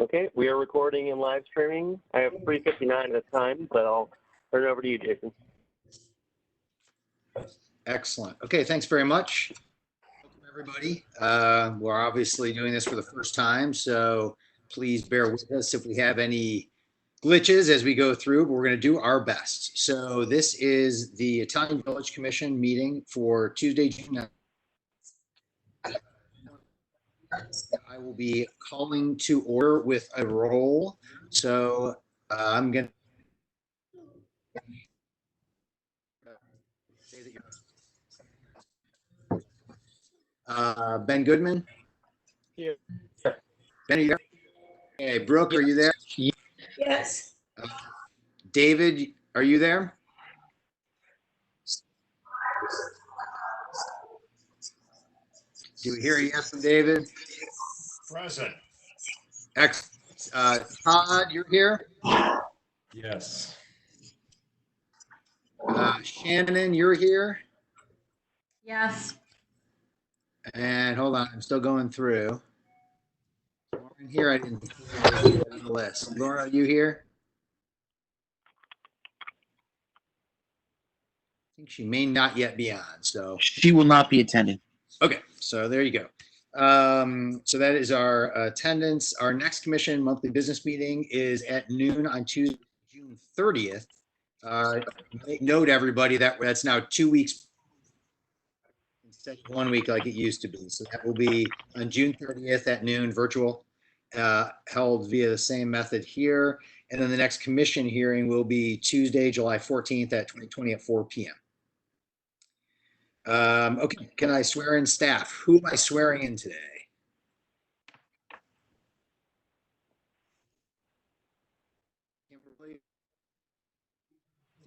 Okay, we are recording and live streaming. I have 3:59 at the time, but I'll turn it over to you, Jason. Excellent. Okay, thanks very much. Welcome, everybody. We're obviously doing this for the first time, so please bear with us if we have any glitches as we go through, but we're going to do our best. So this is the Italian Village Commission meeting for Tuesday, June 9th. I will be calling to order with a roll. So I'm going to say that Ben Goodman. Here. Ben, are you there? Okay, Brooke, are you there? Yes. David, are you there? Do we hear a yes from David? Present. Todd, you're here? Yes. Shannon, you're here? Yes. And hold on, I'm still going through. Lauren here, I didn't see on the list. Laura, are you here? I think she may not yet be on, so. She will not be attending. Okay, so there you go. So that is our attendance. Our next commission monthly business meeting is at noon on Tuesday, June 30th. Note everybody that that's now 2 weeks instead of 1 week like it used to be. So that will be on June 30th at noon, virtual, held via the same method here. And then the next commission hearing will be Tuesday, July 14th at 2020 at 4 p.m. Okay, can I swear in staff? Who am I swearing in today?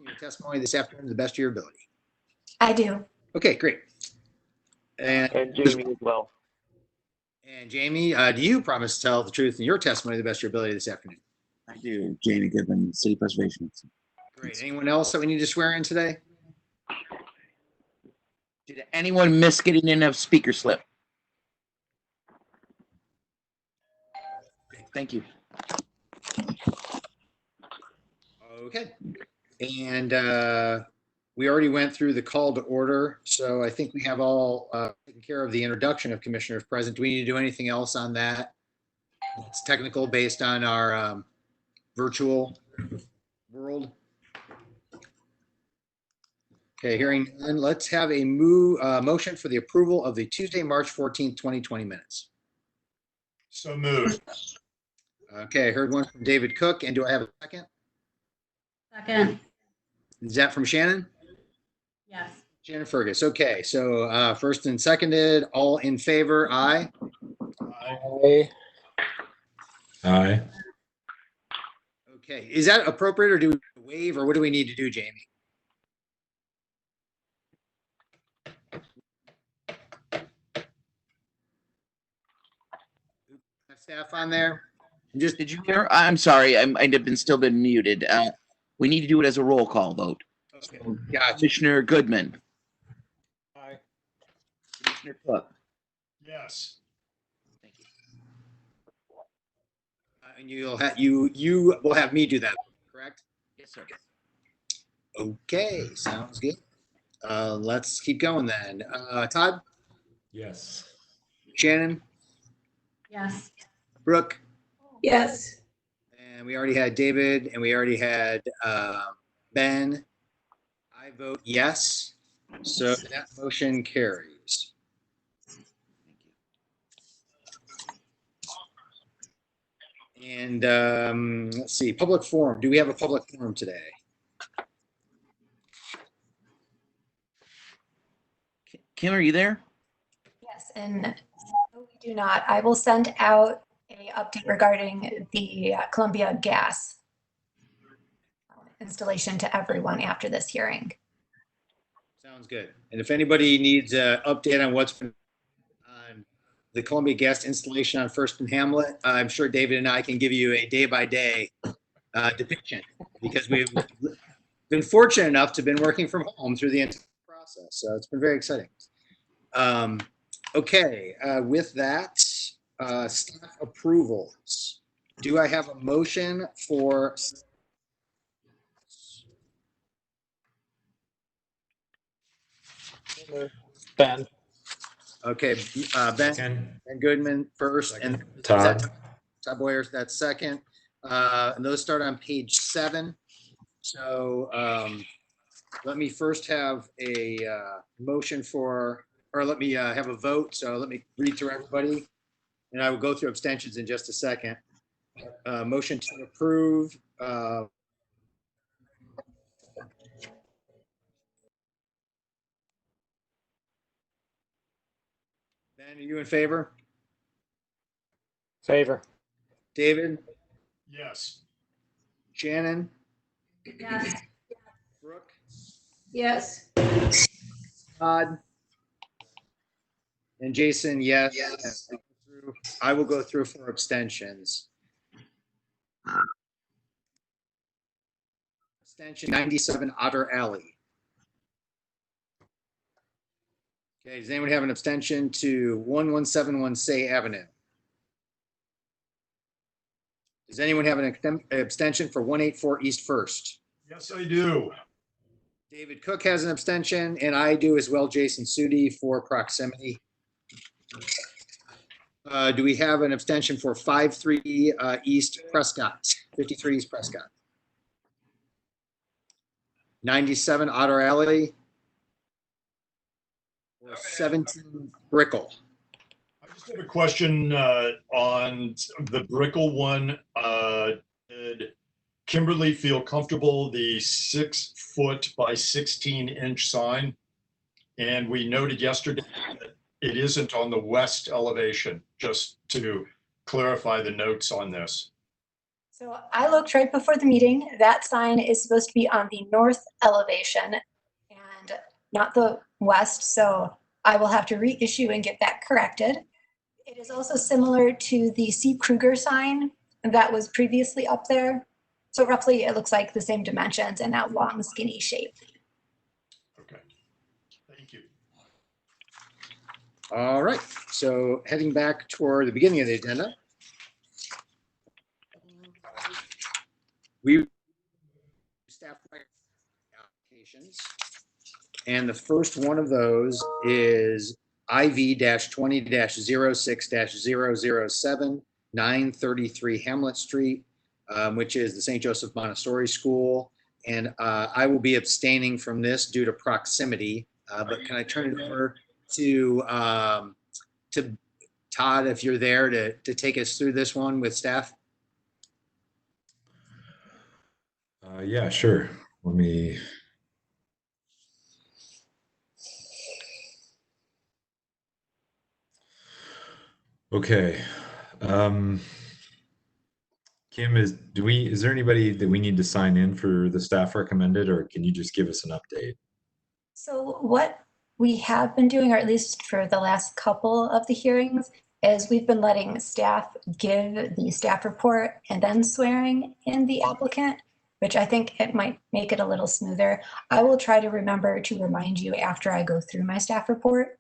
Your testimony this afternoon to the best of your ability. I do. Okay, great. And Jamie as well. And Jamie, do you promise to tell the truth in your testimony to the best of your ability this afternoon? I do. Jamie Goodman, City Preservation. Great. Anyone else that we need to swear in today? Did anyone miss getting in a speaker slip? Thank you. Okay. And we already went through the call to order, so I think we have all taken care of the introduction of commissioners present. Do we need to do anything else on that? It's technical based on our virtual world. Okay, hearing none, let's have a motion for the approval of the Tuesday, March 14th, 2020 minutes. So moved. Okay, I heard one from David Cook, and do I have a second? Second. Is that from Shannon? Yes. Shannon Fergus. Okay, so first and seconded, all in favor, aye. Aye. Aye. Okay, is that appropriate, or do we waive, or what do we need to do, Jamie? Staff on there? Did you hear? I'm sorry. I've still been muted. We need to do it as a roll call vote. Okay, gotcha. Commissioner Goodman. Aye. Commissioner Cook. Yes. Thank you. And you will have me do that, correct? Yes, sir. Okay, sounds good. Let's keep going then. Todd? Yes. Shannon? Yes. Brooke? Yes. And we already had David, and we already had Ben. I vote yes, so that motion carries. And let's see, public forum. Do we have a public forum today? Kim, are you there? Yes, and no, we do not. I will send out a update regarding the Columbia gas installation to everyone after this hearing. Sounds good. And if anybody needs an update on what's been on the Columbia gas installation on First and Hamlet, I'm sure David and I can give you a day-by-day depiction, because we've been fortunate enough to have been working from home through the entire process. So it's been very exciting. Okay, with that, staff approvals. Do I have a motion for? Ben. Okay, Second. Ben Goodman first, and Second. Todd. Todd Boyer, that's second. And those start on page 7. So let me first have a motion for, or let me have a vote. So let me read through everybody, and I will go through abstentions in just a second. Motion to approve. Ben, are you in favor? Favor. David? Yes. Shannon? Yes. Brooke? Yes. Todd? And Jason, yes. I will go through for abstentions. Abstention 97 Otter Alley. Okay, does anyone have an abstention to 1171 Say Avenue? Does anyone have an abstention for 184 East First? Yes, I do. David Cook has an abstention, and I do as well, Jason Sudi, for proximity. Do we have an abstention for 53 East Prescott, 53 East Prescott? 97 Otter Alley? Or 17 Brickell? I just have a question on the Brickell one. Did Kimberly feel comfortable the 6-foot by 16-inch sign? And we noted yesterday that it isn't on the west elevation, just to clarify the notes on this. So I looked right before the meeting. That sign is supposed to be on the north elevation and not the west. So I will have to reissue and get that corrected. It is also similar to the C. Kruger sign that was previously up there. So roughly it looks like the same dimensions and that long skinny shape. Okay, thank you. All right, so heading back toward the beginning of the agenda. We staff applications, and the first one of those is IV-20-06-007, 933 Hamlet Street, which is the St. Joseph Montessori School. And I will be abstaining from this due to proximity. But can I turn it over to Todd, if you're there, to take us through this one with staff? Yeah, sure. Let me. Okay. Kim, is there anybody that we need to sign in for the staff recommended, or can you just give us an update? So what we have been doing, or at least for the last couple of the hearings, is we've been letting staff give the staff report and then swearing in the applicant, which I think it might make it a little smoother. I will try to remember to remind you after I go through my staff report.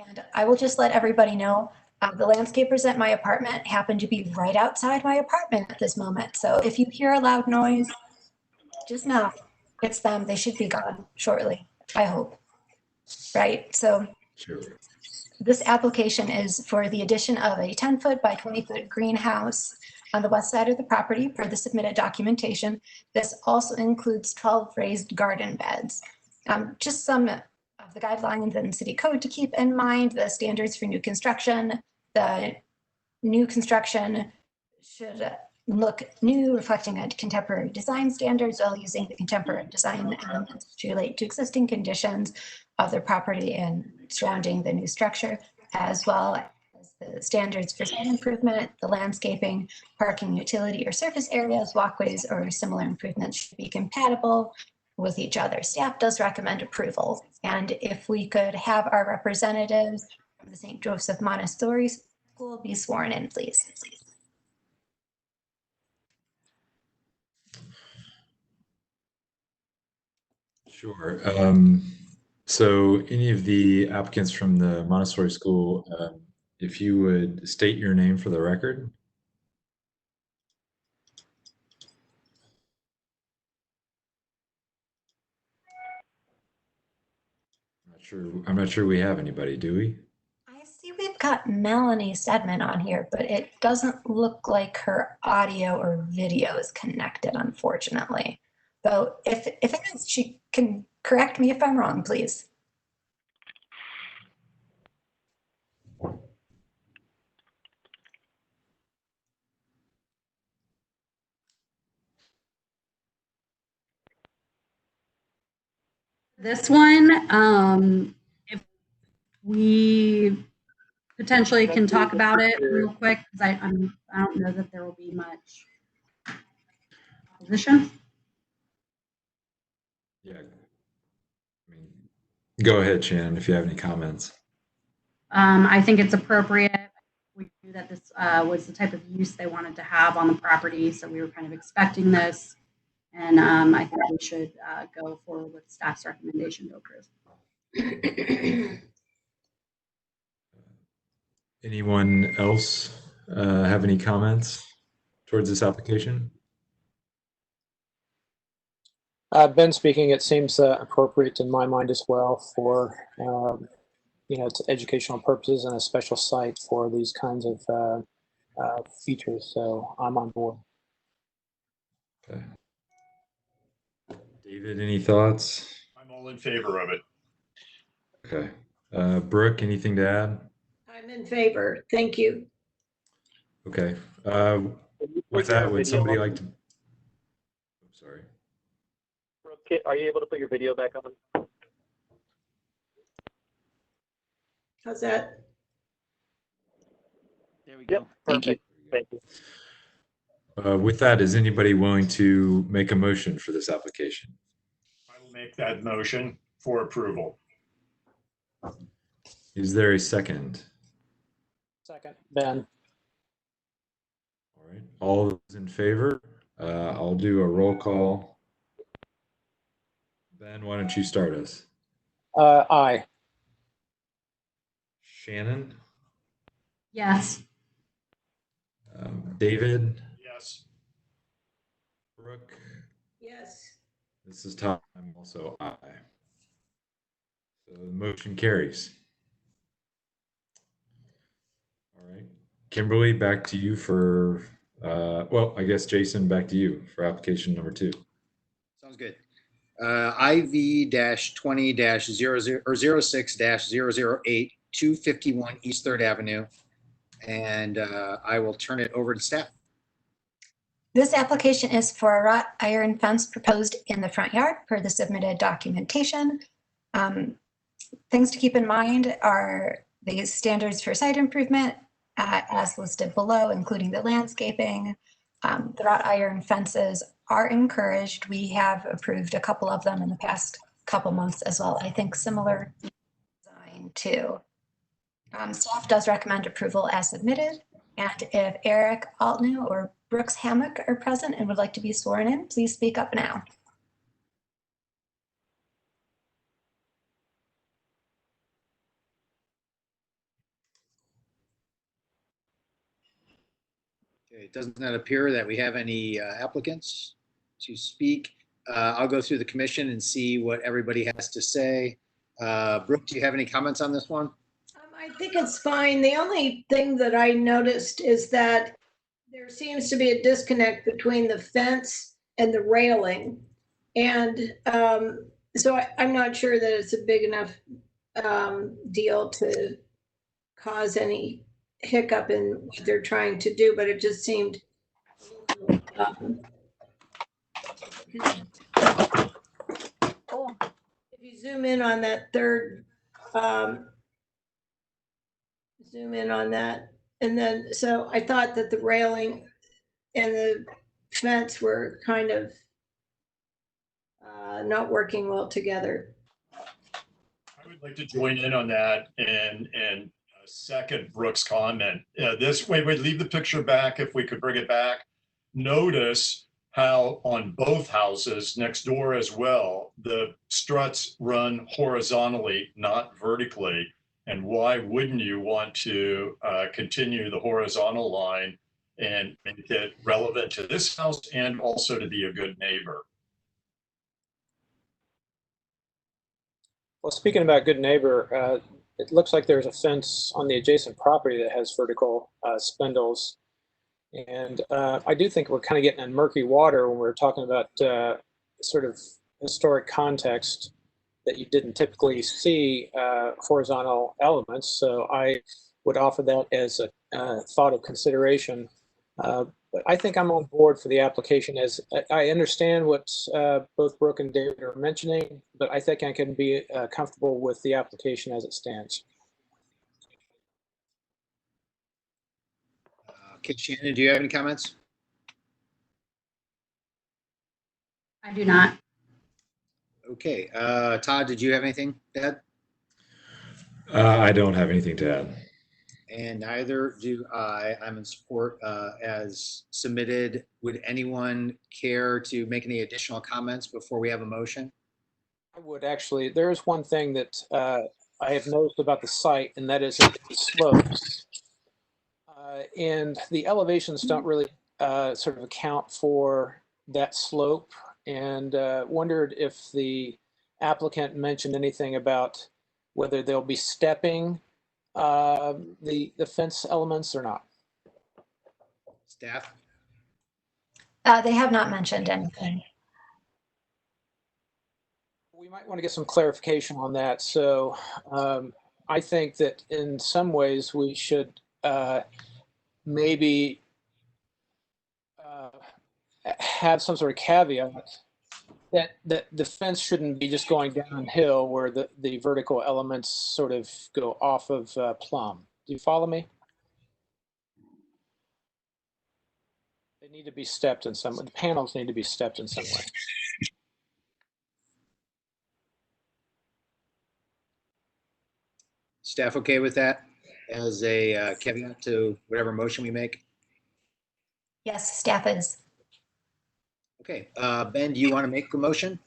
And I will just let everybody know, the landscapers at my apartment happen to be right outside my apartment at this moment. So if you hear a loud noise, just know it's them. They should be gone shortly, I hope. Right, so Sure. this application is for the addition of a 10-foot by 20-foot greenhouse on the west side of the property per the submitted documentation. This also includes 12 raised garden beds. Just some of the guidelines in city code to keep in mind: the standards for new construction. The new construction should look new, reflecting a contemporary design standards while using the contemporary design elements to relate to existing conditions of the property and surrounding the new structure, as well as the standards for site improvement. The landscaping, parking, utility, or surface areas, walkways, or similar improvements should be compatible with each other. Staff does recommend approval. And if we could have our representatives from the St. Joseph Montessori School be sworn in, please. Sure. So any of the applicants from the Montessori school if you would state your name for the record. I'm not sure we have anybody, do we? I see we've got Melanie Stedman on here, but it doesn't look like her audio or video is connected, unfortunately. Though if it is, she can correct me if I'm wrong, please. This one, if we potentially can talk about it real quick, because I don't know that there will be much opposition. Yeah. I mean, go ahead, Shannon, if you have any comments. I think it's appropriate. We knew that this was the type of use they wanted to have on the property, so we were kind of expecting this. And I think we should go forward with staff's recommendation to approve. Anyone else have any comments towards this application? Ben speaking, it seems appropriate in my mind as well for, it's educational purposes and a special site for these kinds of features. So I'm on board. Okay. David, any thoughts? I'm all in favor of it. Okay. Brooke, anything to add? I'm in favor. Thank you. Okay. With that, would somebody like to? I'm sorry. Brooke, are you able to put your video back on? How's that? There we go. Yep, Thank you. perfect. Thank you. With that, is anybody willing to make a motion for this application? I will make that motion for approval. Is there a second? Second, Ben. All right. All those in favor? I'll do a roll call. Ben, why don't you start us? Aye. Shannon? Yes. David? Yes. Brooke? Yes. This is Todd. I'm also aye. So the motion carries. All right. Kimberly, back to you for, well, I guess Jason, back to you for application number 2. Sounds good. IV-20-06-008, 251 East 3rd Avenue. And I will turn it over to staff. This application is for a wrought iron fence proposed in the front yard per the submitted documentation. Things to keep in mind are the standards for site improvement as listed below, including the landscaping. The wrought iron fences are encouraged. We have approved a couple of them in the past couple months as well. I think similar design too. Staff does recommend approval as submitted. And if Eric Altnew or Brooks Hammock are present and would like to be sworn in, please speak up now. Okay, it does not appear that we have any applicants to speak. I'll go through the commission and see what everybody has to say. Brooke, do you have any comments on this one? I think it's fine. The only thing that I noticed is that there seems to be a disconnect between the fence and the railing. And so I'm not sure that it's a big enough deal to cause any hiccup in what they're trying to do, but it just seemed if you zoom in on that third, zoom in on that, and then so I thought that the railing and the fence were kind of not working well together. I would like to join in on that and second Brooke's comment. This way, we'd leave the picture back if we could bring it back. Notice how on both houses next door as well, the struts run horizontally, not vertically. And why wouldn't you want to continue the horizontal line and make it relevant to this house and also to be a good neighbor? Well, speaking about good neighbor, it looks like there's a fence on the adjacent property that has vertical spindles. And I do think we're kind of getting in murky water when we're talking about sort of historic context that you didn't typically see horizontal elements. So I would offer that as a thought of consideration. But I think I'm on board for the application. As I understand what both Brooke and David are mentioning, but I think I can be comfortable with the application as it stands. Okay, Shannon, do you have any comments? I do not. Okay, Todd, did you have anything to add? I don't have anything to add. And neither do I. I'm in support as submitted. Would anyone care to make any additional comments before we have a motion? I would actually. There is one thing that I have noticed about the site, and that is it slopes. And the elevations don't really sort of account for that slope. And wondered if the applicant mentioned anything about whether they'll be stepping the fence elements or not. Staff? They have not mentioned anything. We might want to get some clarification on that. So I think that in some ways we should maybe have some sort of caveat that the fence shouldn't be just going downhill where the vertical elements sort of go off of plumb. Do you follow me? They need to be stepped in some way. The panels need to be stepped in some way. Staff okay with that as a caveat to whatever motion we make? Yes, staff is. Okay, Ben, do you want to make the motion?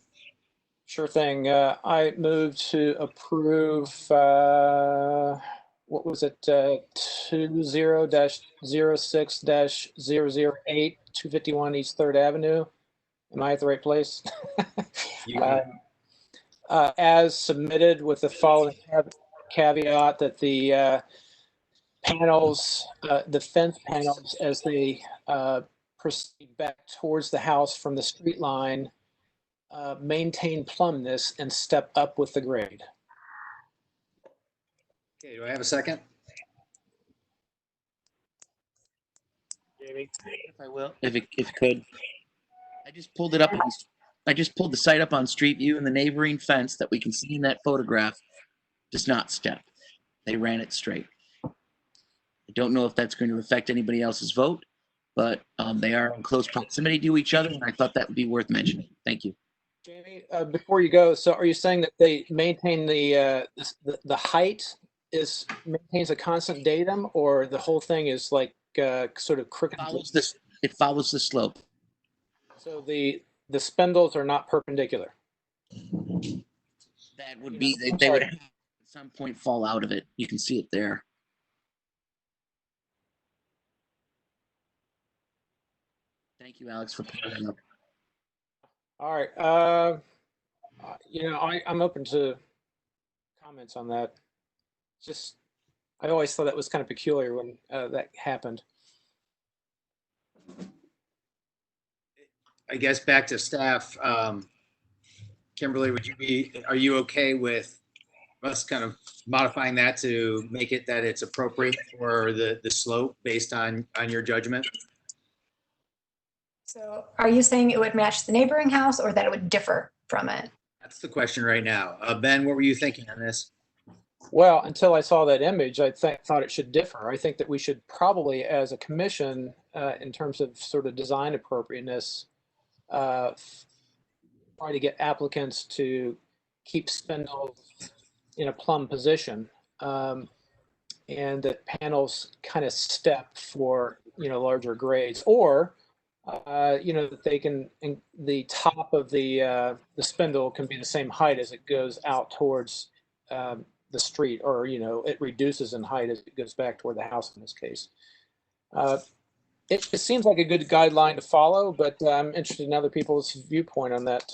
Sure thing. I move to approve, what was it, 20-06-008, 251 East 3rd Avenue. Am I at the right place? You are. As submitted with the following caveat that the panels, the fence panels, as they proceed back towards the house from the street line, maintain plumbness and step up with the grade. Okay, do I have a second? Jamie? If I will, if it could. I just pulled it up. I just pulled the site up on Street View, and the neighboring fence that we can see in that photograph does not step. They ran it straight. I don't know if that's going to affect anybody else's vote, but they are in close proximity to each other, and I thought that would be worth mentioning. Thank you. Jamie, before you go, so are you saying that they maintain the height maintains a constant datum, or the whole thing is like sort of crooked? It follows the slope. So the spindles are not perpendicular. That would be they would at some point fall out of it. You can see it there. Thank you, Alex, for putting that up. All right. I'm open to comments on that. Just, I always thought that was kind of peculiar when that happened. I guess back to staff. Kimberly, are you okay with us kind of modifying that to make it that it's appropriate for the slope based on your judgment? So are you saying it would match the neighboring house or that it would differ from it? That's the question right now. Ben, what were you thinking on this? Well, until I saw that image, I thought it should differ. I think that we should probably, as a commission, in terms of sort of design appropriateness, try to get applicants to keep spindles in a plumb position, and that panels kind of step for larger grades, or that they can, the top of the spindle can be the same height as it goes out towards the street, or, it reduces in height as it goes back toward the house in this case. It seems like a good guideline to follow, but I'm interested in other people's viewpoint on that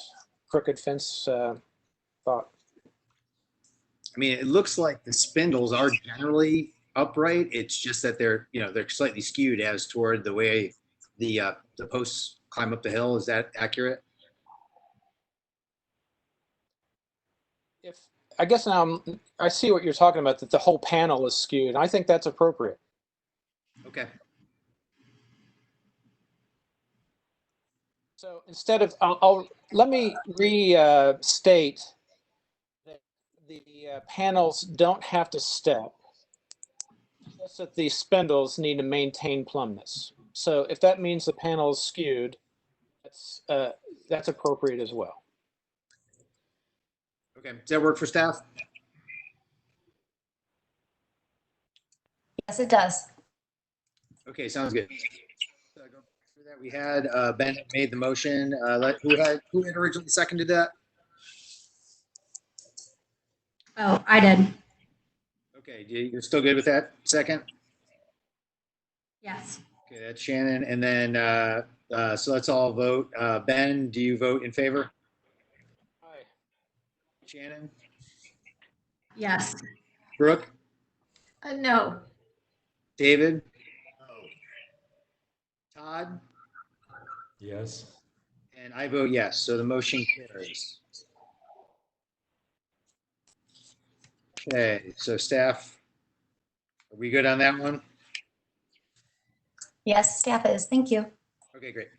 crooked fence thought. I mean, it looks like the spindles are generally upright. It's just that they're slightly skewed as toward the way the posts climb up the hill. Is that accurate? I guess now I see what you're talking about, that the whole panel is skewed. I think that's appropriate. Okay. So instead of, let me restate that the panels don't have to step, just that the spindles need to maintain plumbness. So if that means the panel is skewed, that's appropriate as well. Okay. Does that work for staff? Yes, it does. Okay, sounds good. So go through that. We had Ben made the motion. Who had originally seconded that? Oh, I did. Okay, you're still good with that second? Yes. Okay, that's Shannon. And then so let's all vote. Ben, do you vote in favor? Aye. Shannon? Yes. Brooke? No. David? Oh, Todd? Yes. And I vote yes, so the motion carries. Okay, so staff, are we good on that one? Yes, staff is. Thank you. Okay, great.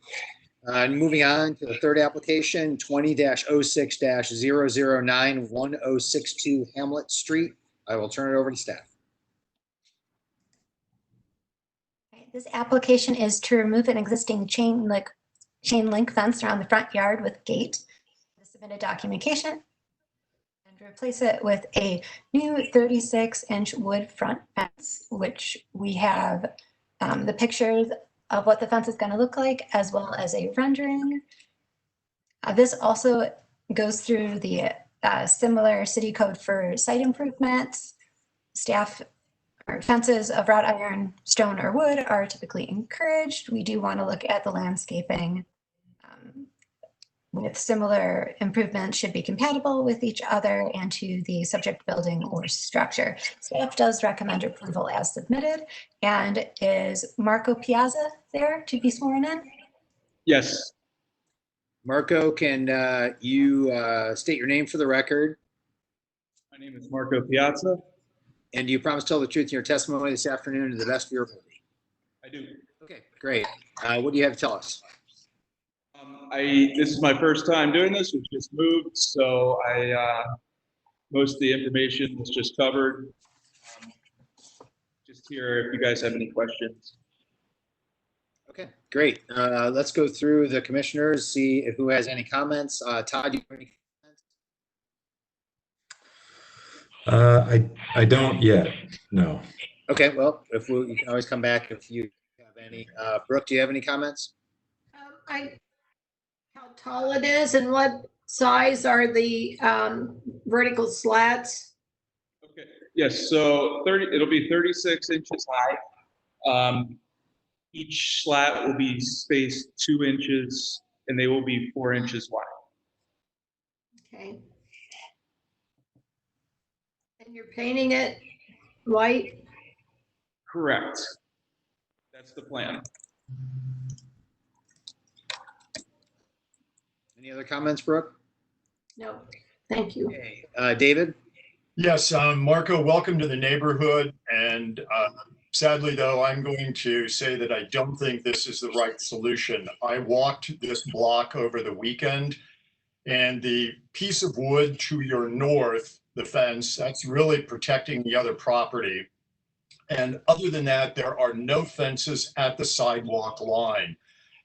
Moving on to the third application, 20-06-009-1062 Hamlet Street. I will turn it over to staff. This application is to remove an existing chain link fence around the front yard with gate, the submitted documentation, and replace it with a new 36-inch wood front fence, which we have the pictures of what the fence is going to look like, as well as a rendering. This also goes through the similar city code for site improvements. Staff or fences of wrought iron, stone, or wood are typically encouraged. We do want to look at the landscaping with similar improvements should be compatible with each other and to the subject building or structure. Staff does recommend approval as submitted. And is Marco Piazza there to be sworn in? Yes. Marco, can you state your name for the record? My name is Marco Piazza. And do you promise to tell the truth in your testimony this afternoon to the best of your ability? I do. Okay, great. What do you have to tell us? This is my first time doing this. We've just moved, so most of the information was just covered. Just here if you guys have any questions. Okay, great. Let's go through the commissioners, see who has any comments. Todd, do you have any comments? I don't yet. No. Okay, well, you can always come back if you have any. Brooke, do you have any comments? How tall it is and what size are the vertical slats? Okay. Yes. So it'll be 36 inches high. Each slat will be spaced 2 inches, and they will be 4 inches wide. Okay. And you're painting it white? Correct. That's the plan. Any other comments, Brooke? No, thank you. Okay, David? yes, Marco, welcome to the neighborhood. And sadly, though, I'm going to say that I don't think this is the right solution. I walked this block over the weekend, and the piece of wood to your north, the fence, that's really protecting the other property. And other than that, there are no fences at the sidewalk line.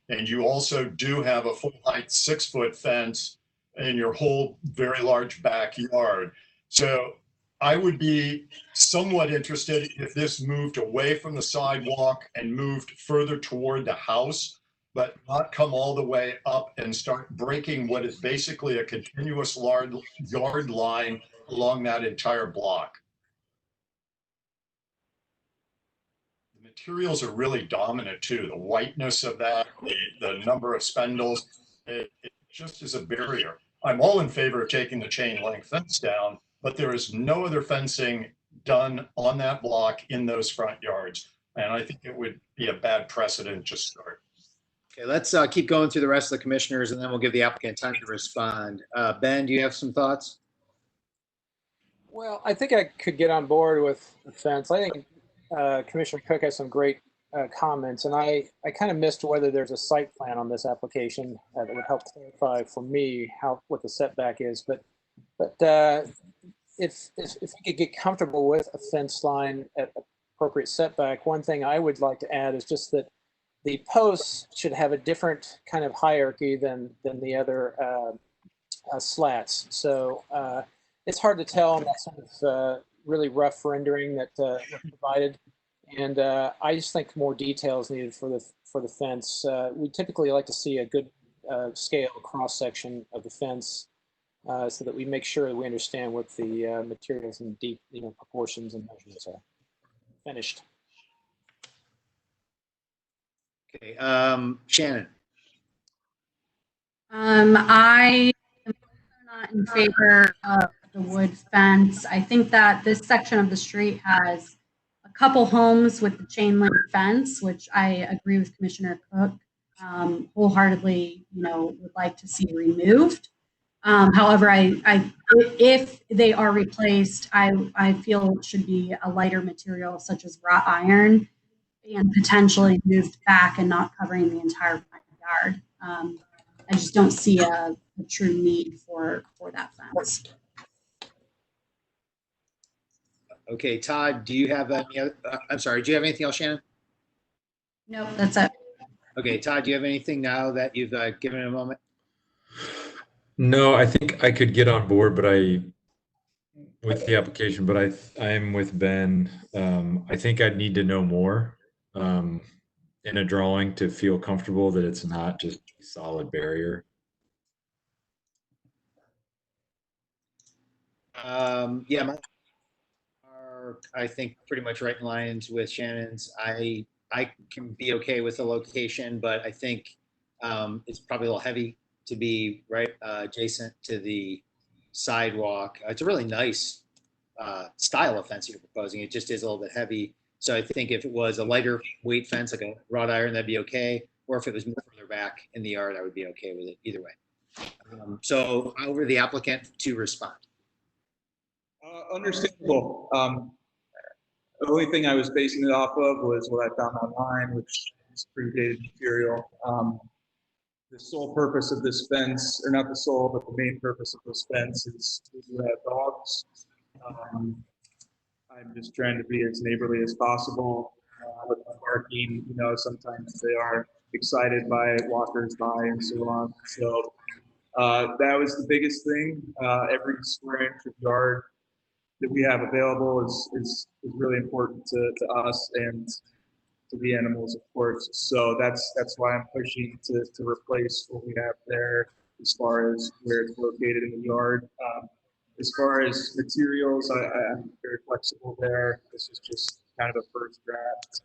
And you also do have a full height 6-foot fence in your whole very large backyard. So I would be somewhat interested if this moved away from the sidewalk and moved further toward the house, but not come all the way up and start breaking what is basically a continuous yard line along that entire block. materials are really dominant too. The whiteness of that, the number of spindles, it just is a barrier. I'm all in favor of taking the chain link fence down, but there is no other fencing done on that block in those front yards. And I think it would be a bad precedent to start. Okay, let's keep going through the rest of the commissioners and then we'll give the applicant time to respond. Ben, do you have some thoughts? Well, I think I could get on board with the fence. I think Commissioner Cook has some great comments, and I kind of missed whether there's a site plan on this application that would help clarify for me what the setback is. But if we could get comfortable with a fence line at appropriate setback, one thing I would like to add is just that the posts should have a different kind of hierarchy than the other slats. So it's hard to tell on that sort of really rough rendering that was provided. And I just think more detail is needed for the fence. We typically like to see a good scale cross section of the fence so that we make sure that we understand what the materials and deep proportions and measurements are. Finished. Okay, Shannon. I am not in favor of the wood fence. I think that this section of the street has a couple homes with the chain link fence, which I agree with Commissioner Cook wholeheartedly, would like to see removed. However, if they are replaced, I feel it should be a lighter material such as wrought iron and potentially moved back and not covering the entire front yard. I just don't see a true need for that fence. Okay, Todd, do you have any other, I'm sorry, do you have anything else, Shannon? Nope, that's it. Okay, Todd, do you have anything now that you've given it a moment? No, I think I could get on board, with the application, but I'm with Ben. I think I'd need to know more in a drawing to feel comfortable that it's not just a solid barrier. Yeah, I think pretty much right in lines with Shannon's. I can be okay with the location, but I think it's probably a little heavy to be right adjacent to the sidewalk. It's a really nice style of fence you're proposing. It just is a little bit heavy. So I think if it was a lighter weight fence, like a wrought iron, that'd be okay. Or if it was more further back in the yard, I would be okay with it either way. So over to the applicant to respond. Understandable. The only thing I was basing it off of was what I found online, which is predated material. The sole purpose of this fence, or not the sole, but the main purpose of this fence is to have dogs. I'm just trying to be as neighborly as possible with my barking. Sometimes they are excited by walkers by and so on. So that was the biggest thing. Every square inch of yard that we have available is really important to us and to the animals, of course. So that's why I'm pushing to replace what we have there as far as where it's located in the yard. As far as materials, I'm very flexible there. This is just kind of a first draft,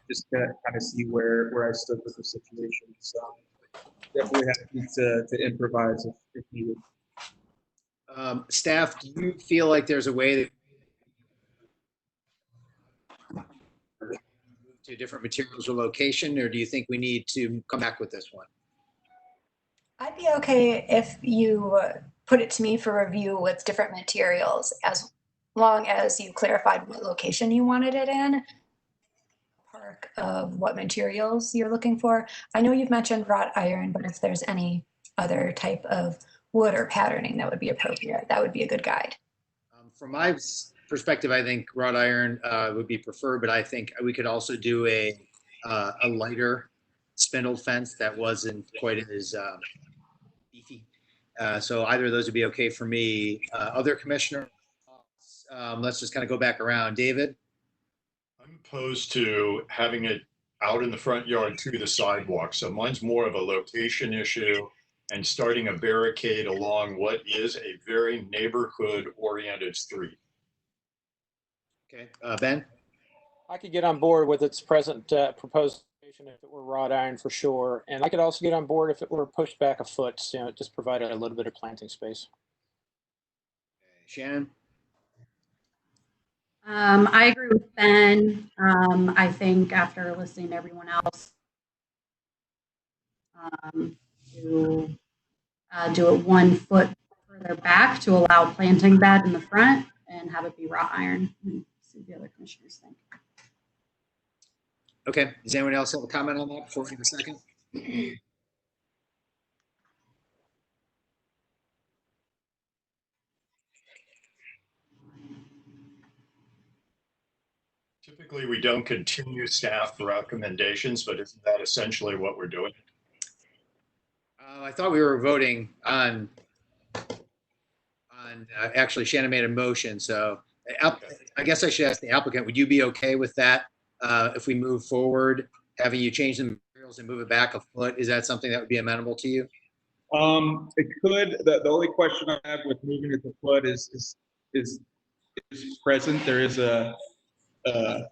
just to kind of see where I stood with the situation. So definitely happy to improvise if needed. Staff, do you feel like there's a way to different materials or location, or do you think we need to come back with this one? I'd be okay if you put it to me for review with different materials, as long as you clarified what location you wanted it in, park of what materials you're looking for. I know you've mentioned wrought iron, but if there's any other type of wood or patterning that would be appropriate, that would be a good guide. From my perspective, I think wrought iron would be preferred, but I think we could also do a lighter spindle fence that wasn't quite as beefy. So either of those would be okay for me. Other commissioner, let's just kind of go back around. David? I'm opposed to having it out in the front yard to the sidewalk. So mine's more of a location issue and starting a barricade along what is a very neighborhood-oriented street. Okay, Ben? I could get on board with its present proposed location if it were wrought iron for sure. And I could also get on board if it were pushed back a foot, you know, just provided a little bit of planting space. Shannon? I agree with Ben. I think after listening to everyone else, to do it 1 foot further back to allow planting bed in the front and have it be wrought iron. And see what the other commissioners think. Okay, does anyone else have a comment on that before we give a second? Typically, we don't continue staff for recommendations, but isn't that essentially what we're doing? I thought we were voting on actually Shannon made a motion, so I guess I should ask the applicant, would you be okay with that? If we move forward, having you change the materials and move it back a foot, is that something that would be amenable to you? It could. The only question I have with moving it a foot is present. There is a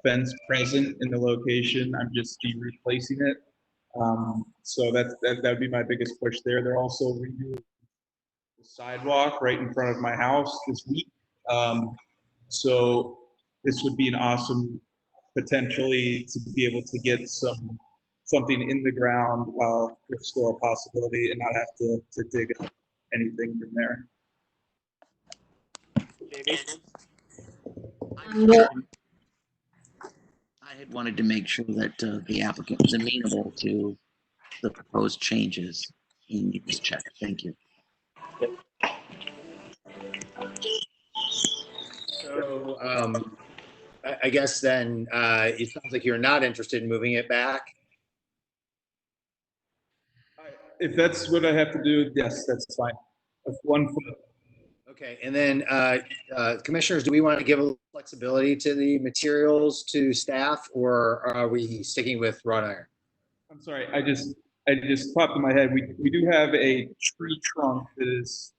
fence present in the location. I'm just replacing it. So that would be my biggest push there. They're also redoing the sidewalk right in front of my house this week. So this would be an awesome potentially to be able to get something in the ground while there's still a possibility and not have to dig up anything from there. I had wanted to make sure that the applicant was amenable to the proposed changes in use check. Thank you. So I guess then it sounds like you're not interested in moving it back. If that's what I have to do, yes, that's fine. That's 1 foot. Okay, and then commissioners, do we want to give a little flexibility to the materials to staff, or are we sticking with wrought iron? I'm sorry, I just popped in my head. We do have a tree trunk that is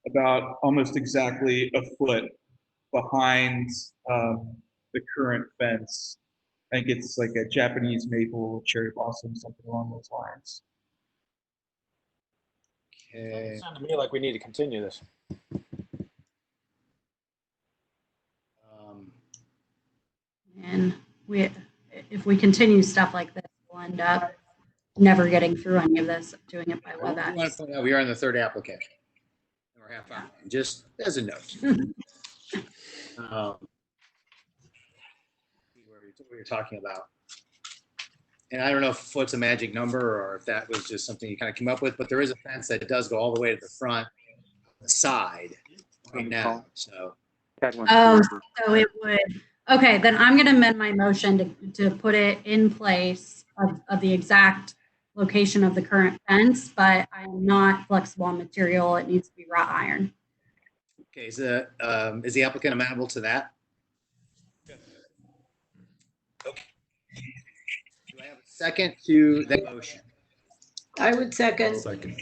about almost exactly a foot behind the current fence. I think it's like a Japanese maple, cherry blossom, something along those lines. Okay. It sounds to me like we need to continue this. And if we continue stuff like this, we'll end up never getting through any of this, doing it by I want to WebEx. point out we are on the third application. Or half hour, just as a note. What you're talking about. And I don't know if foot's a magic number or if that was just something you kind of came up with, but there is a fence that does go all the way to the front, the side right now. So. Oh, so it would, okay, then I'm going to amend my motion to put it in place of the exact location of the current fence, but I'm not flexible on material. It needs to be wrought iron. Okay, is the applicant amenable to that? Yes. Okay. Do I have a second to that motion? I would second. Second.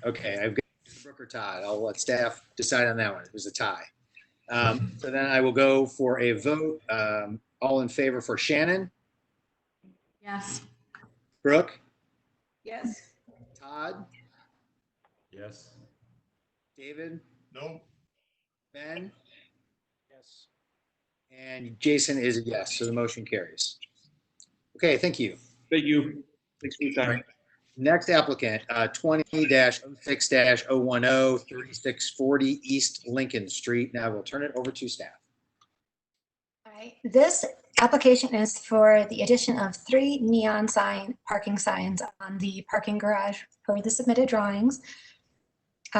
Okay, I've got Brooke or Todd. I'll let staff decide on that one. It was a tie. So then I will go for a vote. All in favor for Shannon, Yes. Brooke, Yes. Todd, Yes. David, No? Ben, Yes. and Jason is a yes, so the motion carries. Okay, thank you. Thank you. Thanks for your time. Next applicant, 20-06-010, 3640 East Lincoln Street. Now we'll turn it over to staff. All right, this application is for the addition of 3 neon parking signs on the parking garage per the submitted drawings.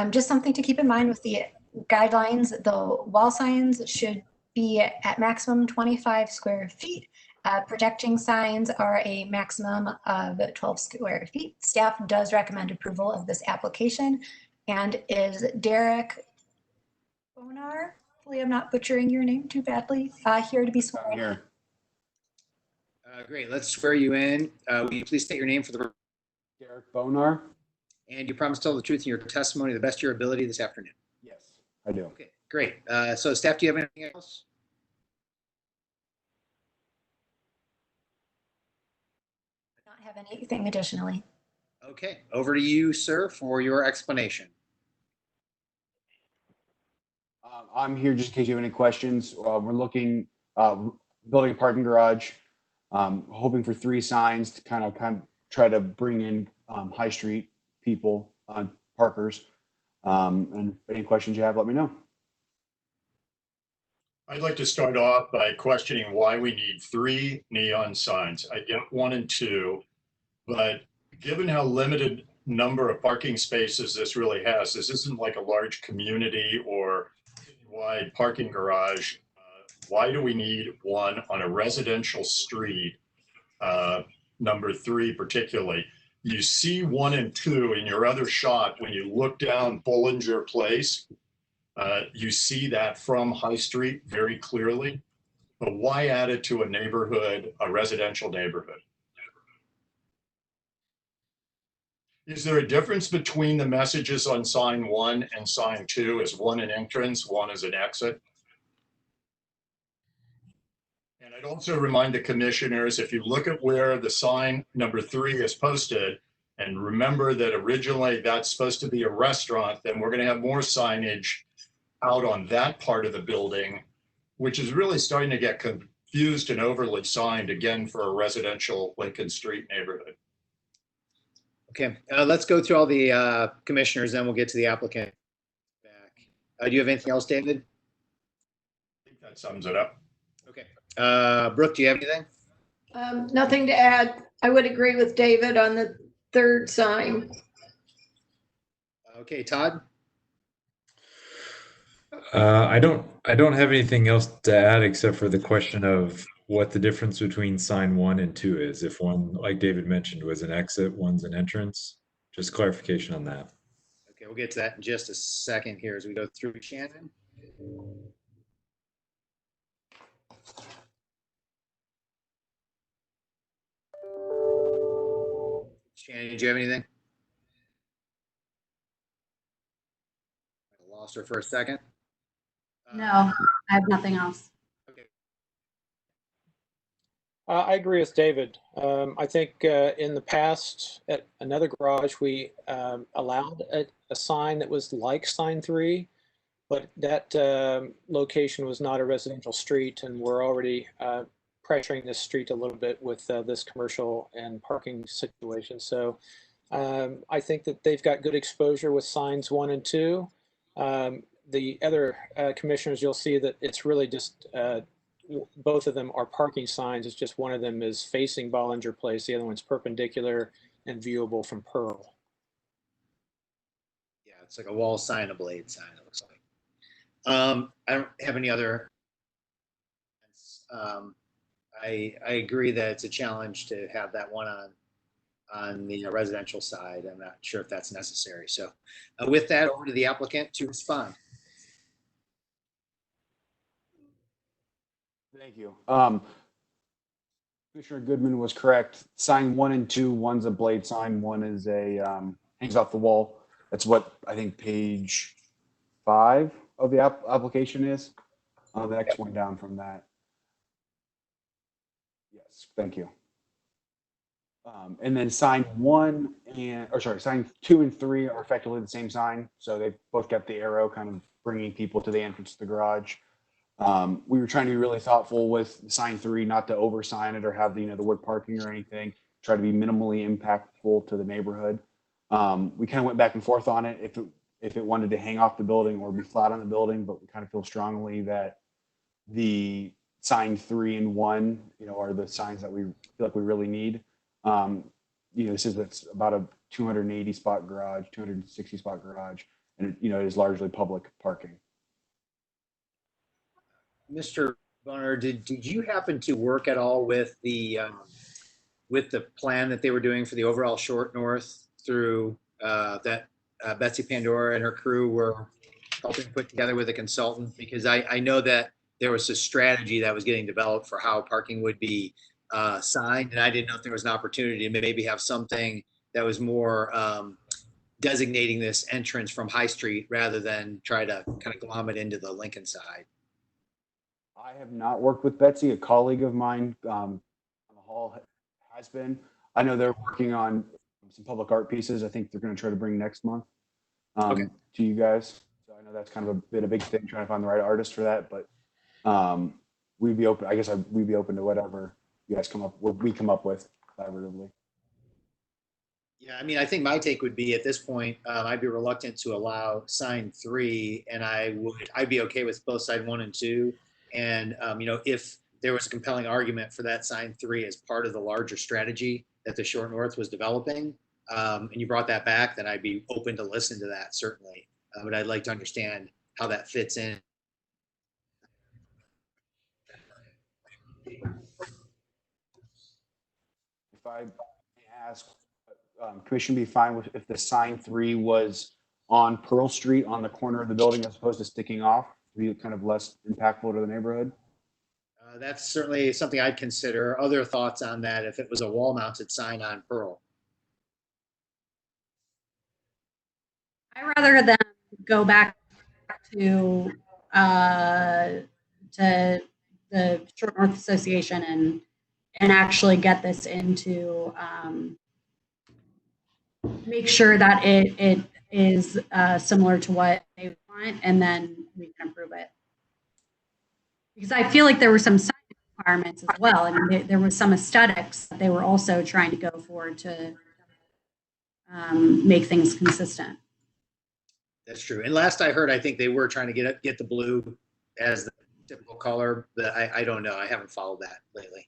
Just something to keep in mind with the guidelines, the wall signs should be at maximum 25 square feet. Projecting signs are a maximum of 12 square feet. Staff does recommend approval of this application. And is Derek Bonar, hopefully I'm not butchering your name too badly, here to be sworn in? Great, let's swear you in. Will you please state your name for the, Derek Bonar? and you promise to tell the truth in your testimony to the best of your ability this afternoon? Yes, I do. Okay, great. So staff, do you have anything else? have anything additionally. Okay, over to you, sir, for your explanation. I'm here just in case you have any questions. We're looking, building a parking garage, hoping for 3 signs to kind of try to bring in high street people, parkers. And any questions you have, let me know. I'd like to start off by questioning why we need 3 neon signs. I get 1 and 2, but given how limited number of parking spaces this really has, this isn't like a large community or wide parking garage. Why do we need 1 on a residential street, number 3 particularly? You see 1 and 2 in your other shot when you look down Bollinger Place. You see that from High Street very clearly, but why add it to a neighborhood, a residential neighborhood? Is there a difference between the messages on sign 1 and sign 2? Is 1 an entrance, 1 is an exit? And I'd also remind the commissioners, if you look at where the sign number 3 is posted, and remember that originally that's supposed to be a restaurant, then we're going to have more signage out on that part of the building, which is really starting to get confused and overly signed again for a residential Lincoln Street neighborhood. Okay, let's go through all the commissioners, then we'll get to the applicant back. Do you have anything else, David? I think that sums it up. Okay. Brooke, do you have anything? Nothing to add. I would agree with David on the 3rd sign. Okay, Todd? I don't have anything else to add except for the question of what the difference between sign 1 and 2 is. If one, like David mentioned, was an exit, one's an entrance. Just clarification on that. Okay, we'll get to that in just a second here as we go through. Shannon? Shannon, did you have anything? I lost her for a second. No, I have nothing else. Okay. I agree with David. I think in the past at another garage, we allowed a sign that was like sign 3, but that location was not a residential street, and we're already pressuring this street a little bit with this commercial and parking situation. So I think that they've got good exposure with signs 1 and 2. The other commissioners, you'll see that it's really just both of them are parking signs. It's just one of them is facing Bollinger Place. The other one's perpendicular and viewable from Pearl. Yeah, it's like a wall sign, a blade sign, it looks like. I don't have any other. I agree that it's a challenge to have that one on the residential side. I'm not sure if that's necessary. So with that, over to the applicant to respond. Thank you. Commissioner Goodman was correct. Sign 1 and 2, one's a blade sign, one is a hangs off the wall. That's what I think page 5 of the application is. The next one down from that. Yes, thank you. And then sign 2 and 3 are effectively the same sign. So they both got the arrow kind of bringing people to the entrance to the garage. We were trying to be really thoughtful with sign 3, not to oversign it or have the wood parking or anything. Try to be minimally impactful to the neighborhood. We kind of went back and forth on it if it wanted to hang off the building or be flat on the building, but we kind of feel strongly that the sign 3 and 1, are the signs that we feel like we really need. This is about a 280 spot garage, 260 spot garage, and it is largely public parking. Mr. Bonner, did you happen to work at all with the plan that they were doing for the overall short north through that Betsy Pandora and her crew were helping put together with a consultant? Because I know that there was a strategy that was getting developed for how parking would be signed, and I didn't know if there was an opportunity to maybe have something that was more designating this entrance from High Street rather than try to kind of glom it into the Lincoln side. I have not worked with Betsy. A colleague of mine on the hall has been. I know they're working on some public art pieces. I think they're going to try to bring next month Okay. to you guys. So I know that's kind of been a big thing, trying to find the right artist for that. But we'd be open. I guess we'd be open to whatever you guys come up with collaboratively. Yeah, I mean, I think my take would be at this point, I'd be reluctant to allow sign 3, and I'd be okay with both side 1 and 2. And if there was a compelling argument for that sign 3 as part of the larger strategy that the Short North was developing, and you brought that back, then I'd be open to listen to that, certainly. But I'd like to understand how that fits in. If I may ask, commission be fine with if the sign 3 was on Pearl Street on the corner of the building as opposed to sticking off, to be kind of less impactful to the neighborhood? That's certainly something I'd consider. Other thoughts on that if it was a wall-mounted sign on Pearl? I rather than go back to the Short North Association and actually get this into make sure that it is similar to what they want, and then we can approve it. Because I feel like there were some size requirements as well. I mean, there was some aesthetics that they were also trying to go for to make things consistent. That's true. And last I heard, I think they were trying to get the blue as the typical color, but I don't know. I haven't followed that lately.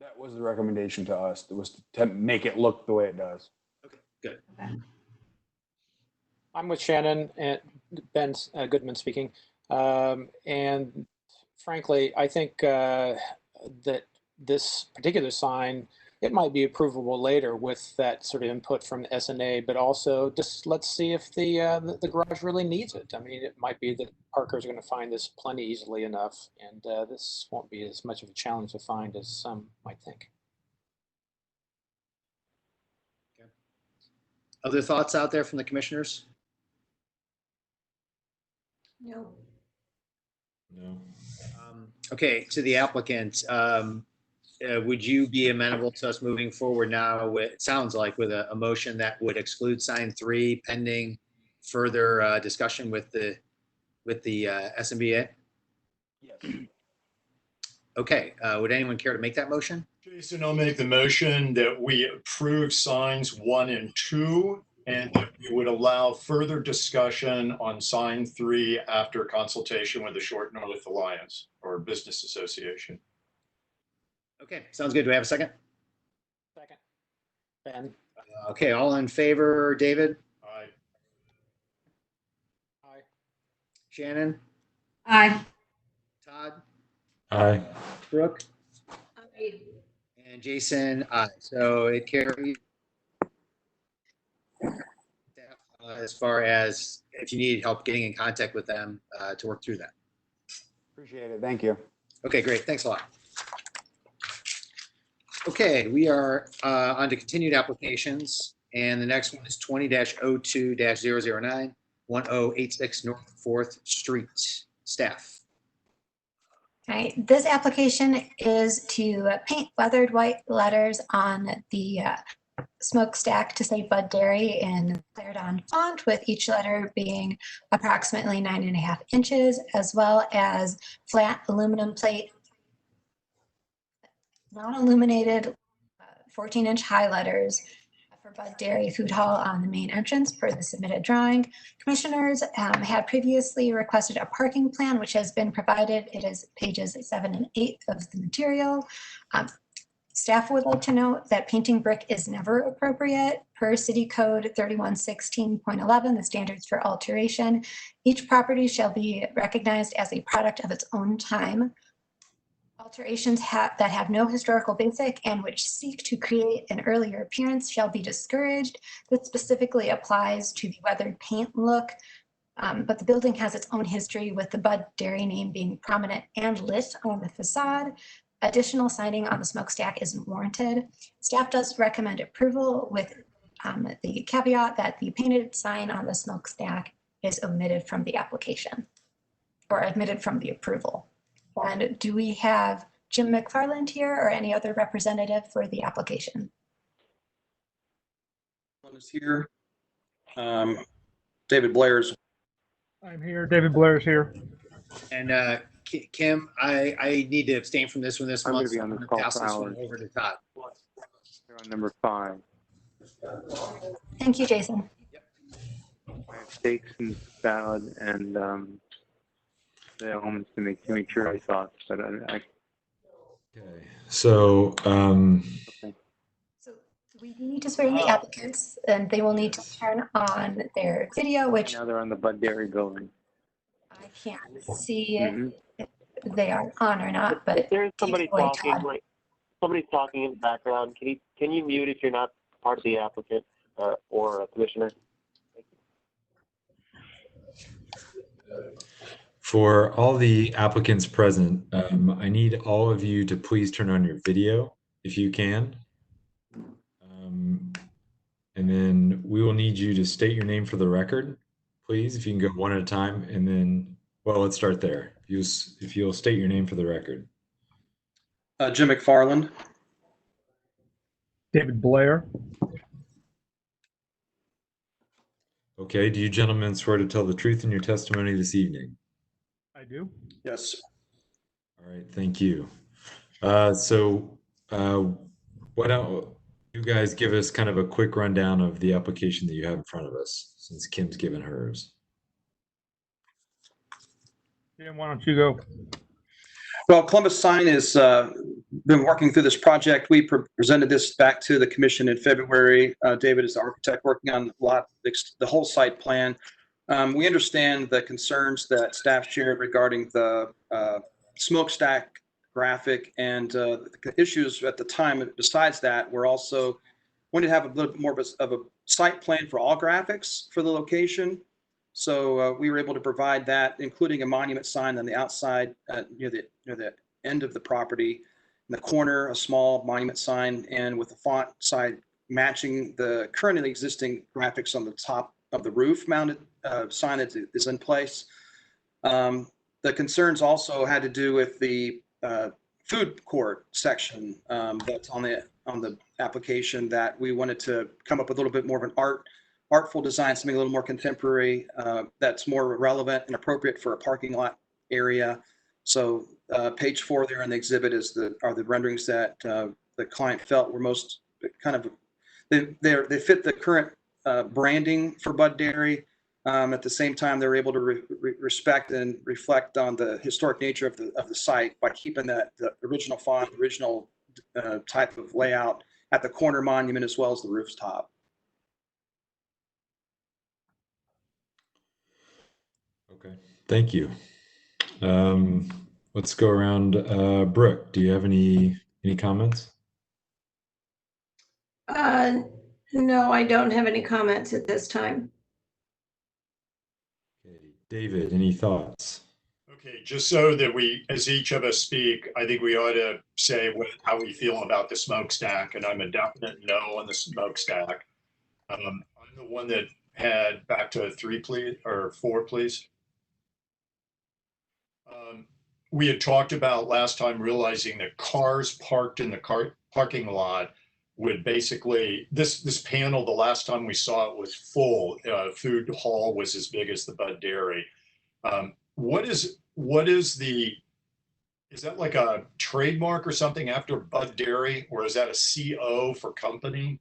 That was the recommendation to us. It was to make it look the way it does. Okay, good. Okay. I'm with Shannon and Ben Goodman speaking. And frankly, I think that this particular sign, it might be approvable later with that sort of input from SNA, but also just let's see if the garage really needs it. I mean, it might be that parkers are going to find this plenty easily enough, and this won't be as much of a challenge to find as some might think. Okay. Other thoughts out there from the commissioners? No. No. Okay, to the applicant, would you be amenable to us moving forward now with, it sounds like, with a motion that would exclude sign 3 pending further discussion with the SMBA? Yes. Okay, would anyone care to make that motion? Jason, I'll make the motion that we approve signs 1 and 2, and that we would allow further discussion on sign 3 after consultation with the Short North Alliance or Business Association. Okay, sounds good. Do we have a second? Second. Ben? Okay, all in favor, David? Aye. Aye. Shannon? Aye. Todd? Aye. Brooke? Aye. And Jason, aye. So it carries. As far as if you need help getting in contact with them to work through that. Appreciate it. Thank you. Okay, great. Thanks a lot. Okay, we are on to continued applications, and the next one is 20-02-009, 1086 North 4th Street. Staff. Okay, this application is to paint weathered white letters on the Smokestack to say Bud Dairy in Clarendon font, with each letter being approximately 9.5 inches, as well as flat aluminum plate, non-illuminated 14-inch high letters for Bud Dairy Food Hall on the main entrance per the submitted drawing. Commissioners had previously requested a parking plan, which has been provided. It is pages 7 and 8 of the material. Staff would like to note that painting brick is never appropriate per City Code 3116.11, the standards for alteration. Each property shall be recognized as a product of its own time. Alterations that have no historical basic and which seek to create an earlier appearance shall be discouraged. This specifically applies to the weathered paint look, but the building has its own history, with the Bud Dairy name being prominent and lit on the facade. Additional signing on the smokestack isn't warranted. Staff does recommend approval with the caveat that the painted sign on the smokestack is omitted from the application or omitted from the approval. And do we have Jim McFarland here or any other representative for the application? is here. David Blair's. I'm here. David Blair's here. And Kim, I need to abstain from this one this I'm month. gonna be So on I'm this going to call pass for this one hours. over to Todd. They're on number 5. Thank you, Jason. I have steaks and salad and the elements to make sure I saw it, but I Okay. So, So we need to swear in the applicants, and they will need to turn on their video, which now they're on the Bud Dairy building. I can't see Mhm. if they are on or not, but If there's somebody take it away, talking, Todd. like somebody's talking in the background, can you mute if you're not part of the applicant or a commissioner? for all the applicants present, I need all of you to please turn on your video if you can. And then we will need you to state your name for the record, please, if you can go one at a time. And then, well, let's start there. If you'll state your name for the record. Jim McFarland. David Blair. Okay, do you gentlemen swear to tell the truth in your testimony this evening? I do. Yes. All right, thank you. Why don't you guys give us kind of a quick rundown of the application that you have in front of us, since Kim's given hers. Jim, why don't you go? Well, Columbus Sign has been working through this project. We presented this back to the commission in February. David is the architect working on the whole site plan. We understand the concerns that staff shared regarding the smokestack graphic and the issues at the time. Besides that, we're also wanting to have a little bit more of a site plan for all graphics for the location. So we were able to provide that, including a monument sign on the outside near the end of the property. In the corner, a small monument sign, and with the font side matching the currently existing graphics on the top of the roof mounted sign that is in place. The concerns also had to do with the food court section that's on the application, that we wanted to come up with a little bit more of an artful design, something a little more contemporary, that's more relevant and appropriate for a parking lot area. So page 4 there in the exhibit are the renderings that the client felt were most kind of, they fit the current branding for Bud Dairy. At the same time, they're able to respect and reflect on the historic nature of the site by keeping the original font, original type of layout at the corner monument as well as the rooftop. Okay, thank you. Let's go around. Brooke, do you have any comments? No, I don't have any comments at this time. Okay, David, any thoughts? Okay, just so that as each of us speak, I think we ought to say how we feel about the smokestack, and I'm a definite no on the smokestack. I'm the one that had back to 3, please, or 4, please. We had talked about last time realizing that cars parked in the parking lot would basically, this panel, the last time we saw it was full. Food hall was as big as the Bud Dairy. Is that like a trademark or something after Bud Dairy, or is that a CO for company?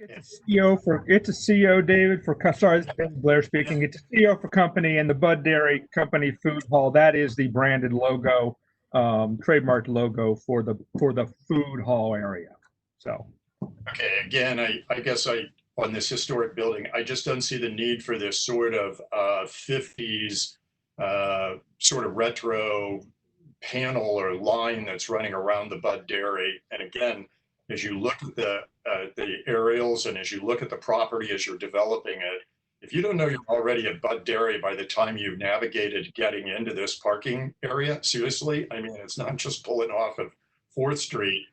It's a CO, David, sorry, this is Ben Blair speaking. It's a CO for company, and the Bud Dairy Company Food Hall, that is the branded logo, trademarked logo for the food hall area. So. Okay, again, I guess on this historic building, I just don't see the need for this sort of 50s sort of retro panel or line that's running around the Bud Dairy. And again, as you look at the aerials and as you look at the property as you're developing it, if you don't know you're already at Bud Dairy by the time you've navigated getting into this parking area, seriously, I mean, it's not just pulling off of 4th Street.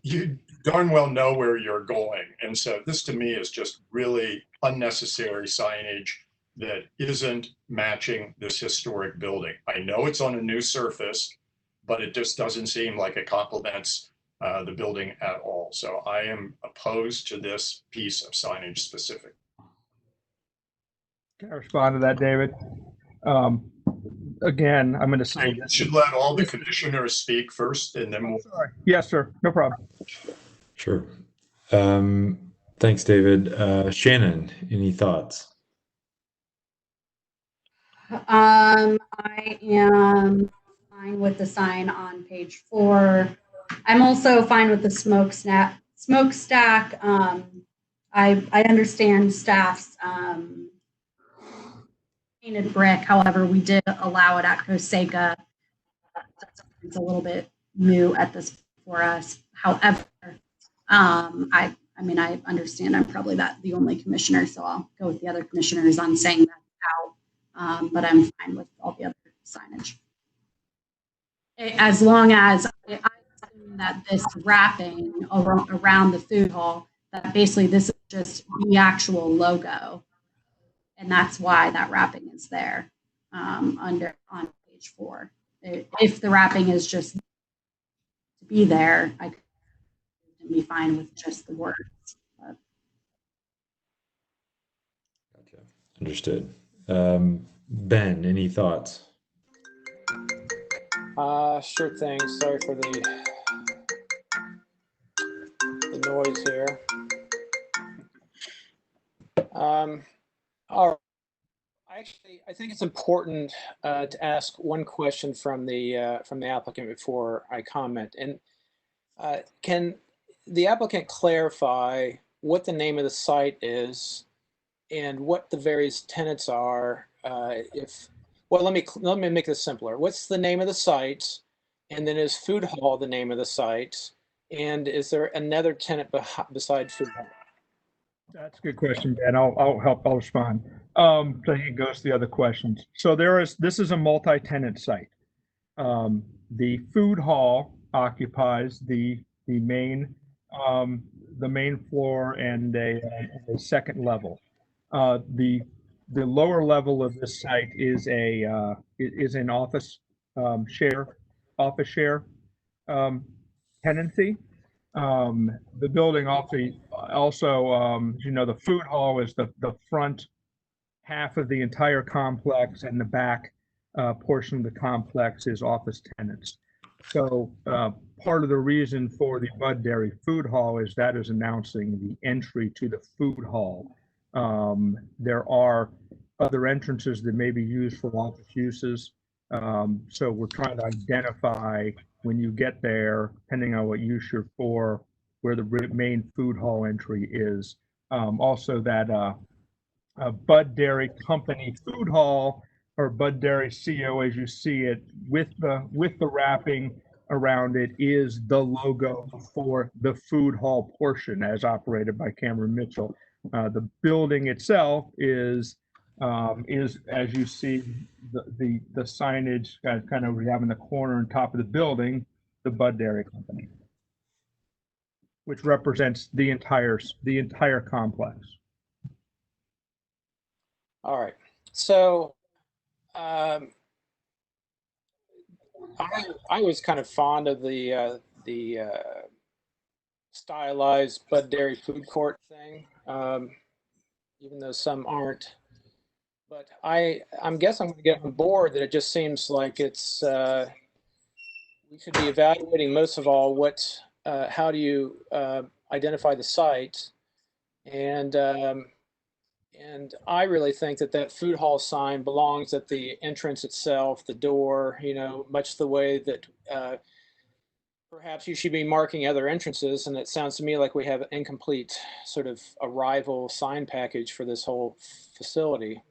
You darn well know where you're going. And so this to me is just really unnecessary signage that isn't matching this historic building. I know it's on a new surface, but it just doesn't seem like it complements the building at all. So I am opposed to this piece of signage specific. Can I respond to that, David? Again, I'm going to say this. Should let all the commissioners speak first and then we'll. Sorry. Yes, sir. No problem. Sure. Thanks, David. Shannon, any thoughts? I am fine with the sign on page 4. I'm also fine with the smokestack. I understand staff's painted brick. However, we did allow it at Coseca. It's a little bit new at this for us. However, I mean, I understand I'm probably the only commissioner, so I'll go with the other commissioners on saying that out. But I'm fine with all the other signage. As long as I assume that this wrapping around the food hall, that basically this is just the actual logo. And that's why that wrapping is there on page 4. If the wrapping is just to be there, I could be fine with just the words. But. Gotcha. Understood. Ben, any thoughts? Sure thing. Sorry for the noise here. All right. Actually, I think it's important to ask one question from the applicant before I comment. And can the applicant clarify what the name of the site is and what the various tenants are? Well, let me make this simpler. What's the name of the site? And then is Food Hall the name of the site? And is there another tenant beside Food Hall? That's a good question, Ben. I'll respond. So he goes to the other questions. So this is a multi-tenant site. The Food Hall occupies the main floor and a second level. The lower level of this site is an office share tenancy. The building also you know, the Food Hall is the front half of the entire complex, and the back portion of the complex is office tenants. So part of the reason for the Bud Dairy Food Hall is that is announcing the entry to the Food Hall. There are other entrances that may be used for office uses. So we're trying to identify when you get there, depending on what use you're for, where the main Food Hall entry is. Also that Bud Dairy Company Food Hall, or Bud Dairy CO as you see it, with the wrapping around it, is the logo for the Food Hall portion as operated by Cameron Mitchell. The building itself is as you see the signage kind of we have in the corner and top of the building, the Bud Dairy Company, which represents the entire complex. All right. So I was kind of fond of the stylized Bud Dairy food court thing, even though some aren't. But I'm guessing I'm going to get on board that it just seems like it's we should be evaluating most of all how do you identify the site, and I really think that Food Hall sign belongs at the entrance itself, the door, you know, much the way that perhaps you should be marking other entrances. And it sounds to me like we have an incomplete sort of arrival sign package for this whole facility.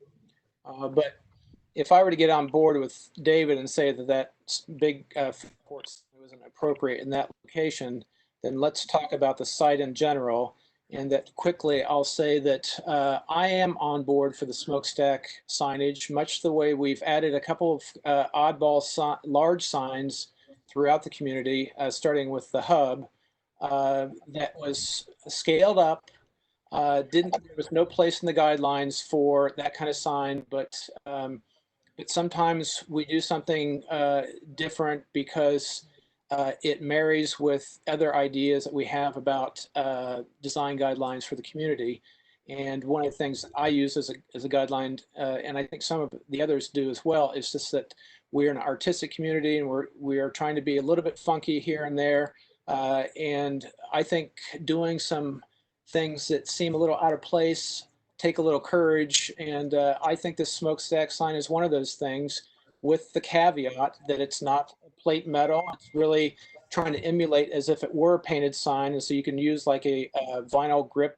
But if I were to get on board with David and say that big food court wasn't appropriate in that location, then let's talk about the site in general. And that quickly, I'll say that I am on board for the Smokestack signage, much the way we've added a couple of oddball large signs throughout the community, starting with the hub that was scaled up. There was no place in the guidelines for that kind of sign, but sometimes we do something different because it marries with other ideas that we have about design guidelines for the community. And one of the things I use as a guideline, and I think some of the others do as well, is just that we're an artistic community and we are trying to be a little bit funky here and there. And I think doing some things that seem a little out of place take a little courage. And I think this smokestack sign is one of those things, with the caveat that it's not plate metal. It's really trying to emulate as if it were a painted sign. And so you can use like a vinyl grip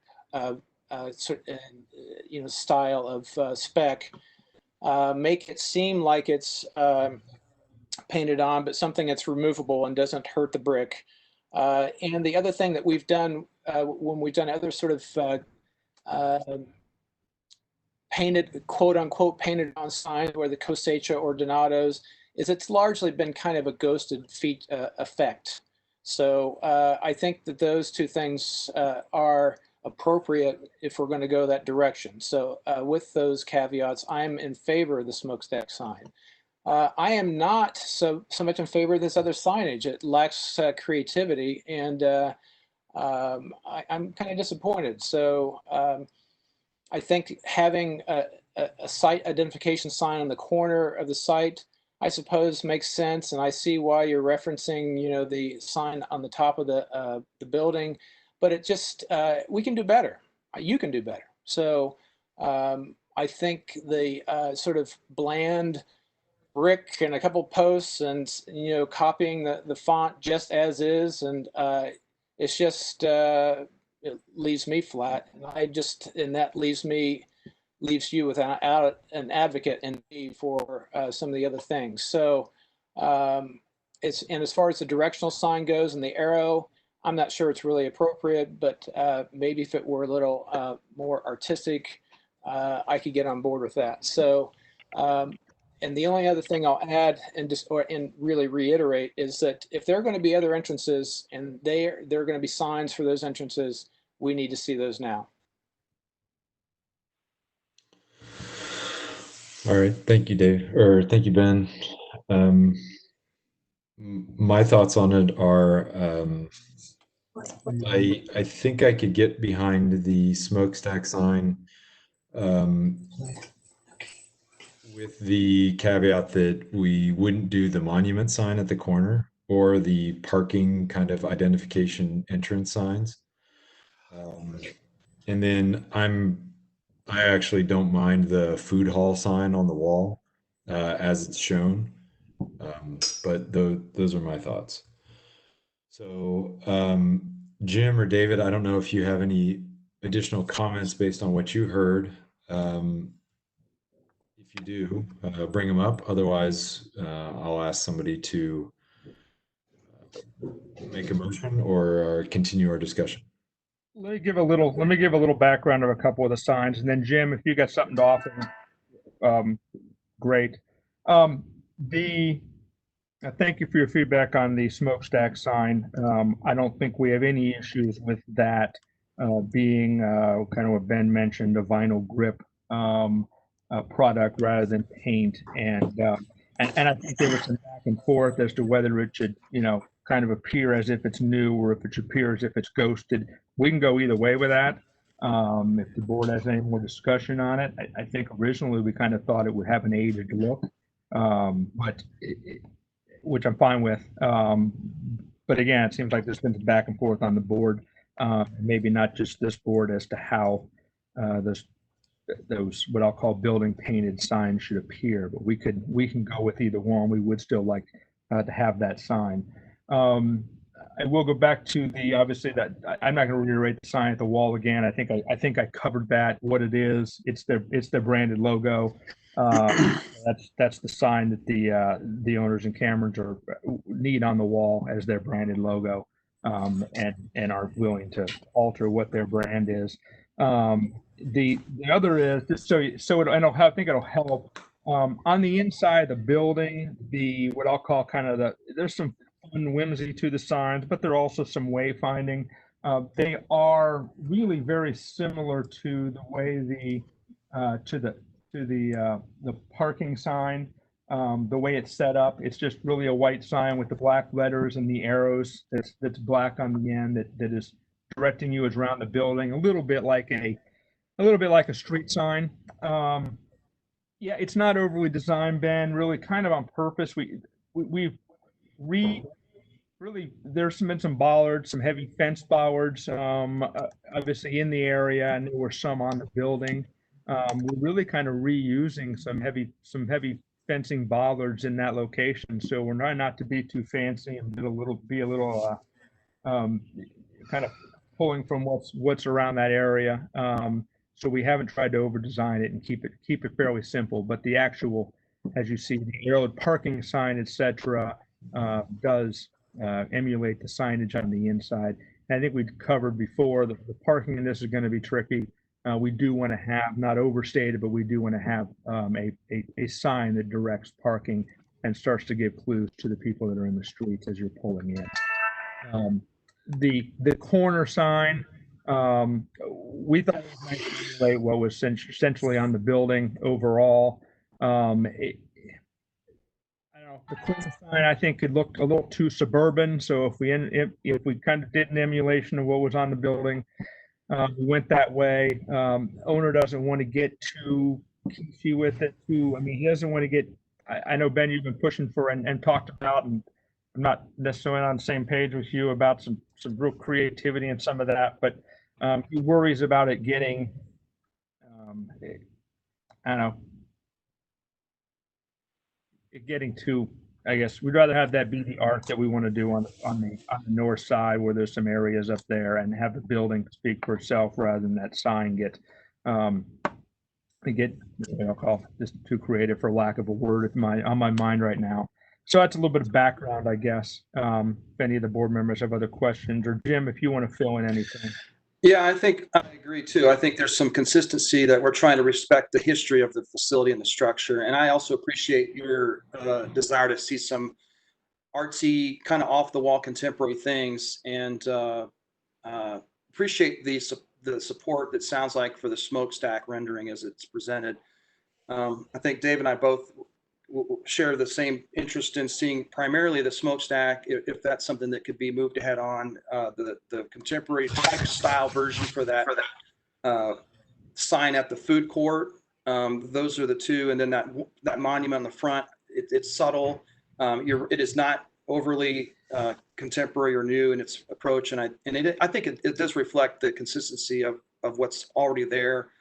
style of spec, make it seem like it's painted on, but something that's removable and doesn't hurt the brick. And the other thing that we've done when we've done other sort of painted, quote unquote, painted on signs, where the Cosecha or Donatos, is it's largely been kind of a ghosted feet effect. So I think that those two things are appropriate if we're going to go that direction. So with those caveats, I'm in favor of the smokestack sign. I am not so much in favor of this other signage. It lacks creativity, and I'm kind of disappointed. So I think having a site identification sign on the corner of the site, I suppose, makes sense, and I see why you're referencing, the sign on the top of the building. But it just, we can do better. You can do better. So I think the sort of bland brick and a couple posts and, copying the font just as is, and it's just, it leaves me flat. And that leaves you without an advocate in me for some of the other things. So and as far as the directional sign goes and the arrow, I'm not sure it's really appropriate, but maybe if it were a little more artistic, I could get on board with that. So, and the only other thing I'll add and really reiterate is that if there are going to be other entrances and there are going to be signs for those entrances, we need to see those now. All right, thank you, Dave, or thank you, Ben. My thoughts on it are, I think I could get behind the smokestack sign, with the caveat that we wouldn't do the monument sign at the corner or the parking kind of identification entrance signs. And then I actually don't mind the food hall sign on the wall as it's shown. But those are my thoughts. So Jim or David, I don't know if you have any additional comments based on what you heard. If you do, bring them up. Otherwise, I'll ask somebody to make a motion or continue our discussion. Let me give a little background of a couple of the signs, and then Jim, if you got something to offer, great. Thank you for your feedback on the smokestack sign. I don't think we have any issues with that being kind of what Ben mentioned, a vinyl grip product rather than paint, and I think there was some back and forth as to whether it should, kind of appear as if it's new or if it should appear as if it's ghosted. We can go either way with that. If the board has any more discussion on it, I think originally we kind of thought it would have an aged look, but which I'm fine with. But again, it seems like there's been some back and forth on the board, maybe not just this board, as to how those what I'll call building painted signs should appear. But we can go with either one. We would still like to have that sign. I will go back to obviously that I'm not going to reiterate the sign at the wall again. I think I covered that. What it is, it's their branded logo. That's the sign that the owners and Camerons need on the wall as their branded logo, and are willing to alter what their brand is. The other is just I think it'll help on the inside of the building. What I'll call kind of there's some fun whimsy to the signs, but there are also some wayfinding. They are really very similar to the way the parking sign. The way it's set up, it's just really a white sign with the black letters and the arrows that's black on the end that is directing you around the building, a little bit like a street sign. Yeah, it's not overly designed, Ben, really kind of on purpose. We've really, there's been some bollards, some heavy fence bollards, obviously in the area, and there were some on the building. We're really kind of reusing some heavy fencing bollards in that location. So we're trying not to be too fancy and be a little kind of pulling from what's around that area. So we haven't tried to over design it and keep it fairly simple. But the actual, as you see, the arrowed parking sign, etc., does emulate the signage on the inside. And I think we've covered before the parking in this is going to be tricky. We do want to have, not overstated, but we do want to have a sign that directs parking and starts to give clues to the people that are in the streets as you're pulling in. The corner sign, we thought it was nice to emulate what was essentially on the building overall. The corner sign, I think, could look a little too suburban. So if we kind of did an emulation of what was on the building, we went that way. Owner doesn't want to get too kitschy with it. He doesn't want to get. I know, Ben, you've been pushing for and talked about, and I'm not necessarily on the same page with you about some real creativity and some of that, but he worries about it getting, I don't know, it getting too. I guess we'd rather have that be the art that we want to do on the north side, where there's some areas up there, and have the building speak for itself rather than that sign get call just too creative, for lack of a word, on my mind right now. So that's a little bit of background, I guess. If any of the board members have other questions, or Jim, if you want to fill in anything. Yeah, I think I agree too. I think there's some consistency that we're trying to respect the history of the facility and the structure. And I also appreciate your desire to see some artsy, kind of off the wall contemporary things, and appreciate the support that sounds like for the smokestack rendering as it's presented. I think Dave and I both share the same interest in seeing primarily the smokestack, if that's something that could be moved ahead on. The contemporary style version for that sign at the food court. Those are the two, and then that monument on the front. It's subtle. It is not overly contemporary or new in its approach, and I think it does reflect the consistency of what's already there.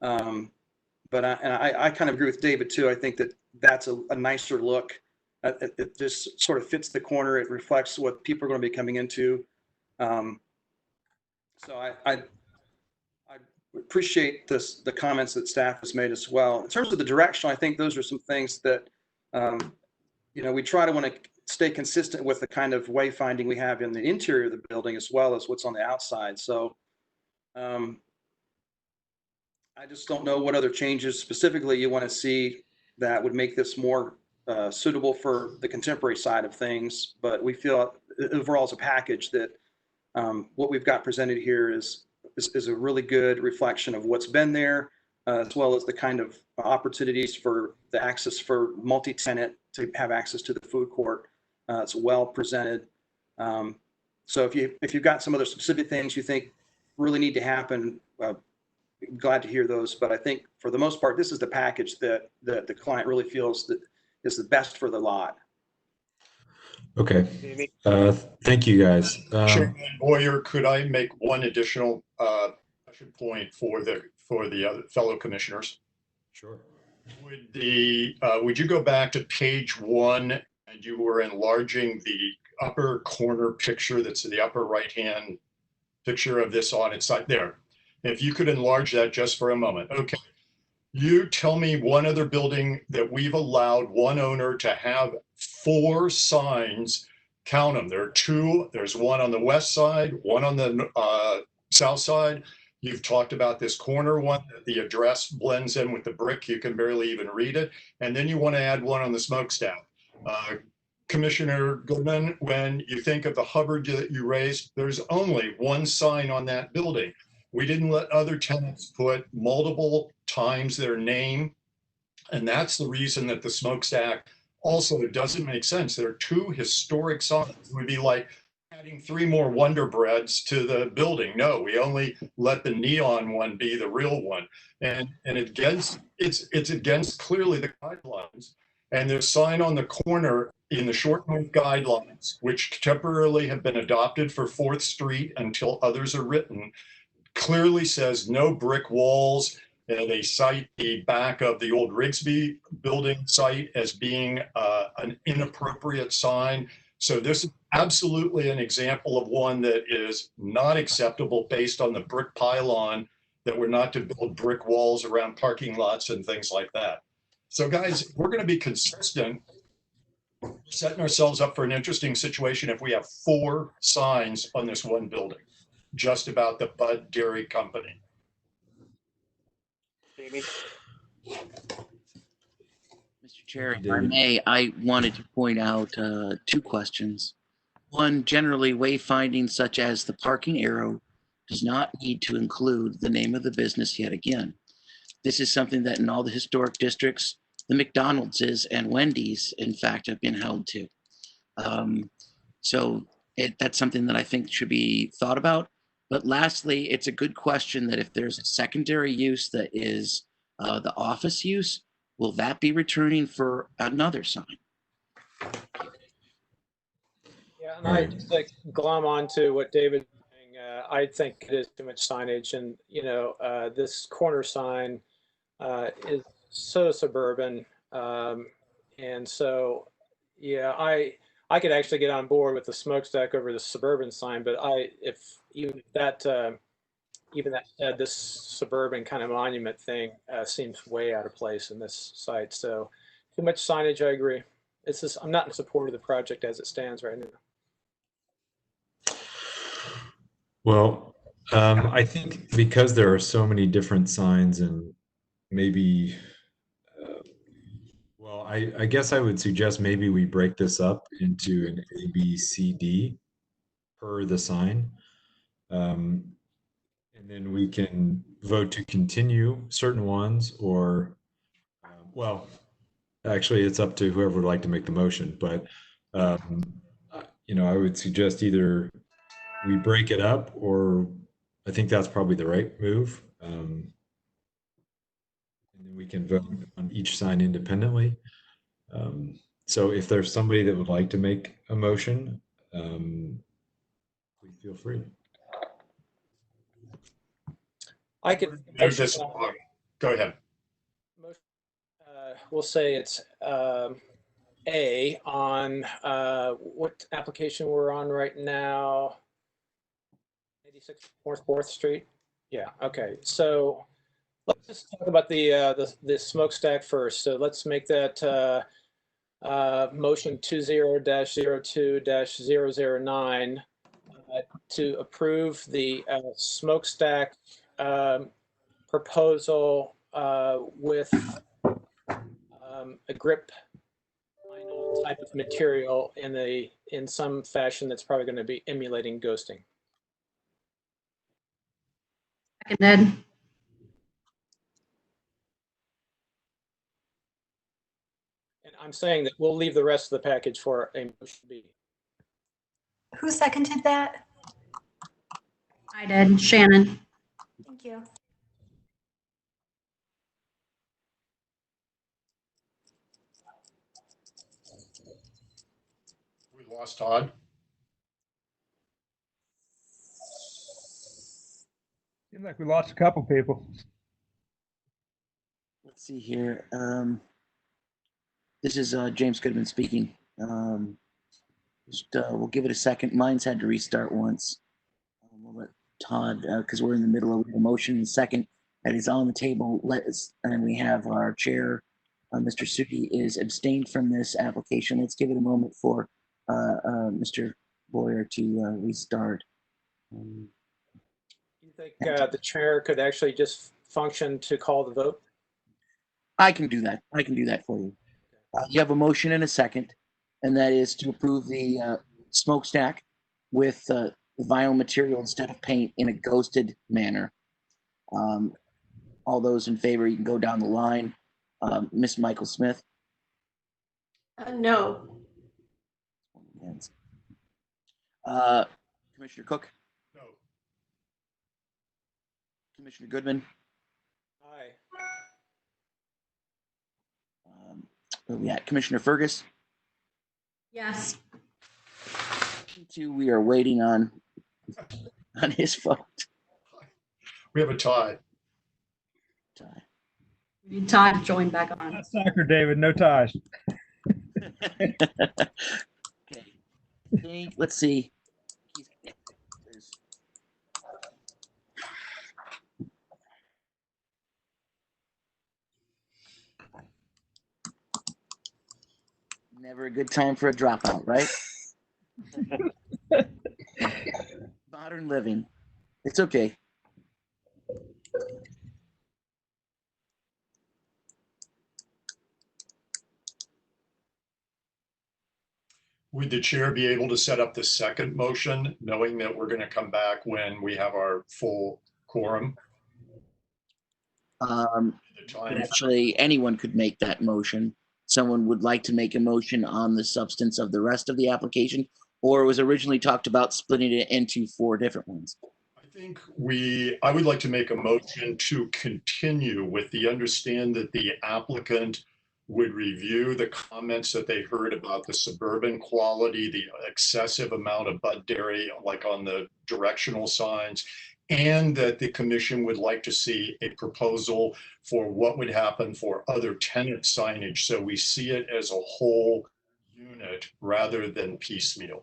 But I kind of agree with David too. I think that's a nicer look. It just sort of fits the corner. It reflects what people are going to be coming into. So I appreciate the comments that staff has made as well. In terms of the direction, I think those are some things that we try to want to stay consistent with the kind of wayfinding we have in the interior of the building as well as what's on the outside. So I just don't know what other changes specifically you want to see that would make this more suitable for the contemporary side of things. But we feel overall as a package that what we've got presented here is a really good reflection of what's been there, as well as the kind of opportunities for the access for multi-tenant to have access to the food court. It's well presented. So if you've got some other specific things you think really need to happen, glad to hear those. But I think for the most part, this is the package that the client really feels that is the best for the lot. Okay. Thank you, guys. Chairman Boyer, could I make one additional point for the other fellow commissioners? Sure. Would you go back to page 1, and you were enlarging the upper corner picture that's in the upper right-hand picture of this on its side there? If you could enlarge that just for a moment. Okay. You tell me one other building that we've allowed one owner to have 4 signs. Count them. There are 2. There's one on the west side, one on the south side. You've talked about this corner one that the address blends in with the brick. You can barely even read it. And then you want to add one on the smokestack. Commissioner Goodman, when you think of the Hubbard that you raised, there's only one sign on that building. We didn't let other tenants put multiple times their name. And that's the reason that the smokestack Also, it doesn't make sense. There are two historic signs. It would be like adding 3 more Wonder Breads to the building. No, we only let the neon one be the real one. And it's against clearly the guidelines. And there's a sign on the corner in the short-term guidelines, which temporarily have been adopted for 4th Street until others are written, clearly says no brick walls. They cite the back of the old Rigsby building site as being an inappropriate sign. So this is absolutely an example of one that is not acceptable based on the brick pylon, that we're not to build brick walls around parking lots and things like that. So guys, we're going to be consistent, setting ourselves up for an interesting situation if we have 4 signs on this one building, just about the Bud Dairy Company. Jamie? Mr. Chair, if I may, I wanted to point out 2 questions. One, generally wayfinding such as the parking arrow does not need to include the name of the business yet again. This is something that in all the historic districts, the McDonald's and Wendy's, in fact, have been held to. So that's something that I think should be thought about. But lastly, it's a good question that if there's a secondary use that is the office use, will that be returning for another sign? Yeah, and I just like glom on to what David's saying. I think it is too much signage, and this corner sign is so suburban, and so yeah, I could actually get on board with the smokestack over the suburban sign, but even that said, this suburban kind of monument thing seems way out of place in this site. So too much signage, I agree. It's just, I'm not in support of the project as it stands right now. Well, I think because there are so many different signs and maybe, well, I guess I would suggest maybe we break this up into an A, B, C, D per the sign. And then we can vote to continue certain ones or, well, actually it's up to whoever would like to make the motion, but, I would suggest either we break it up, or I think that's probably the right move. And then we can vote on each sign independently. So if there's somebody that would like to make a motion, please feel free. I could. Go ahead. We'll say it's A on what application we're on right now. 86 4th Street. Yeah. Okay. So let's just talk about the smokestack first. So let's make that motion 20-02-009 to approve the smokestack proposal with a grip vinyl type of material in some fashion that's probably going to be emulating ghosting. Seconded. And I'm saying that we'll leave the rest of the package for a motion B. Who seconded that? I did. Shannon. Thank you. We lost Todd. Seems like we lost a couple people. Let's see here. This is James Goodman speaking. We'll give it a second. Mine's had to restart once. We'll let Todd, because we're in the middle of a motion in second that is on the table. And we have our chair, Mr. Suki, is abstained from this application. Let's give it a moment for Mr. Boyer to restart. You think the chair could actually just function to call the vote? I can do that. I can do that for you. You have a motion and a second, and that is to approve the smokestack with vinyl material instead of paint in a ghosted manner. All those in favor, you can go down the line. Ms. Michael Smith. No. Commissioner Cook, No. Commissioner Goodman, Aye. where are we at? Commissioner Fergus. Yes. We are waiting on his vote. We have a tie. We need Todd to join back on. Not soccer, David, no ties. Okay, let's see. Never a good time for a dropout, right? Modern living. It's okay. Would the chair be able to set up the second motion, knowing that we're going to come back when we have our full quorum? The time Actually, anyone could make that motion. Someone would like to make a motion on the substance of the rest of the application, or it was originally talked about splitting it into 4 different ones. I think I would like to make a motion to continue with the understand that the applicant would review the comments that they heard about the suburban quality, the excessive amount of bud dairy, like on the directional signs, and that the commission would like to see a proposal for what would happen for other tenant signage. So we see it as a whole unit rather than piecemeal.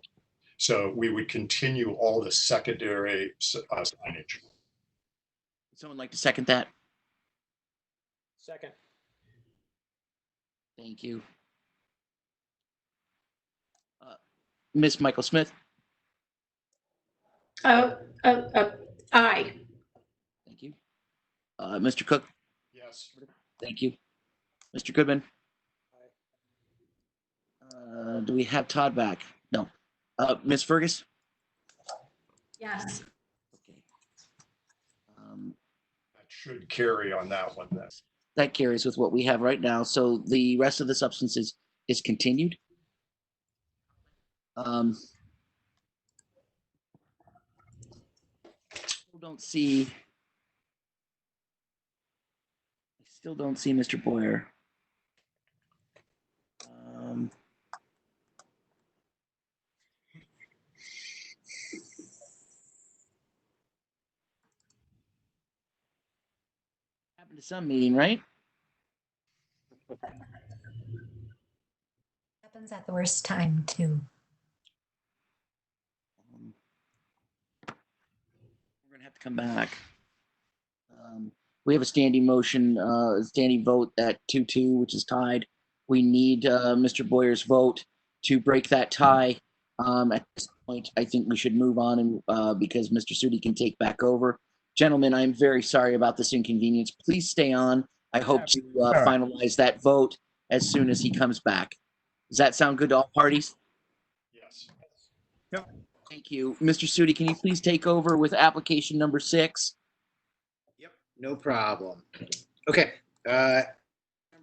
So we would continue all the secondary signage. Would someone like to second that? Second. Thank you. Miss Michael Smith. Aye. Thank you. Mr. Cook. Yes. Thank you. Mr. Goodman. Do we have Todd back? No. Ms. Fergus. Yes. Okay. That should carry on that one then. That carries with what we have right now. So the rest of the substances is continued. Still don't see Mr. Boyer. Happened to some meeting, right? Happens at the worst time too. We're gonna have to come back. We have a standing motion, standing vote at 2-2, which is tied. We need Mr. Boyer's vote to break that tie. At this point, I think we should move on and because Mr. Sudi can take back over. Gentlemen, I'm very sorry about this inconvenience. Please stay on. I hope to finalize that vote as soon as he comes back. Does that sound good to all parties? Yes. Yep. Thank you. Mr. Sudi, can you please take over with application number 6? Yep, no problem. Okay. Number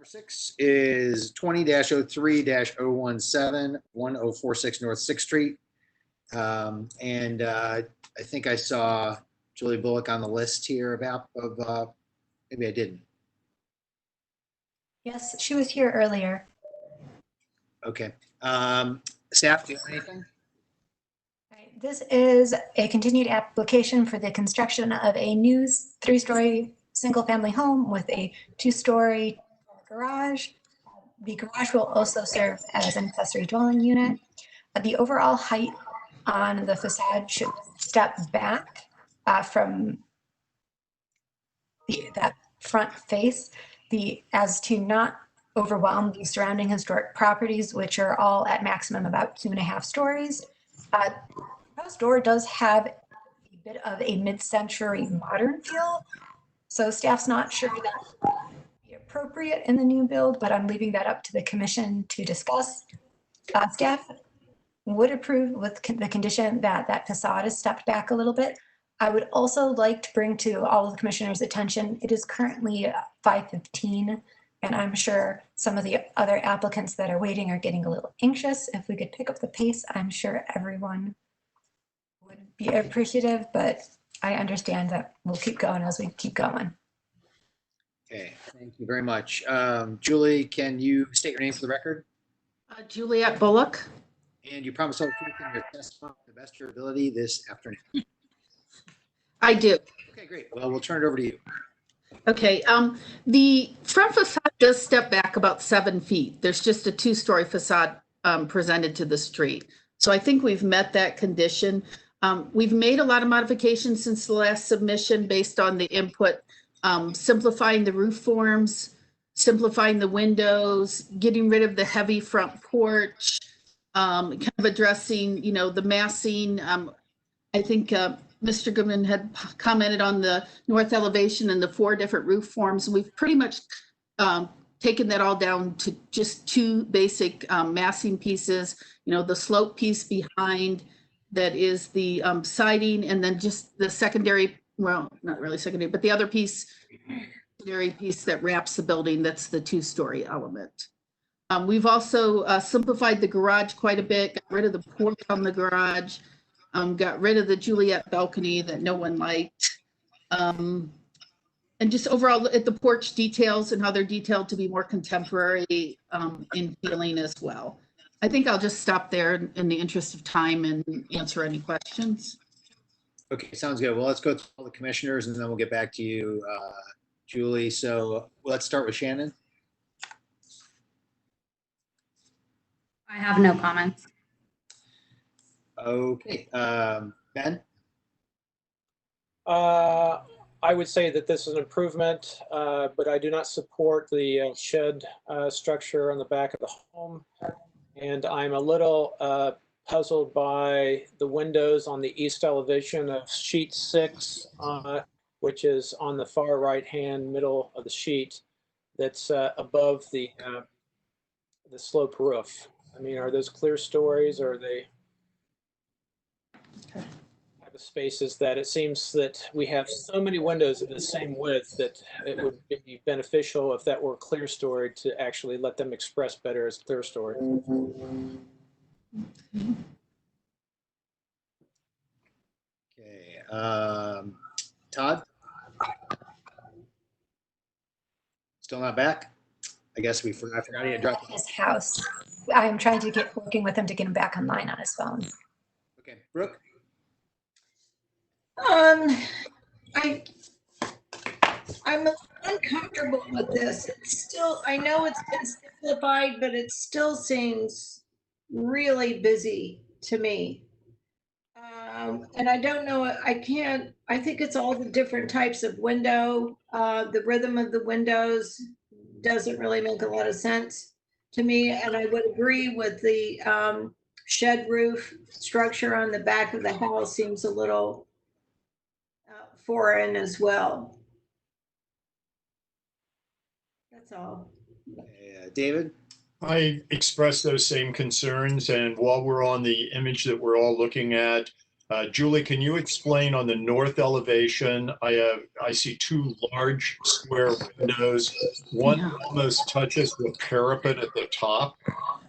6 is 20-03-017, 1046 North 6th Street. And I think I saw Julie Bullock on the list here maybe I didn't. Yes, she was here earlier. Okay. Staff, do you have anything? Right, this is a continued application for the construction of a new 3-story single-family home with a 2-story garage. The garage will also serve as an accessory dwelling unit. The overall height on the facade should step back from that front face, as to not overwhelm the surrounding historic properties, which are all at maximum about 2.5 stories. The proposed door does have a bit of a mid-century modern feel, so staff's not sure that would be appropriate in the new build, but I'm leaving that up to the commission to discuss. Staff would approve with the condition that that facade is stepped back a little bit. I would also like to bring to all of the commissioners' attention, it is currently 5:15 And I'm sure some of the other applicants that are waiting are getting a little anxious. If we could pick up the pace, I'm sure everyone would be appreciative, but I understand that we'll keep going as we keep going. Okay, thank you very much. Julie, can you state your name for the record? Juliet Bullock. And you promise to tell the truth in your testimony to the best of your ability this afternoon. I do. Okay, great. Well, we'll turn it over to you. Okay, the front facade does step back about 7 feet. There's just a 2-story facade presented to the street. So I think we've met that condition. We've made a lot of modifications since the last submission based on the input, simplifying the roof forms, simplifying the windows, getting rid of the heavy front porch, kind of addressing, the massing. I think Mr. Goodman had commented on the north elevation and the 4 different roof forms. We've pretty much taken that all down to just 2 basic massing pieces, the slope piece behind that is the siding, and then just the secondary, well, not really secondary, but the other piece, secondary piece that wraps the building, that's the 2-story element. We've also simplified the garage quite a bit, got rid of the porch on the garage, got rid of the Juliet balcony that no one liked. And just overall at the porch details and how they're detailed to be more contemporary in feeling as well. I think I'll just stop there in the interest of time and answer any questions. Okay, sounds good. Well, let's go through all the commissioners and then we'll get back to you, Julie. So let's start with Shannon. I have no comments. Okay, Ben? I would say that this is an improvement, but I do not support the shed structure on the back of the home. And I'm a little puzzled by the windows on the east elevation of sheet 6, which is on the far right-hand middle of the sheet that's above the slope roof. I mean, are those clear stories, or are they the spaces that it seems that we have so many windows of the same width that it would be beneficial if that were clear story to actually let them express better as clear story. Okay, Todd? Still not back? I guess I forgot he had dropped His house. I'm trying to working with him to get him back online on his phone. Okay, Brooke? I'm uncomfortable with this. It's still, I know it's been simplified, but it still seems really busy to me. And I don't know, I think it's all the different types of window. The rhythm of the windows doesn't really make a lot of sense to me. And I would agree with the shed roof structure on the back of the house seems a little foreign as well. That's all. David? I expressed those same concerns, and while we're on the image that we're all looking at, Julie, can you explain on the north elevation? I see 2 large square windows. One almost touches the parapet at the top,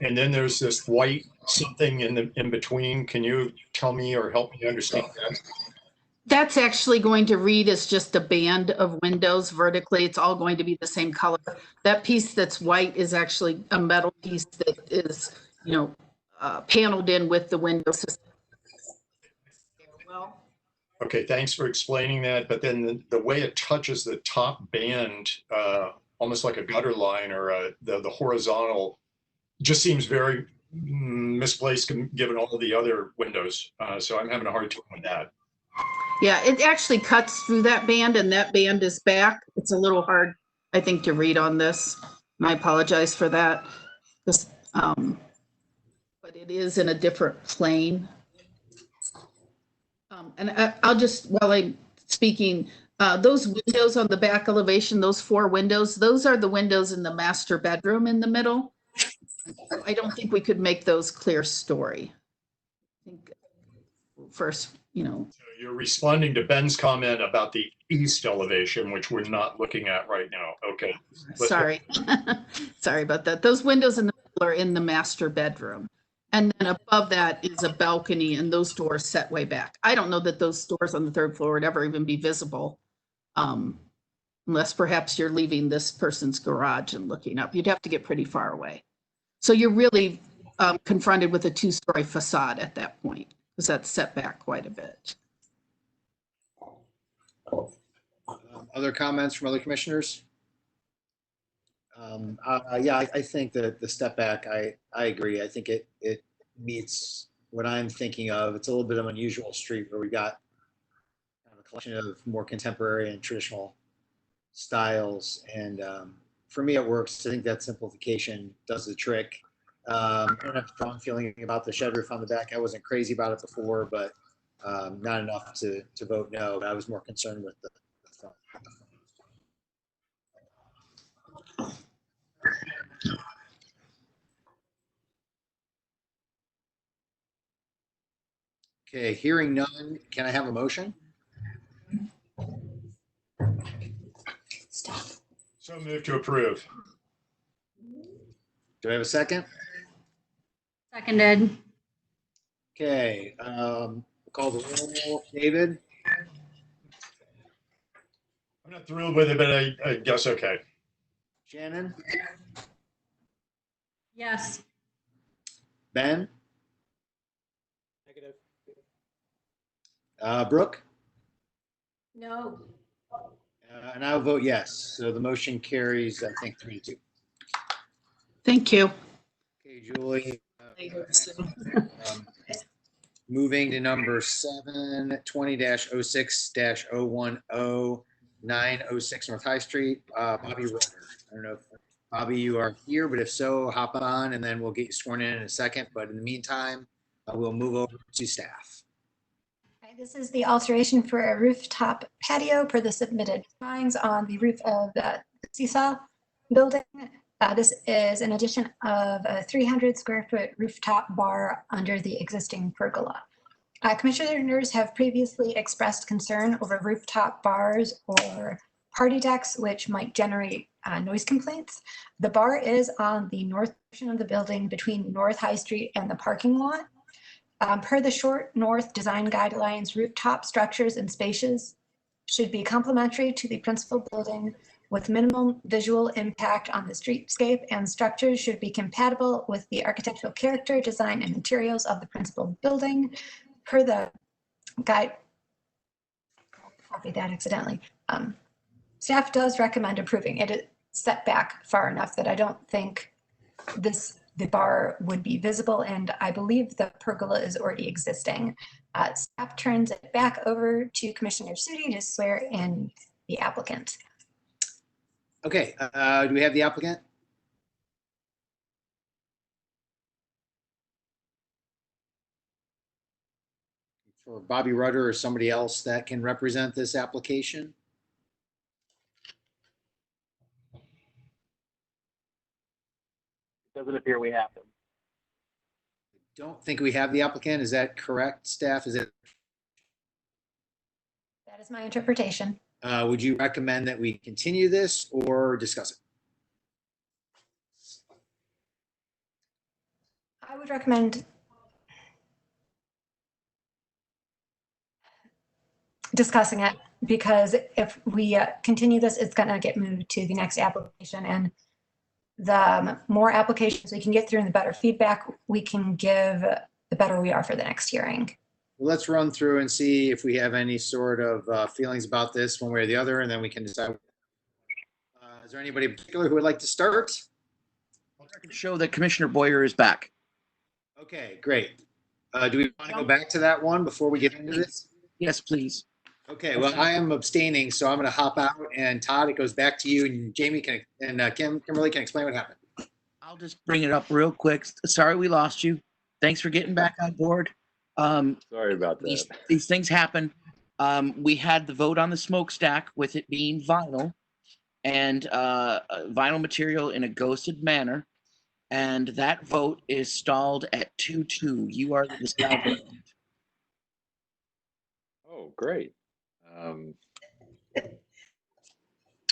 and then there's this white something in between. Can you tell me or help me understand that? That's actually going to read as just a band of windows vertically. It's all going to be the same color. That piece that's white is actually a metal piece that is, paneled in with the window system. Okay, thanks for explaining that. But then the way it touches the top band, almost like a gutter line or the horizontal, just seems very misplaced given all the other windows. So I'm having a hard time with that. Yeah, it actually cuts through that band, and that band is back. It's a little hard, I think, to read on this. And I apologize for that. But it is in a different plane. And I'll just, while I'm speaking, those windows on the back elevation, those 4 windows, those are the windows in the master bedroom in the middle. I don't think we could make those clear story. I think first, So you're responding to Ben's comment about the east elevation, which we're not looking at right now. Okay. But- sorry. Sorry about that. Those windows in the middle are in the master bedroom. And then above that is a balcony and those doors set way back. I don't know that those doors on the third floor would ever even be visible. Unless perhaps you're leaving this person's garage and looking up. You'd have to get pretty far away. So you're really confronted with a two-story facade at that point, because that's set back quite a bit. Other comments from other commissioners? Yeah, I think that the step back, I agree. I think it meets what I'm thinking of. It's a little bit of an unusual street where we got kind of a collection of more contemporary and traditional styles. And for me, it works. I think that simplification does the trick. I don't have a strong feeling about the shed roof on the back. I wasn't crazy about it before, but not enough to vote no. But I was more concerned with the front. Okay, hearing none, can I have a motion? So move to approve. Do I have a second? Seconded. Okay, call the roll. David? I'm not thrilled with it, but I guess okay. Shannon? Yes. Ben? Negative. Brooke? No. And I'll vote yes. So the motion carries, I think, 3-2. Thank you. Okay, Julie. Later, Sue. Moving to number 7, 20-06-010, 906 North High Street, Bobby Roder. I don't know if Bobby, you are here, but if so, hop on and then we'll get you sworn in a second. But in the meantime, we'll move over to staff. Okay, this is the alteration for a rooftop patio per the submitted drawings on the roof of the Seesaw building. This is an addition of a 300 square foot rooftop bar under the existing pergola. Commissioners have previously expressed concern over rooftop bars or party decks, which might generate noise complaints. The bar is on the north portion of the building between North High Street and the parking lot. Per the short north design guidelines, rooftop structures and spaces should be complementary to the principal building with minimal visual impact on the streetscape, and structures should be compatible with the architectural character, design, and materials of the principal building. Per the guide, copied that accidentally. Staff does recommend approving it. It's set back far enough that I don't think the bar would be visible, and I believe the pergola is already existing. Staff turns it back over to Commissioner Sudi to swear in the applicant. Okay, do we have the applicant? For Bobby Rudder or somebody else that can represent this application? Doesn't appear we have them. Don't think we have the applicant. Is that correct, staff? Is it? That is my interpretation. Would you recommend that we continue this or discuss it? I would recommend discussing it, because if we continue this, it's going to get moved to the next application, and the more applications we can get through and the better feedback we can give, the better we are for the next hearing. Well, let's run through and see if we have any sort of feelings about this one way or the other, and then we can decide. Is there anybody in particular who would like to start? I'll show that Commissioner Boyer is back. Okay, great. Do we want to go back to that one before we get into this? Yes, please. Okay, well, I am abstaining, so I'm going to hop out, and Todd, it goes back to you, and Jamie can, and Kimberly can explain what happened. I'll just bring it up real quick. Sorry we lost you. Thanks for getting back on board. Sorry about that. These things happen. We had the vote on the smokestack with it being vinyl and vinyl material in a ghosted manner. And that vote is stalled at 2-2. You are the deciding. Oh, great.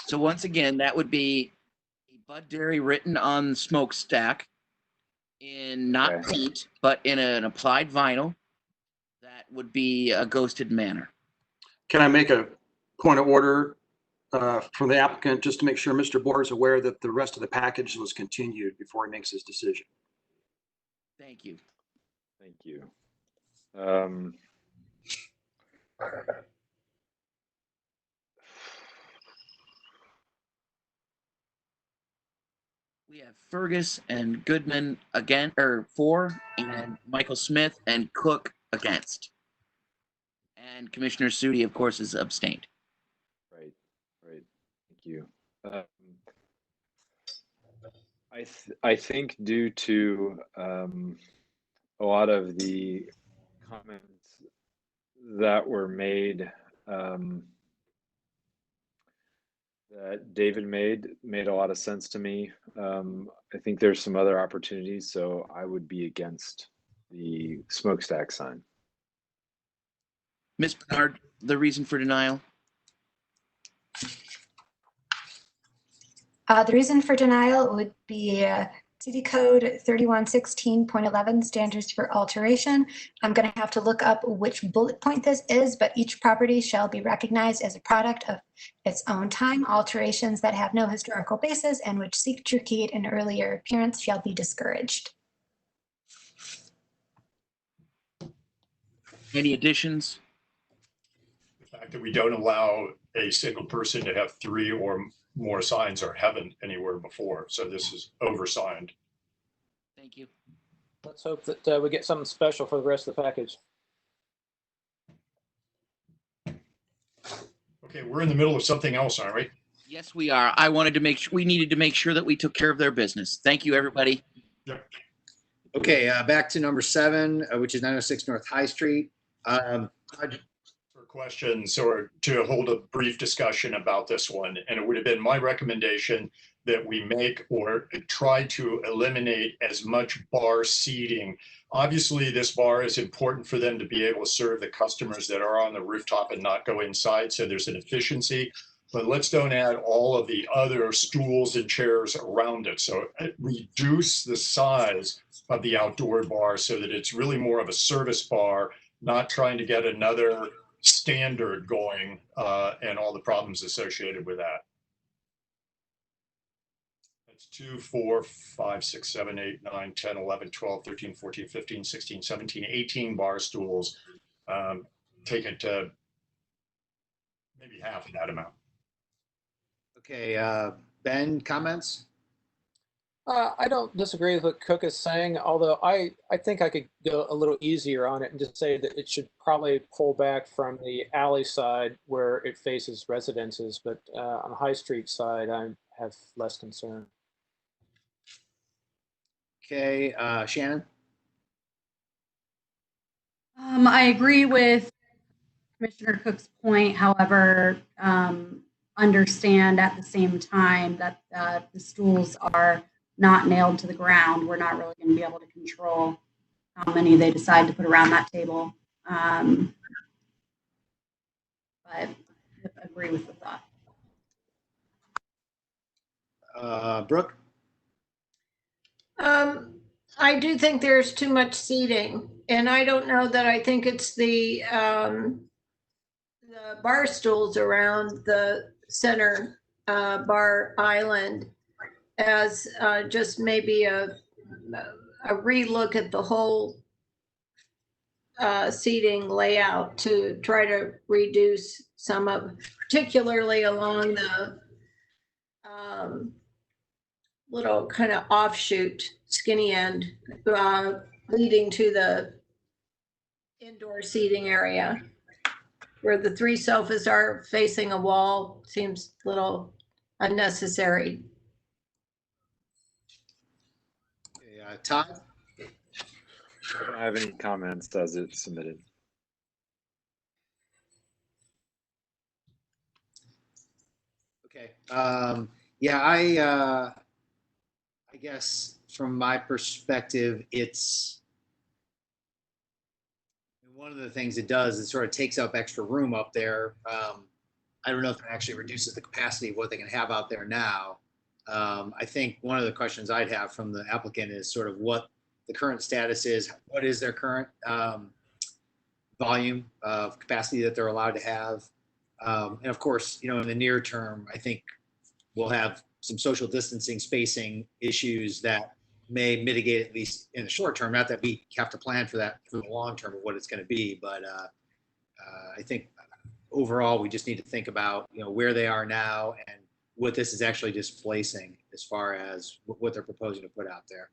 So once again, that would be a Bud Dairy written on Smokestack in not Okay. paint, but in an applied vinyl. That would be a ghosted manor. Can I make a point of order from the applicant, just to make sure Mr. Bohr is aware that the rest of the package was continued before he makes his decision? Thank you. Thank you. We have Fergus and Goodman again, or for, and Michael Smith and Cook against. And Commissioner Sudi, of course, is abstained. Right. Thank you. I think due to a lot of the comments that were made, that David made a lot of sense to me. I think there's some other opportunities, so I would be against the smokestack sign. Ms. Bernard, the reason for denial? The reason for denial would be City Code 3116.11 standards for alteration. I'm going to have to look up which bullet point this is, but each property shall be recognized as a product of its own time. Alterations that have no historical basis and which seek to create an earlier appearance shall be discouraged. Any additions? The fact that we don't allow a single person to have 3 or more signs or haven't anywhere before. So this is oversigned. Thank you. Let's hope that we get something special for the rest of the package. Okay, we're in the middle of something else, aren't we? Yes, we are. I wanted to make sure, we needed to make sure that we took care of their business. Thank you, everybody. Yep. Okay, back to number 7, which is 906 North High Street. For questions or to hold a brief discussion about this one. And it would have been my recommendation that we make or try to eliminate as much bar seating. Obviously, this bar is important for them to be able to serve the customers that are on the rooftop and not go inside. So there's an efficiency, but let's don't add all of the other stools and chairs around it. So reduce the size of the outdoor bar so that it's really more of a service bar, not trying to get another standard going and all the problems associated with that. That's 2, 4, 5, 6, 7, 8, 9, 10, 11, 12, 13, 14, 15, 16, 17, 18 bar stools. Take it to maybe half of that amount. Okay, Ben, comments? I don't disagree with what Cook is saying, although I think I could go a little easier on it and just say that it should probably pull back from the alley side where it faces residences, but on the High Street side, I have less concern. Okay, Shannon? I agree with Commissioner Cook's point. However, understand at the same time that the stools are not nailed to the ground. We're not really going to be able to control how many they decide to put around that table. But I agree with the thought. Brooke? I do think there's too much seating, and I don't know that I think it's the bar stools around the center bar island as just maybe a relook at the whole seating layout to try to reduce some of, particularly along the little kind of offshoot skinny end leading to the indoor seating area where the 3 sofas are facing a wall. Seems a little unnecessary. Okay, Todd? I don't have any comments as it's submitted. Okay. Yeah, I guess from my perspective, One of the things it does is sort of takes up extra room up there. I don't know if it actually reduces the capacity of what they can have out there now. I think one of the questions I'd have from the applicant is sort of what the current status is. What is their current volume of capacity that they're allowed to have? And of course, you know, in the near term, I think we'll have some social distancing, spacing issues that may mitigate, at least in the short term. Not that we have to plan for that for the long term of what it's going to be, but I think overall we just need to think about, you know, where they are now and what this is actually displacing as far as what they're proposing to put out there.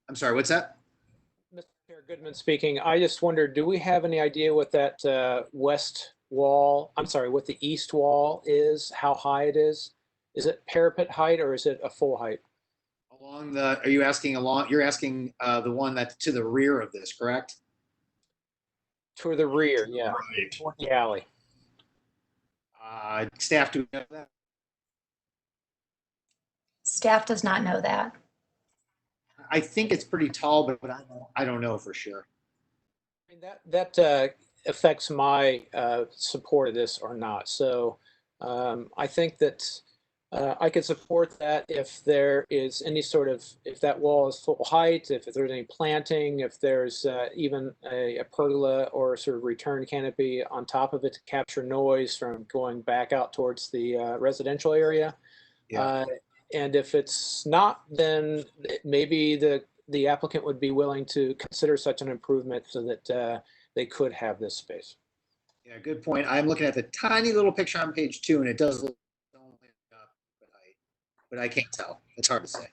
I'm sorry, what's that? Mr. Chair, Goodman speaking. I just wondered, do we have any idea what that west wall, I'm sorry, what the east wall is, how high it is? Is it parapet height or is it a full height? Along the, are you asking along, you're asking the one that's to the rear of this, correct? To the rear, yeah. Right. Toward the alley. Staff, do we know that? Staff does not know that. I think it's pretty tall, but I don't know for sure. I mean, that affects my support of this or not. So I think that I could support that if there is any sort of, if that wall is full height, if there's any planting, if there's even a pergola or sort of return canopy on top of it to capture noise from going back out towards the residential area. Yeah. And if it's not, then maybe the applicant would be willing to consider such an improvement so that they could have this space. Yeah, good point. I'm looking at the tiny little picture on page 2, and it does look, but I can't tell. It's hard to say.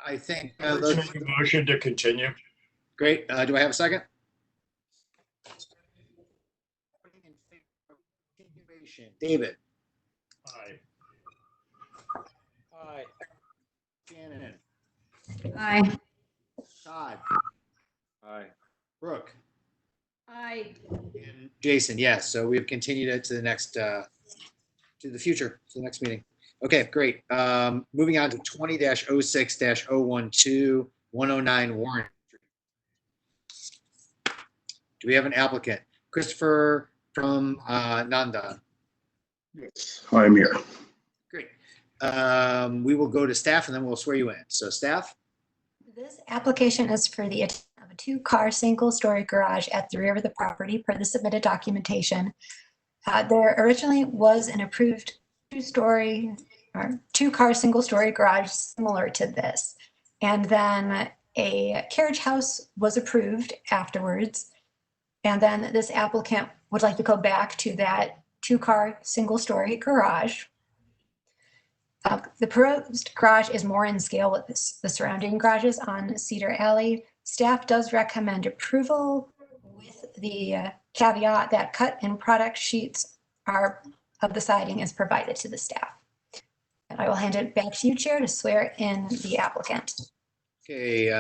I think. Make a motion to continue. Great. Do I have a second? David. Aye. Aye. Shannon. Aye. Todd. Aye. Brooke. Aye. And Jason, yes. So we've continued it to the next, to the future, to the next meeting. Okay, great. Moving on to 20-06-012, 109 Warren Street. Do we have an applicant? Christopher from Nandan. Yes, I'm here. Great. We will go to staff and then we'll swear you in. So staff? This application is for the addition of a 2-car single-story garage at the rear of the property per the submitted documentation. There originally was an approved 2-story or 2-car single-story garage similar to this. And then a carriage house was approved afterwards. And then this applicant would like to go back to that 2-car single-story garage. The proposed garage is more in scale with the surrounding garages on Cedar Alley. Staff does recommend approval with the caveat that cut and product sheets of the siding is provided to the staff. And I will hand it back to you, Chair, to swear in the applicant. Okay.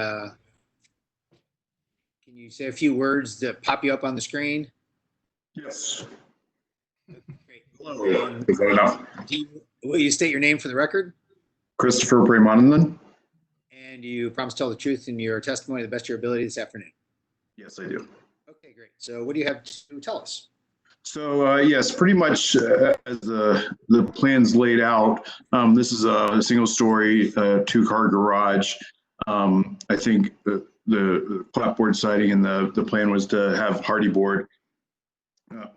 Can you say a few words that pop you up on the screen? Yes. Great. Hello. Is that enough? Will you state your name for the record? Christopher Premonandan. And you promise to tell the truth in your testimony to the best of your ability this afternoon? Yes, I do. Okay, great. So what do you have to tell us? So yes, pretty much as the plan's laid out, this is a single-story 2-car garage. I think the clapboard siding and the plan was to have hardy board.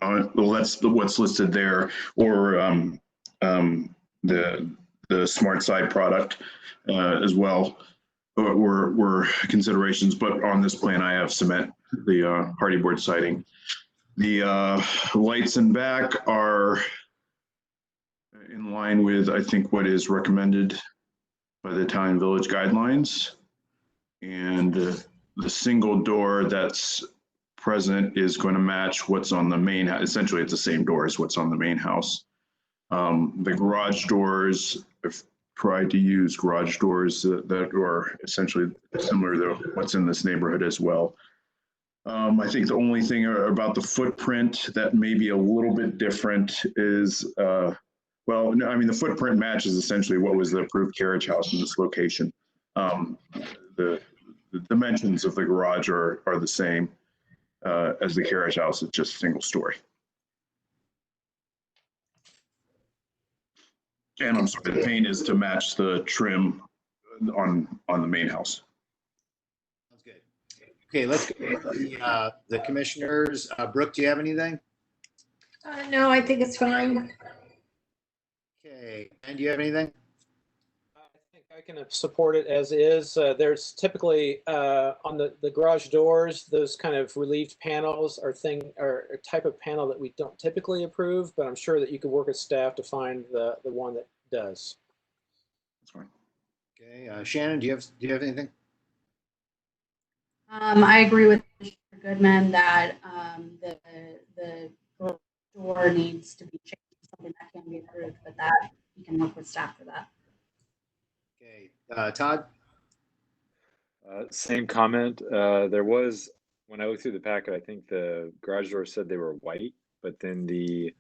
Well, that's what's listed there, or the smart side product as well were considerations. But on this plan, I have cement, the hardy board siding. The lights in back are in line with, I think, what is recommended by the town and village guidelines. And the single door that's present is going to match what's on the main house. Essentially, it's the same door as what's on the main house. The garage doors, I've tried to use garage doors that are essentially similar to what's in this neighborhood as well. I think the only thing about the footprint that may be a little bit different is Well, no, I mean, the footprint matches essentially what was the approved carriage house in this location. The dimensions of the garage are the same as the carriage house. It's just single story. And I'm sorry, the paint is to match the trim on the main house. Sounds good. Okay, let's go to the commissioners. Brooke, do you have anything? No, I think it's fine. Okay, and do you have anything? I think I can support it as is. There's typically on the garage doors, those kind of relieved panels are a type of panel that we don't typically approve, but I'm sure that you could work with staff to find the one that does. That's fine. Okay, Shannon, do you have anything? I agree with Mr. Goodman that the door needs to be changed to something that can be approved, but that you can work with staff for that. Okay, Todd? Same comment. There was, when I looked through the packet, I think the garage door said they were white, but then the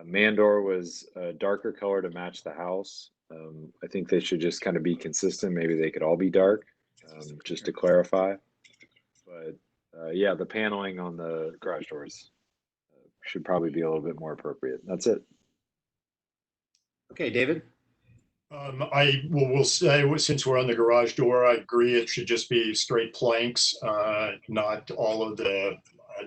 man door was a darker color to match the house. I think they should just kind of be consistent. Maybe they could all be dark, just to clarify. But yeah, the paneling on the garage doors should probably be a little bit more appropriate. That's it. Okay, David? I will say, since we're on the garage door, I agree it should just be straight planks, not all of the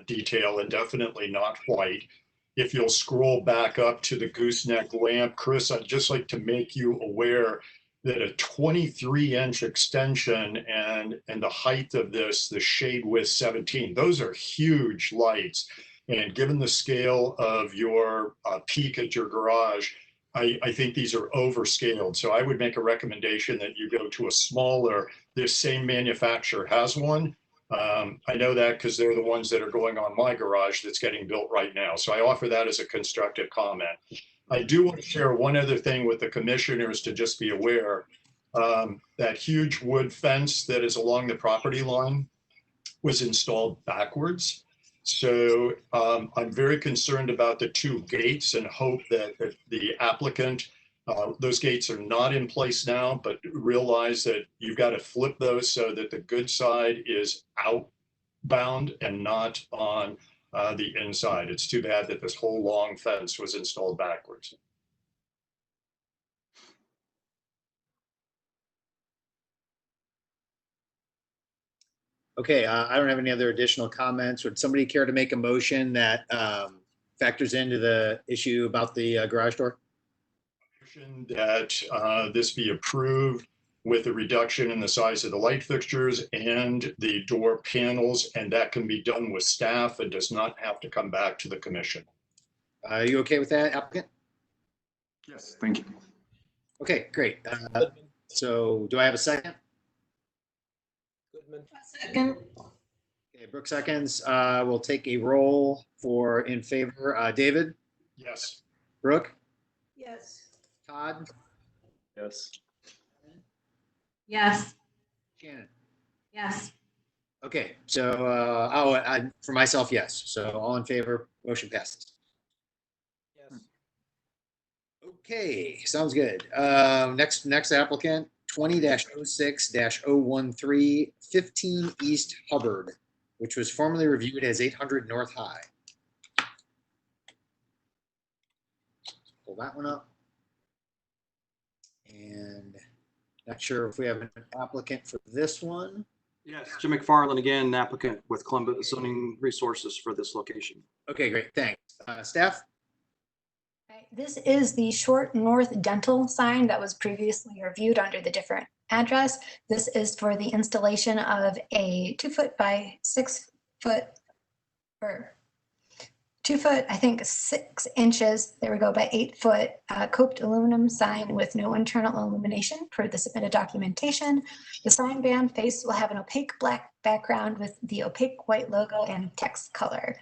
detail, and definitely not white. If you'll scroll back up to the gooseneck lamp, Chris, I'd just like to make you aware that a 23-inch extension and the height of this, the shade width 17, those are huge lights. And given the scale of your peak at your garage, I think these are overscaled. So I would make a recommendation that you go to a smaller, this same manufacturer has one. I know that because they're the ones that are going on my garage that's getting built right now. So I offer that as a constructive comment. I do want to share one other thing with the commissioners to just be aware. That huge wood fence that is along the property line was installed backwards. So I'm very concerned about the two gates and hope that the applicant, those gates are not in place now, but realize that you've got to flip those so that the good side is outbound and not on the inside. It's too bad that this whole long fence was installed backwards. Okay, I don't have any other additional comments. Would somebody care to make a motion that factors into the issue about the garage door? That this be approved with a reduction in the size of the light fixtures and the door panels, and that can be done with staff and does not have to come back to the commission. Are you okay with that, applicant? Yes, thank you. Okay, great. So do I have a second? Goodman. Second. Okay, Brooke seconds. We'll take a roll for in favor. David? Yes. Brooke? Yes. Todd? Yes. Yes. Shannon? Yes. Okay, so, for myself, yes. So all in favor, motion passes. Yes. Okay, sounds good. Next applicant, 20-06-013, 15 East Hubbard, which was formerly reviewed as 800 North High. Pull that one up. And not sure if we have an applicant for this one. Yes, Jim McFarland again, applicant with Columbus Zoning Resources for this location. Okay, great, thanks. Staff? Okay, this is the short north dental sign that was previously reviewed under the different address. This is for the installation of a 2 foot by 6 foot, or 2 foot, I think 6 inches, there we go, by 8 foot coped aluminum sign with no internal illumination per the submitted documentation. The sign band face will have an opaque black background with the opaque white logo and text color.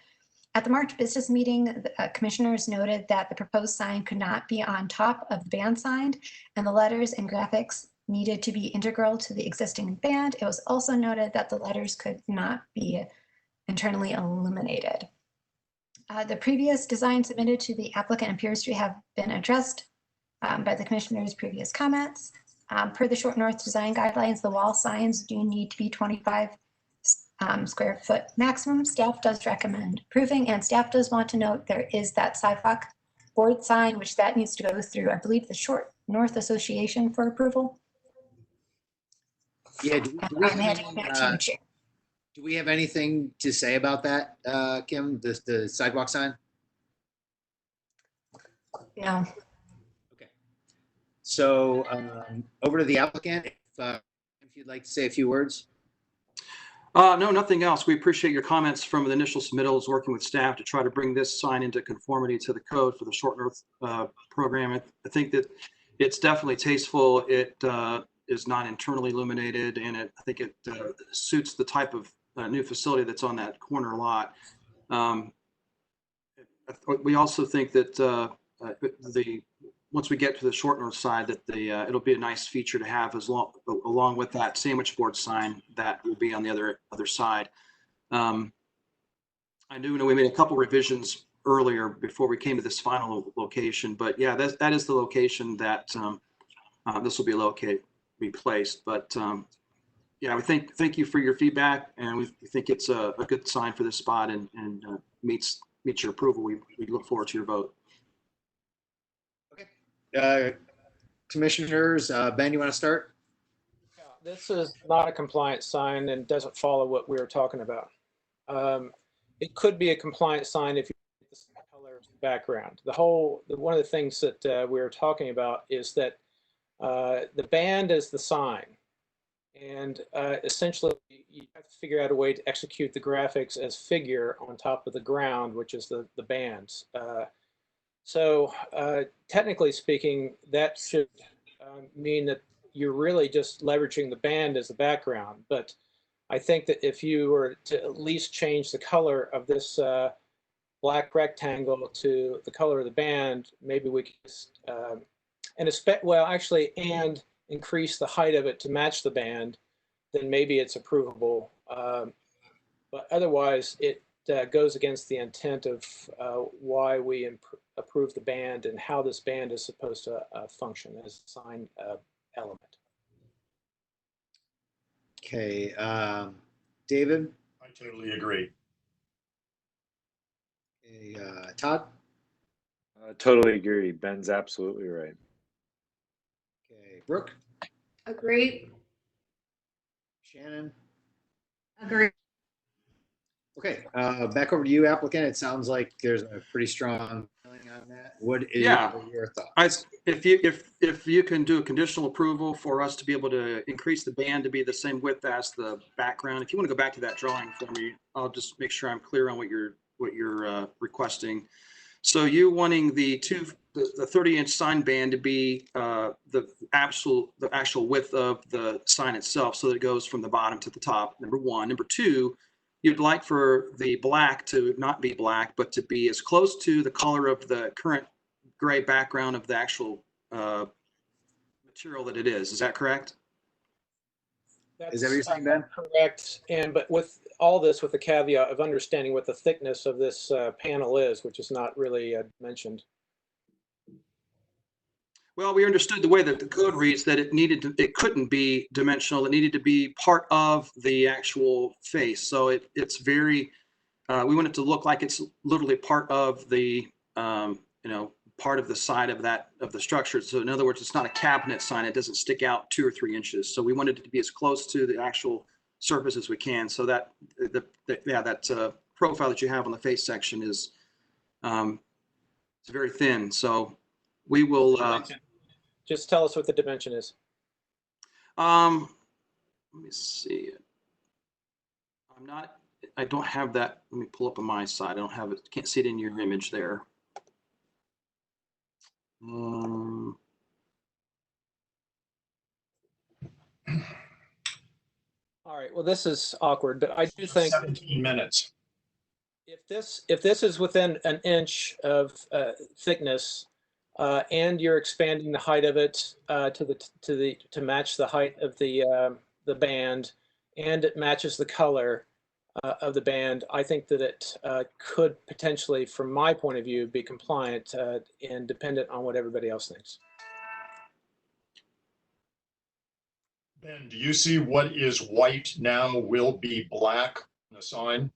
At the March business meeting, the commissioners noted that the proposed sign could not be on top of the band sign, and the letters and graphics needed to be integral to the existing band. It was also noted that the letters could not be internally illuminated. The previous design submitted to the applicant appears to have been addressed by the commissioner's previous comments. Per the Short North design guidelines, the wall signs do need to be 25 square foot maximum. Staff does recommend approving, and staff does want to note there is that sidewalk board sign, which that needs to go through, I believe, the Short North Association for approval. Yeah, do we have anything to say about that, Kim, the sidewalk sign? No. Okay. So over to the applicant, if you'd like to say a few words. No, nothing else. We appreciate your comments from the initial submittals, working with staff to try to bring this sign into conformity to the code for the Short North program. I think that it's definitely tasteful. It is not internally illuminated, and I think it suits the type of new facility that's on that corner lot. We also think that once we get to the Short North side, that it'll be a nice feature to have along with that sandwich board sign that will be on the other side. I do know we made a couple revisions earlier before we came to this final location, but yeah, that is the location that this will be placed. But yeah, thank you for your feedback, and we think it's a good sign for this spot and meets your approval. We look forward to your vote. Commissioners, Ben, you want to start? Yeah, this is not a compliant sign and doesn't follow what we were talking about. It could be a compliant sign if you get the color background. One of the things that we were talking about is that the band is the sign, and essentially you have to figure out a way to execute the graphics as figure on top of the ground, which is the bands. So technically speaking, that should mean that you're really just leveraging the band as the background. But I think that if you were to at least change the color of this black rectangle to the color of the band, maybe we could just, and increase the height of it to match the band, then maybe it's approvable. But otherwise, it goes against the intent of why we approve the band and how this band is supposed to function as a sign element. Okay, David? I totally agree. Okay, Todd? Totally agree. Ben's absolutely right. Okay, Brooke? Agree. Shannon? Agree. Okay, back over to you, applicant. It sounds like there's a pretty strong feeling on that. What is your thoughts? If you can do a conditional approval for us to be able to increase the band to be the same width as the background. If you want to go back to that drawing for me, I'll just make sure I'm clear on what you're requesting. So you wanting the 30-inch sign band to be the actual width of the sign itself, so that it goes from the bottom to the top. Number one. Number two, you'd like for the black to not be black, but to be as close to the color of the current gray background of the actual material that it is. Is that correct? That's, is that what you're saying, Ben? Correct. But with all this, with the caveat of understanding what the thickness of this panel is, which is not really mentioned. Well, we understood the way that the code reads that it couldn't be dimensional. It needed to be part of the actual face. So it's very, we want it to look like it's literally part of the, part of the side of the structure. So in other words, it's not a cabinet sign. It doesn't stick out 2 or 3 inches. So we wanted it to be as close to the actual surface as we can. So that that profile that you have on the face section is it's very thin. So we will just tell us what the dimension is. Let me see. I don't have that. Let me pull up on my side. I don't have it. Can't see it in your image there. All right. Well, this is awkward, but I do think 17 minutes. If this is within an inch of thickness, and you're expanding the height of it to match the height of the band, and it matches the color of the band, I think that it could potentially, from my point of view, be compliant and dependent on what everybody else thinks. Ben, do you see what is white now will be black on the sign?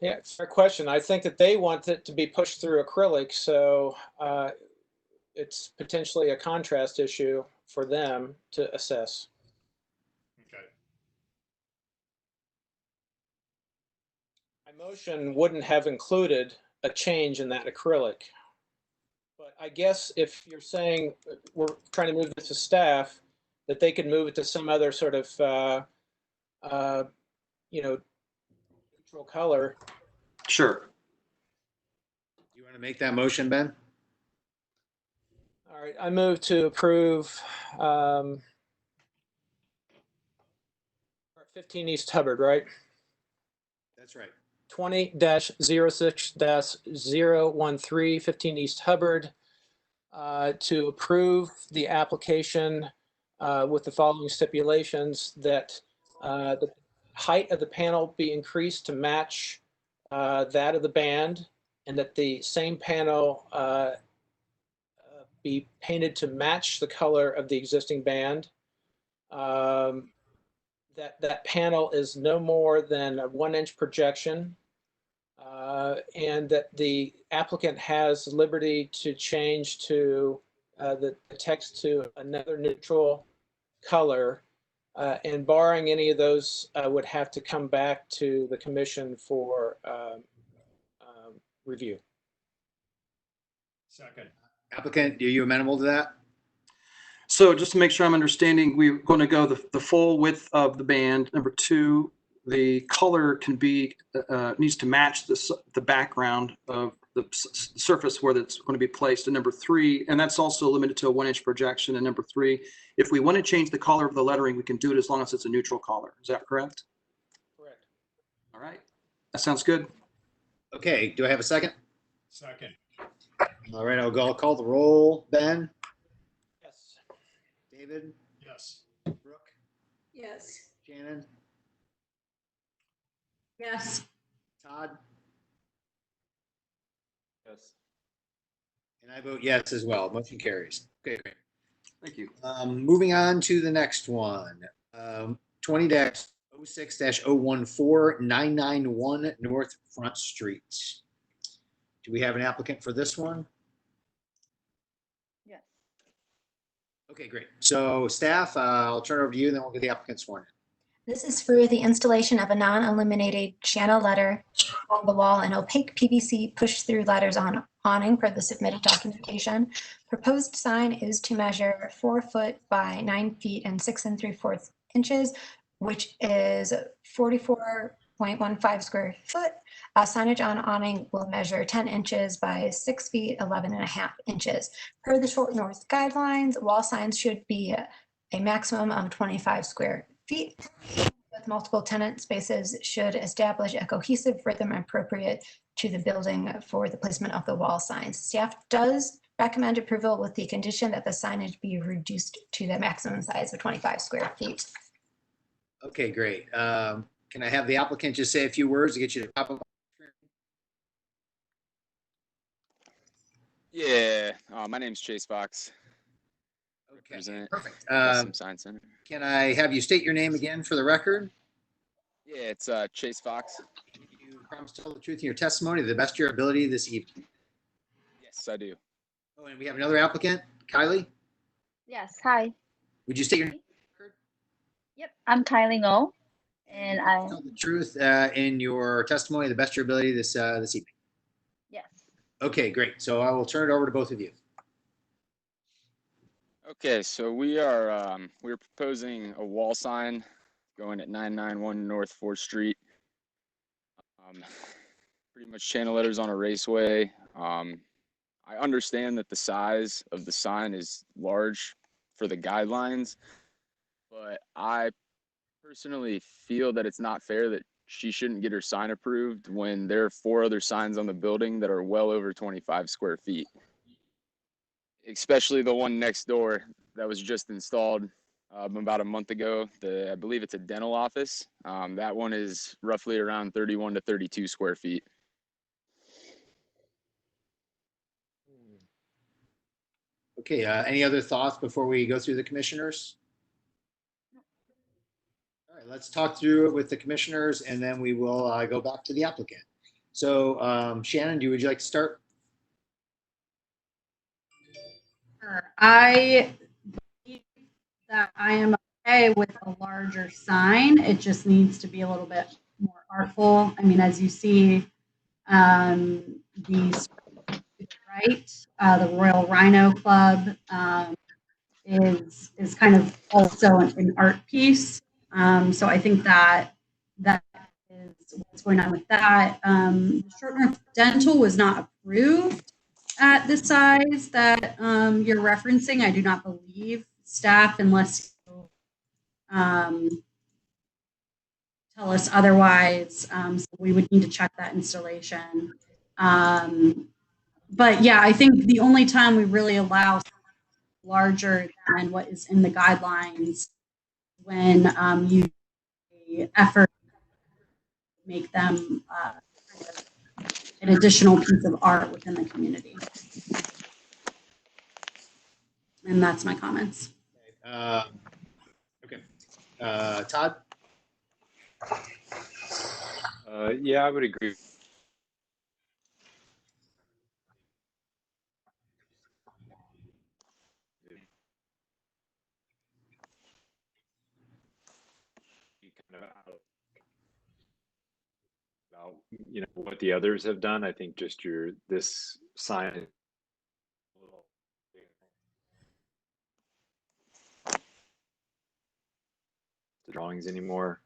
Yeah, fair question. I think that they want it to be pushed through acrylic, so it's potentially a contrast issue for them to assess. Okay. My motion wouldn't have included a change in that acrylic. But I guess if you're saying we're trying to move this to staff, that they could move it to some other sort of, neutral color. Sure. You want to make that motion, Ben? All right, I move to approve 15 East Hubbard, right? That's right. 20-06-013, 15 East Hubbard, to approve the application with the following stipulations: that the height of the panel be increased to match that of the band, and that the same panel be painted to match the color of the existing band. That panel is no more than a 1-inch projection, and that the applicant has liberty to change to the text to another neutral color, and barring any of those, would have to come back to the commission for review. Second. Applicant, are you amenable to that? So just to make sure I'm understanding, we're going to go the full width of the band. Number 2, the color can be, needs to match the background of the surface where it's going to be placed. And number 3, and that's also limited to a 1-inch projection. And number 3, if we want to change the color of the lettering, we can do it as long as it's a neutral color. Is that correct? Correct. All right. That sounds good. Okay, do I have a second? Second. All right, I'll call the roll. Ben? Yes. David? Yes. Brooke? Yes. Shannon? Yes. Todd? Yes. And I vote yes as well. Motion carries. Okay, great. Thank you. Moving on to the next one. 20-06-014, 991 North Front Street. Do we have an applicant for this one? Yes. Okay, great. So staff, I'll turn it over to you, then we'll get the applicant sworn in. This is for the installation of a non-illuminated channel letter on the wall and opaque PVC push-through letters on awning per the submitted documentation. Proposed sign is to measure 4 foot by 9 feet and 6 3/4 inches, which is 44.15 square foot. Signage on awning will measure 10 inches by 6 feet, 11.5 inches. Per the Short North guidelines, wall signs should be a maximum of 25 square feet. With multiple tenant spaces should establish a cohesive rhythm appropriate to the building for the placement of the wall signs. Staff does recommend approval with the condition that the signage be reduced to the maximum size of 25 square feet. Okay, great. Can I have the applicant just say a few words to get you to pop up? Yeah, my name's Chase Fox. Okay, Represent perfect. Custom Sign Center. Can I have you state your name again for the record? Yeah, it's Chase Fox. You promise to tell the truth in your testimony to the best of your ability this evening. Yes, I do. Oh, and we have another applicant, Kylie. Yes. Hi. Would you state your name? Yep. I'm Kylie Ngo, and I. Tell the truth in your testimony to the best of your ability this evening. Yes. Okay, great. So I will turn it over to both of you. Okay, so we're proposing a wall sign going at 991 North 4th Street. Pretty much channel letters on a raceway. I understand that the size of the sign is large for the guidelines, but I personally feel that it's not fair that she shouldn't get her sign approved when there are 4 other signs on the building that are well over 25 square feet. Especially the one next door that was just installed about a month ago. I believe it's a dental office. That one is roughly around 31 to 32 square feet. Okay, any other thoughts before we go through the commissioners? All right, let's talk through it with the commissioners and then we will go back to the applicant. So Shannon, would you like to start? Sure. I believe that I am okay with a larger sign. It just needs to be a little bit more artful. I mean, as you see, the right, the Royal Rhino Club is kind of also an art piece. So I think that is what's going on with that. Short North Dental was not approved at the size that you're referencing. I do not believe staff, unless you tell us otherwise. So we would need to check that installation. But yeah, I think the only time we really allow larger than what is in the guidelines when you effort to make them an additional piece of art within the community. And that's my comments. Okay. Todd? Yeah, I would agree. Kind of about what the others have done. I think just this sign is a little the drawings anymore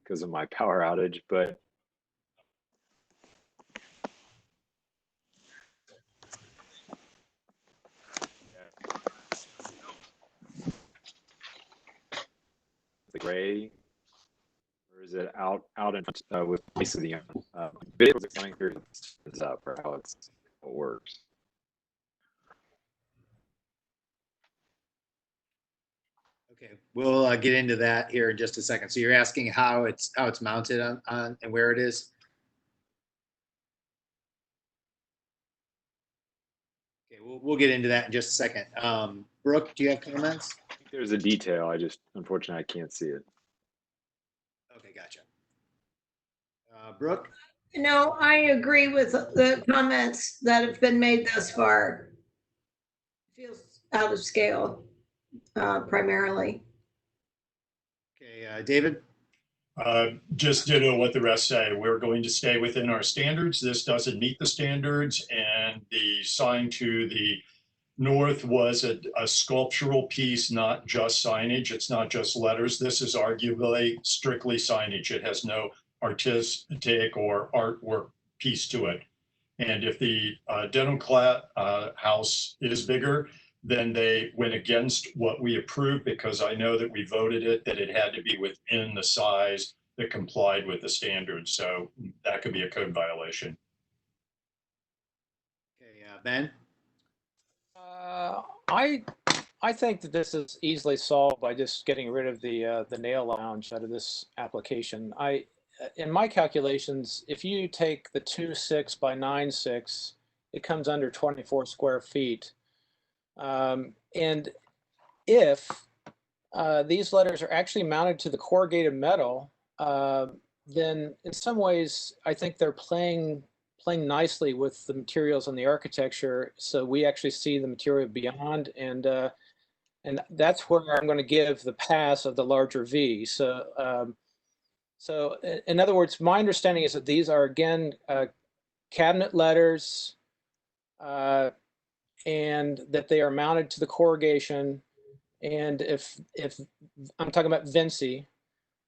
because of my power outage, but the gray, or is it out in front with base of the video was coming through is up for how it works. Okay, we'll get into that here in just a second. So you're asking how it's mounted on and where it is? Okay, we'll get into that in just a second. Brooke, do you have comments? I think there's a detail. I just unfortunately I can't see it. Okay, gotcha. Brooke? No, I agree with the comments that have been made thus far. Feels out of scale, primarily. Okay, David? Just ditto what the rest say. We're going to stay within our standards. This doesn't meet the standards, and the sign to the north was a sculptural piece, not just signage. It's not just letters. This is arguably strictly signage. It has no artistic or artwork piece to it. And if the dental house is bigger, then they went against what we approved, because I know that we voted it, that it had to be within the size that complied with the standards. So that could be a code violation. Okay, Ben? I think that this is easily solved by just getting rid of the nail lounge out of this application. In my calculations, if you take the 2.6 by 9.6, it comes under 24 square feet. And if these letters are actually mounted to the corrugated metal, then in some ways, I think they're playing nicely with the materials and the architecture. So we actually see the material beyond, and that's where I'm going to give the pass of the larger V. So, so in other words, my understanding is that these are, again, cabinet letters, and that they are mounted to the corrugation. And if I'm talking about Vinci,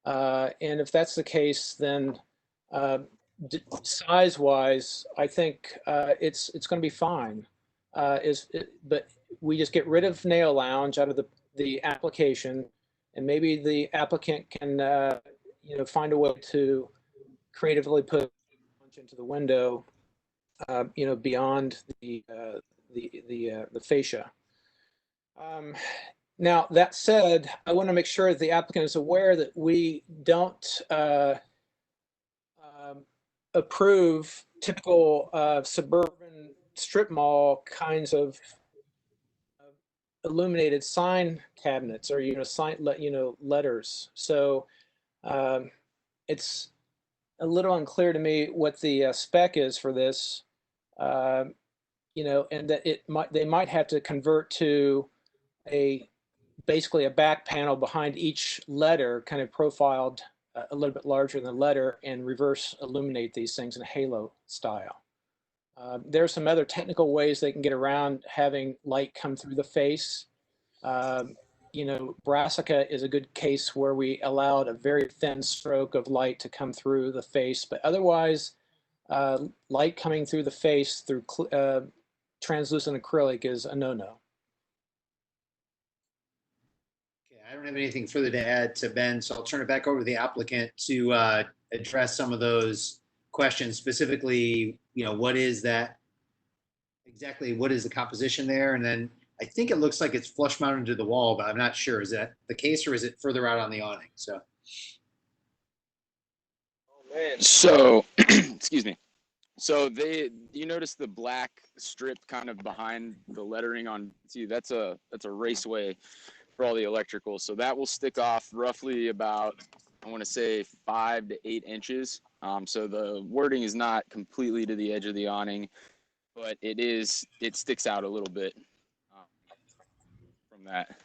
and if that's the case, then size-wise, I think it's going to be fine. But we just get rid of nail lounge out of the application, and maybe the applicant can find a way to creatively put punch into the window, beyond the fascia. Now, that said, I want to make sure that the applicant is aware that we don't approve typical suburban strip mall kinds of illuminated sign cabinets or, letters. So it's a little unclear to me what the spec is for this, and that they might have to convert to basically a back panel behind each letter, kind of profiled a little bit larger than the letter, and reverse illuminate these things in a halo style. There are some other technical ways they can get around having light come through the face. Brassica is a good case where we allowed a very thin stroke of light to come through the face, but otherwise, light coming through the face through translucent acrylic is a no-no. Okay, I don't have anything further to add to Ben, so I'll turn it back over to the applicant to address some of those questions. Specifically, what is that exactly? What is the composition there? And then I think it looks like it's flush mounted to the wall, but I'm not sure. Is that the case, or is it further out on the awning? So. So, excuse me. So you notice the black strip kind of behind the lettering on, see, that's a raceway for all the electrical. So that will stick off roughly about, I want to say 5 to 8 inches. So the wording is not completely to the edge of the awning, but it sticks out a little bit from that.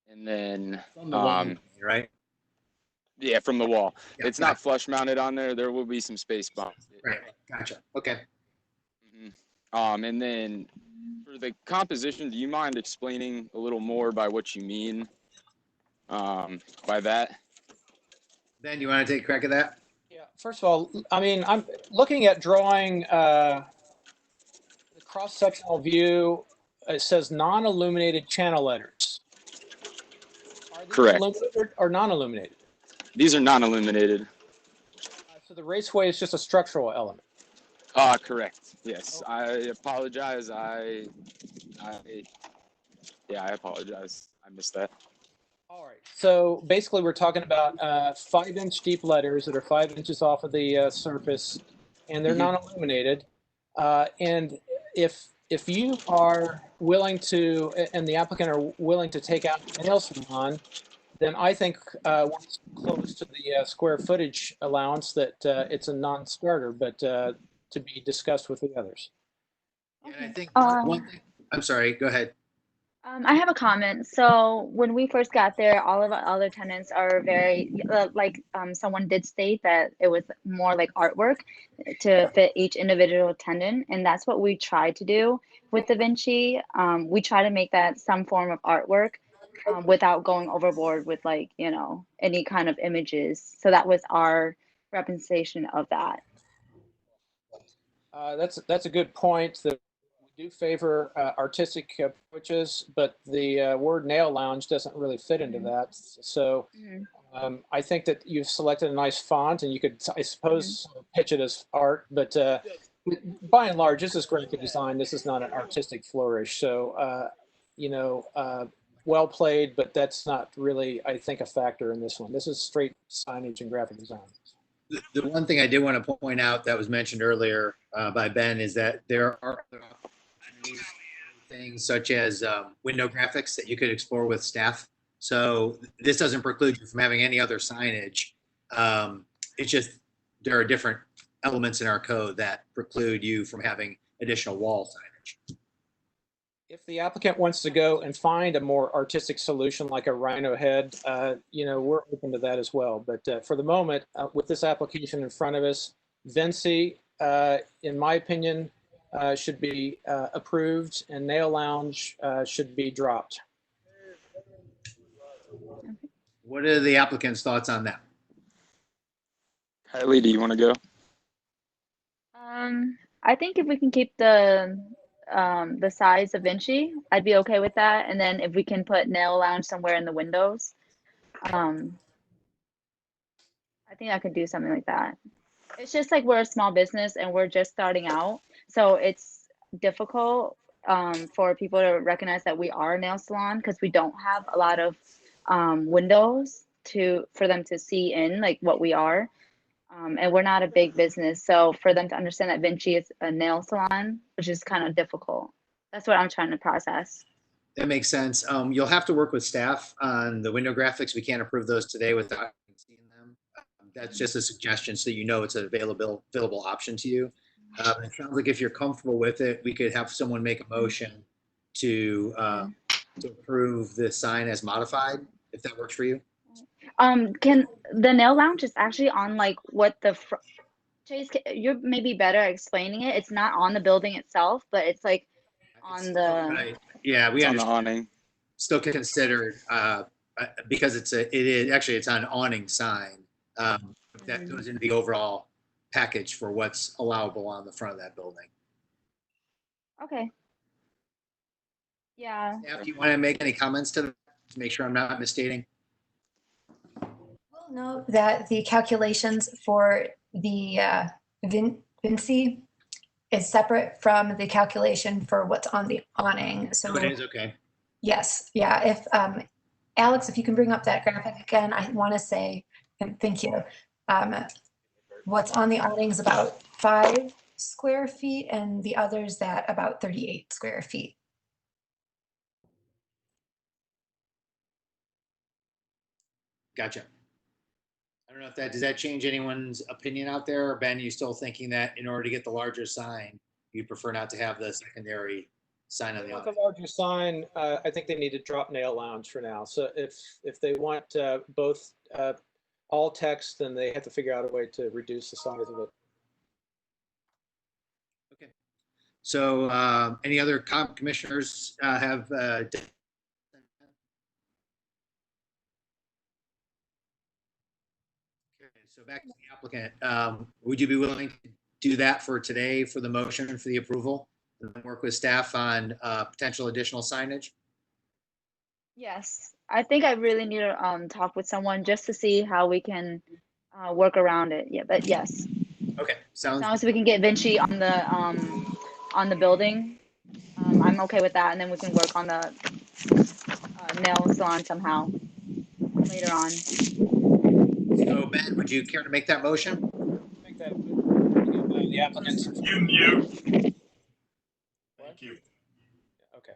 And then, from the wall, right? Yeah, from the wall. Yeah, it's not flush mounted on there. There will be some space behind it. Right. Gotcha. Okay. And then for the composition, do you mind explaining a little more by what you mean by that? Ben, you want to take a crack at that? Yeah. First of all, I mean, I'm looking at drawing the cross-sectional view. It says non-illuminated channel letters. Are these Correct. illuminated or non-illuminated? These are non-illuminated. So the raceway is just a structural element. Correct. Yes. Okay. I apologize. I apologize. I missed that. All right. So basically, we're talking about 5-inch deep letters that are 5 inches off of the surface, and they're non-illuminated. And if you are willing to, and the applicant are willing to take out the nail salon, then I think we're close to the square footage allowance that it's a non-starter, but to be discussed with the others. And I think one thing, I'm sorry, go ahead. I have a comment. So when we first got there, all of our other tenants are very, someone did state that it was more like artwork to fit each individual tenant. And that's what we tried to do with Da Vinci. We try to make that some form of artwork without going overboard with any kind of images. So that was our representation of that. That's a good point. That we do favor artistic approaches, but the word nail lounge doesn't really fit into that. So I think that you've selected a nice font, and you could, I suppose, pitch it as art. But by and large, this is graphic design. This is not an artistic flourish. So well played, but that's not really, I think, a factor in this one. This is straight signage and graphic design. The one thing I did want to point out that was mentioned earlier by Ben is that there are things such as window graphics that you could explore with staff. So this doesn't preclude you from having any other signage. It's just there are different elements in our code that preclude you from having additional wall signage. If the applicant wants to go and find a more artistic solution like a rhino head, we're open to that as well. But for the moment, with this application in front of us, Vinci, in my opinion, should be approved, and Nail Lounge should be dropped. What are the applicant's thoughts on that? Kylie, do you want to go? I think if we can keep the size of Vinci, I'd be okay with that. And then if we can put Nail Lounge somewhere in the windows, I think I could do something like that. It's just like we're a small business and we're just starting out. So it's difficult for people to recognize that we are a nail salon because we don't have a lot of windows for them to see in like what we are. And we're not a big business. So for them to understand that Vinci is a nail salon, which is kind of difficult. That's what I'm trying to process. That makes sense. You'll have to work with staff on the window graphics. We can't approve those today without seeing them. That's just a suggestion so you know it's an available option to you. It sounds like if you're comfortable with it, we could have someone make a motion to approve the sign as modified, if that works for you. Can the nail lounge is actually on like what the Chase? You're maybe better at explaining it. It's not on the building itself, but it's like on the. Right. Yeah, we It's on the understand. awning. Still considered because it's an awning sign that goes into the overall package for what's allowable on the front of that building. Okay. Yeah. Staff, do you want to make any comments to make sure I'm not misstating? We'll note that the calculations for the Vinci is separate from the calculation for what's on the awning. So it is, okay. Yes, yeah. If Alex, if you can bring up that graphic again, I want to say, and thank you. What's on the awning is about 5 square feet, and the others that about 38 square feet. Gotcha. I don't know if does that change anyone's opinion out there? Or Ben, you still thinking that in order to get the larger sign, you'd prefer not to have the secondary sign on the With awning? a larger sign, I think they need to drop nail lounge for now. So if they want both all text, then they have to figure out a way to reduce the size of it. Okay. So any other commissioners have so back to the applicant, would you be willing to do that for today for the motion for the approval and then work with staff on potential additional signage? Yes, I think I really need to talk with someone just to see how we can work around it. Yeah, but yes. Okay, sounds. As long as we can get Vinci on the building, I'm okay with that, and then we can work on the nail salon somehow later on. So Ben, would you care to make that motion? Make that the applicants. You mute. Thank you. Okay.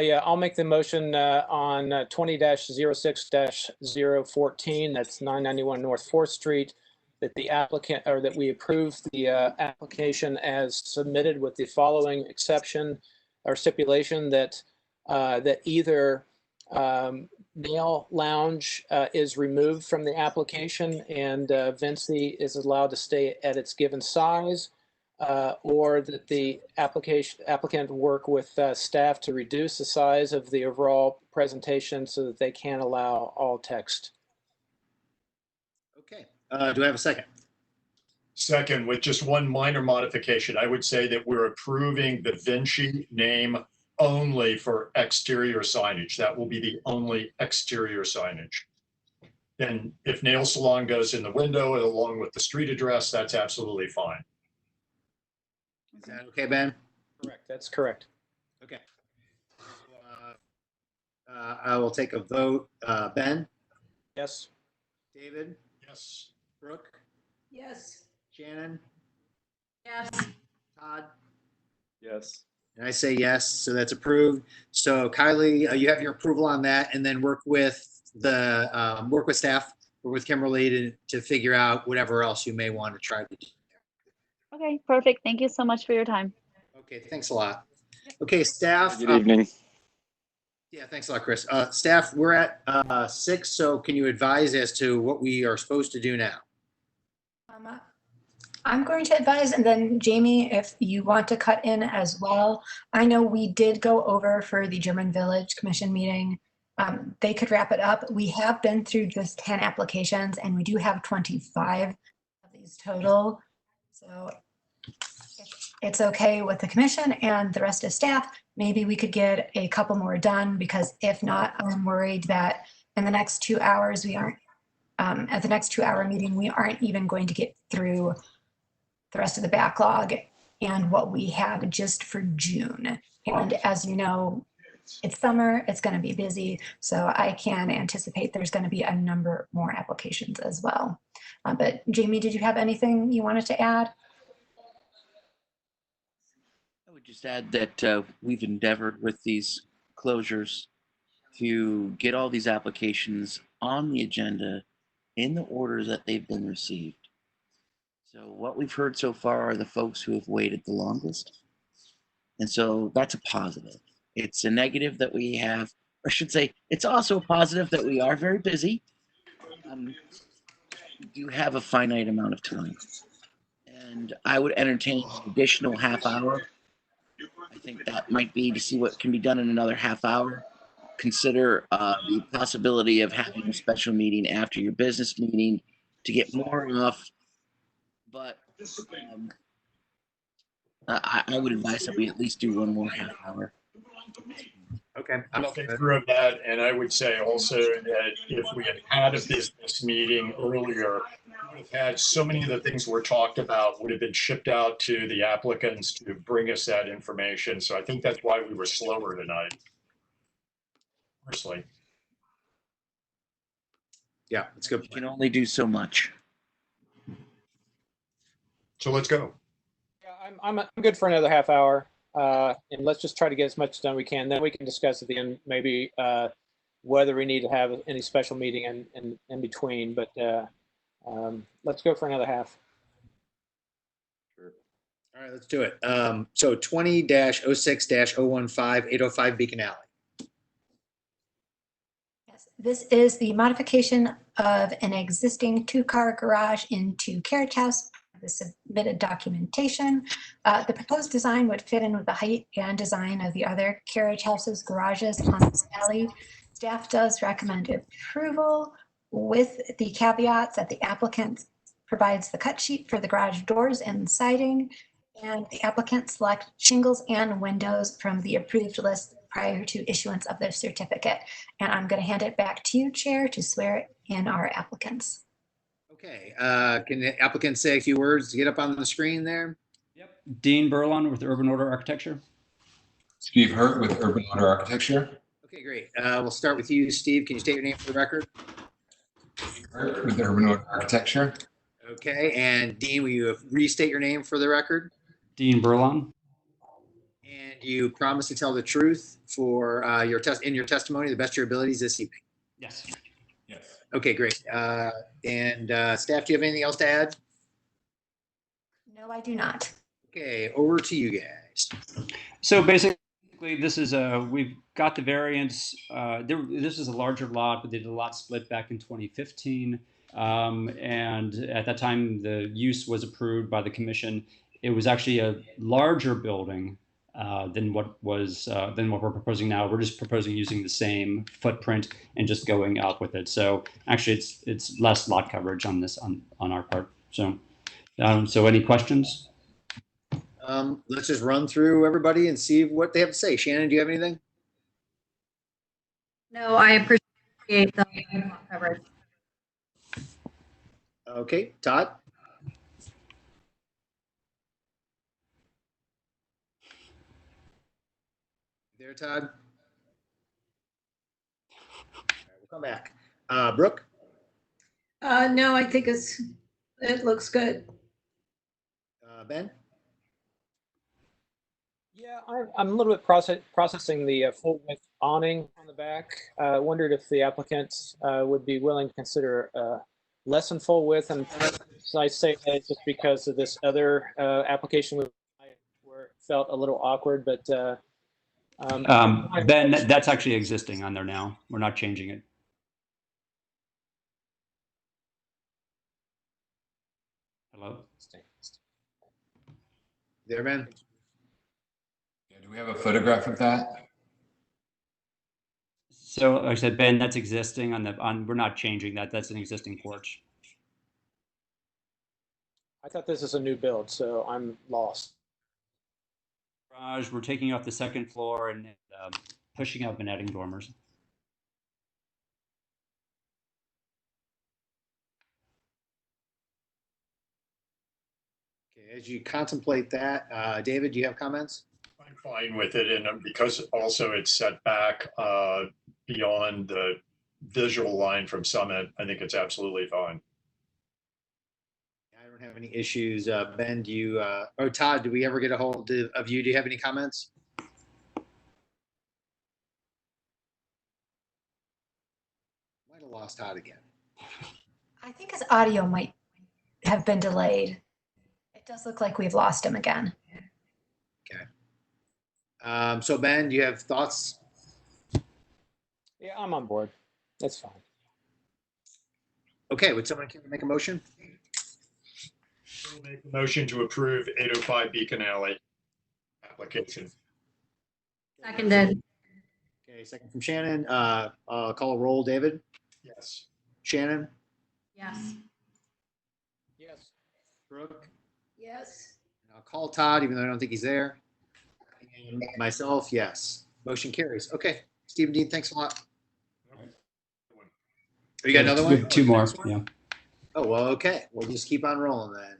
Yeah, I'll make the motion on 20-06-014. That's 991 North 4th Street. That the applicant, or that we approve the application as submitted with the following exception or stipulation that that either nail lounge is removed from the application and Vinci is allowed to stay at its given size, or that the applicant work with staff to reduce the size of the overall presentation so that they can allow all text. Okay. Do I have a second? Second, with just one minor modification, I would say that we're approving the Vinci name only for exterior signage. That will be the only exterior signage. And if nail salon goes in the window along with the street address, that's absolutely fine. Is that okay, Ben? Correct. That's correct. Okay. I will take a vote. Ben? Yes. David? Yes. Brooke? Yes. Shannon? Yes. Todd? Yes. And I say yes, so that's approved. So Kylie, you have your approval on that, and then work with the work with staff, work with Kimberly to figure out whatever else you may want to try to do. Okay, perfect. Thank you so much for your time. Okay, thanks a lot. Okay, staff. Good evening. Yeah, thanks a lot, Chris. Staff, we're at 6, so can you advise as to what we are supposed to do now? I'm going to advise, and then Jamie, if you want to cut in as well. I know we did go over for the German Village Commission meeting. They could wrap it up. We have been through just 10 applications, and we do have 25 of these total. So it's okay with the commission and the rest of staff. Maybe we could get a couple more done, because if not, I'm worried that in the next 2 hours, we aren't, at the next 2-hour meeting, we aren't even going to get through the rest of the backlog and what we have just for June. And as you know, it's summer, it's going to be busy. So I can anticipate there's going to be a number more applications as well. But Jamie, did you have anything you wanted to add? would just add that we've endeavored with these closures to get all these applications on the agenda in the order that they've been received. So what we've heard so far are the folks who have waited the longest. And so that's a positive. It's a negative that we have, or I should say, it's also a positive that we are very busy. We do have a finite amount of time. And I would entertain an additional half hour. I think that might be to see what can be done in another half hour. Consider the possibility of having a special meeting after your business meeting to get more off. But I would advise that we at least do one more half hour. Okay. I'm in favor of that, and I would say also that if we had had a business meeting earlier, we would have had so many of the things we're talked about would have been shipped out to the applicants to bring us that information. So I think that's why we were slower tonight. Personally. Yeah, that's good. You can only do so much. So let's go. Yeah, I'm good for another half hour. And let's just try to get as much done we can. Then we can discuss at the end maybe whether we need to have any special meeting in between. But let's go for another half. Sure. All right, let's do it. So 20-06-015, 805 Beacon Alley. Yes, this is the modification of an existing two-car garage into carriage house. The submitted documentation. The proposed design would fit in with the height and design of the other carriage houses, garages on this alley. Staff does recommend approval with the caveats that the applicant provides the cut sheet for the garage doors and siding, and the applicant select shingles and windows from the approved list prior to issuance of their certificate. And I'm going to hand it back to you, Chair, to swear in our applicants. Okay, can the applicant say a few words to get up on the screen there? Yep. Dean Burlon with Urban Order Architecture. Steve Hurt with Urban Order Architecture. Okay, great. We'll start with you, Steve. Can you state your name for the record? Steve Hurt with Urban Order Architecture. Okay, and Dean, will you restate your name for the record? Dean Burlon. And you promise to tell the truth for your testimony, the best of your abilities this evening. Yes. Yes. Okay, great. And staff, do you have anything else to add? No, I do not. Okay, over to you guys. So basically, this is we've got the variance. This is a larger lot, but they did a lot split back in 2015. And at that time, the use was approved by the commission. It was actually a larger building than what we're proposing now. We're just proposing using the same footprint and just going up with it. So actually, it's less lot coverage on this on our part. So, so any questions? Let's just run through everybody and see what they have to say. Shannon, do you have anything? No, I appreciate the lot coverage. Okay, Todd? There, Todd? All right, we'll come back. Brooke? No, I think it looks good. Ben? Yeah, I'm a little bit processing the full width awning on the back. Wondered if the applicants would be willing to consider less than full width. And I say that just because of this other application where it felt a little awkward, but Ben, that's actually existing on there now. We're not changing it. Hello? There, Ben? Yeah, do we have a photograph of that? So like I said, Ben, that's existing we're not changing that. That's an existing porch. I thought this is a new build, so I'm lost. Garage, we're taking off the second floor and pushing up and adding dormers. Okay, as you contemplate that, David, do you have comments? I'm fine with it, and because also it's set back beyond the visual line from Summit, I think it's absolutely fine. I don't have any issues. Ben, do you, or Todd, do we ever get a hold of you? Do you have any comments? Might have lost Todd again. I think his audio might have been delayed. It does look like we've lost him again. Okay. So Ben, do you have thoughts? Yeah, I'm on board. That's fine. Okay, would someone care to make a motion? I'll make a motion to approve 805 Beacon Alley application. Seconded. Okay, second from Shannon. I'll call a roll. David? Yes. Shannon? Yes. Yes. Brooke? Yes. I'll call Todd, even though I don't think he's there. And myself, yes. Motion carries. Okay, Stephen Dean, thanks a lot. Oh, you got another one? Two more, yeah. Oh, well, okay. We'll just keep on rolling then.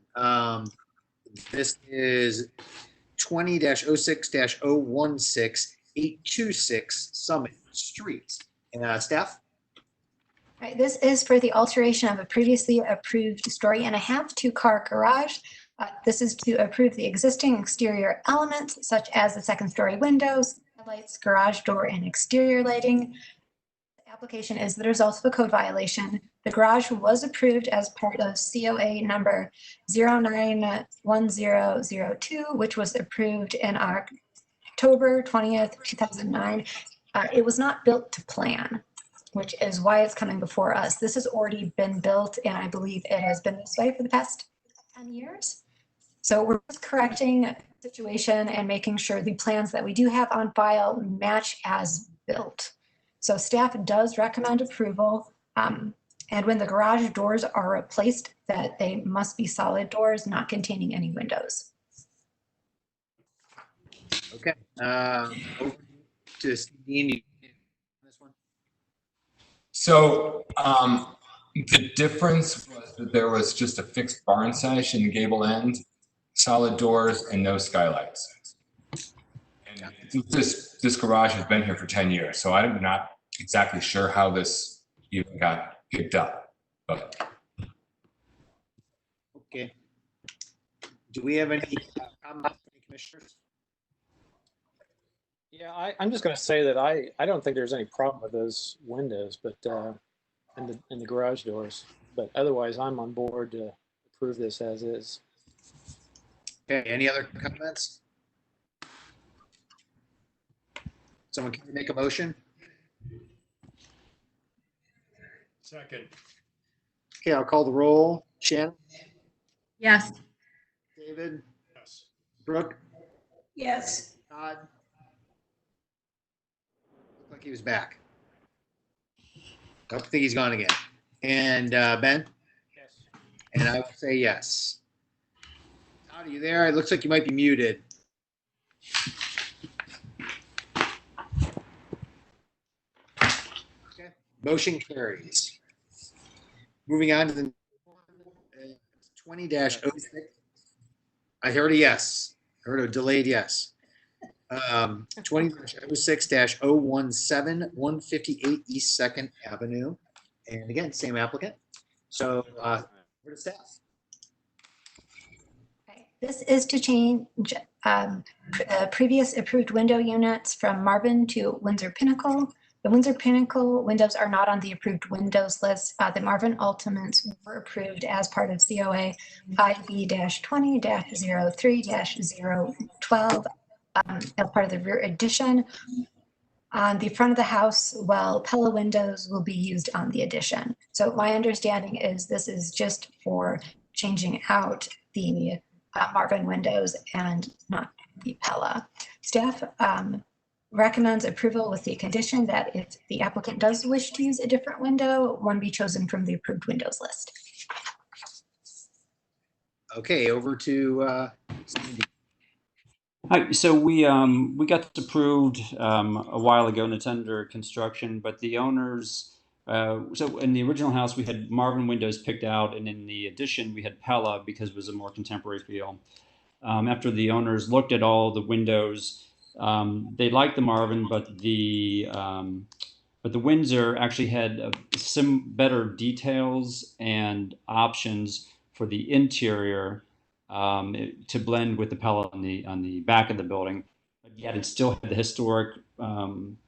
This is 20-06-016 826 Summit Street. Staff? Right, this is for the alteration of a previously approved story and a half two-car garage. This is to approve the existing exterior elements such as the second story windows, lights, garage door, and exterior lighting. The application is the result of a code violation. The garage was approved as part of COA number 091002, which was approved in October 20th, 2009. It was not built to plan, which is why it's coming before us. This has already been built, and I believe it has been this way for the past 10 years. So we're just correcting the situation and making sure the plans that we do have on file match as built. So staff does recommend approval. And when the garage doors are replaced, that they must be solid doors, not containing any windows. Okay. Over to Steve. This one. So the difference was that there was just a fixed barn sash in the gable end, solid doors, and no skylights. And this garage has been here for 10 years, so I'm not exactly sure how this even got picked up. But Okay. Do we have any comments from the commissioners? Yeah, I'm just going to say that I don't think there's any problem with those windows, but and the garage doors. But otherwise, I'm on board to approve this as is. Okay. Any other comments? Someone can make a motion? Second. Okay, I'll call the roll. Shannon? Yes. David? Yes. Brooke? Yes. Todd? Looked like he was back. I think he's gone again. And Ben? Yes. And I will say yes. Todd, are you there? It looks like you might be muted. Okay. Motion carries. Moving on to the 20-06. I heard a yes. I heard a delayed yes. 20-06-017 158 East 2nd Avenue. And again, same applicant. So where to staff? Okay. This is to change previous approved window units from Marvin to Windsor Pinnacle. The Windsor Pinnacle windows are not on the approved windows list. The Marvin Ultimates were approved as part of COA 5B-20-03-012 as part of the rear addition. On the front of the house, well, Pella windows will be used on the addition. So my understanding is this is just for changing out the Marvin windows and not the Pella. Staff recommends approval with the condition that if the applicant does wish to use a different window, one be chosen from the approved windows list. Okay, over to Cindy. Hi, so we got this approved a while ago and it's under construction, but the owners, so in the original house we had Marvin windows picked out, and in the addition we had Pella because it was a more contemporary feel. After the owners looked at all the windows, they liked the Marvin, but the Windsor actually had some better details and options for the interior to blend with the Pella on the back of the building, but yet it still had the historic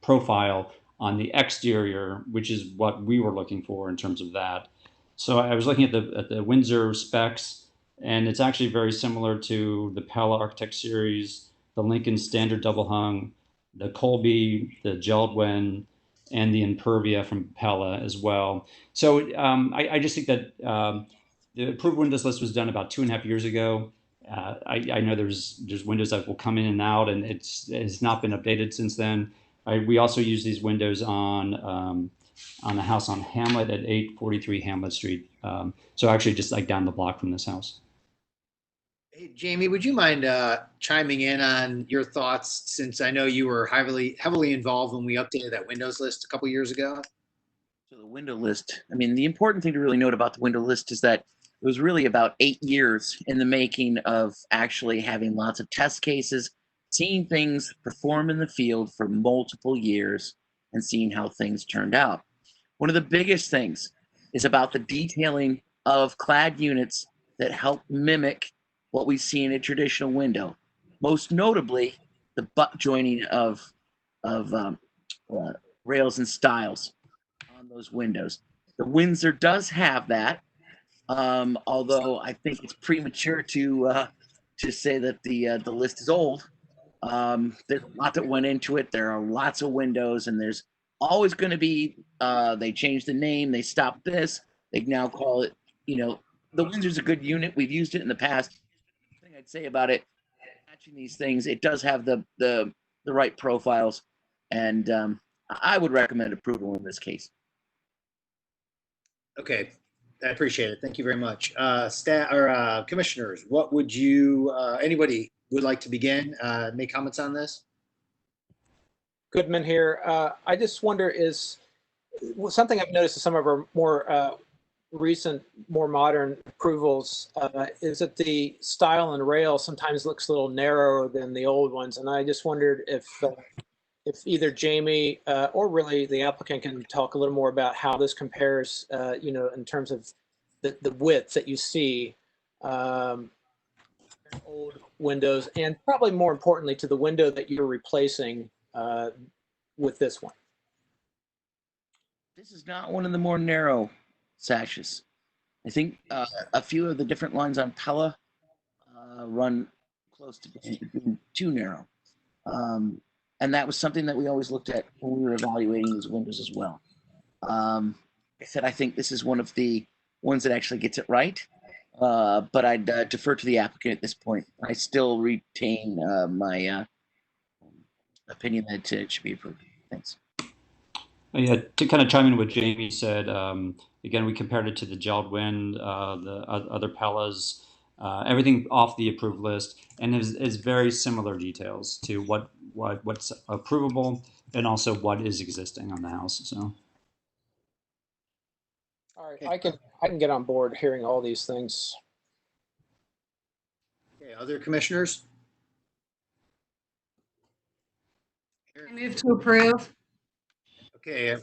profile on the exterior, which is what we were looking for in terms of that. So I was looking at the Windsor Specs, and it's actually very similar to the Pella Architect Series, the Lincoln Standard Double Hung, the Colby, the Geldwin, and the Impervia from Pella as well. So I just think that the approved windows list was done about 2.5 years ago. I know there's windows that will come in and out, and it's not been updated since then. We also use these windows on the house on Hamlet at 843 Hamlet Street. So actually just like down the block from this house. Hey, Jamie, would you mind chiming in on your thoughts, since I know you were heavily involved when we updated that windows list a couple years ago? So the window list, I mean, the important thing to really note about the window list is that it was really about 8 years in the making of actually having lots of test cases, seeing things perform in the field for multiple years, and seeing how things turned out. One of the biggest things is about the detailing of clad units that help mimic what we see in a traditional window. Most notably, the butt joining of rails and stiles on those windows. The Windsor does have that, although I think it's premature to say that the list is old. There's a lot that went into it. There are lots of windows, and there's always going to be. They changed the name. They stopped this. They now call it. The Windsor's a good unit. We've used it in the past. The thing I'd say about it, matching these things, it does have the right profiles, and I would recommend approval in this case. Okay, I appreciate it. Thank you very much. Commissioners, what would anybody would like to begin, make comments on this? Goodman here. I just wonder, is something I've noticed in some of our more recent, more modern approvals is that the stile and rail sometimes looks a little narrower than the old ones. And I just wondered if either Jamie or really the applicant can talk a little more about how this compares, in terms of the width that you see old windows, and probably more importantly to the window that you're replacing with this one. This is not one of the more narrow sashes. I think a few of the different lines on Pella run close to being too narrow. And that was something that we always looked at when we were evaluating these windows as well. I said, I think this is one of the ones that actually gets it right, but I'd defer to the applicant at this point. I still retain my opinion that it should be approved. Thanks. Yeah, to kind of chime in what Jamie said, again, we compared it to the Geldwin, the other Pellas, everything off the approved list, and is very similar details to what's approvable and also what is existing on the house. So, all right, I can get on board hearing all these things. Okay, other commissioners? I move to approve. Okay,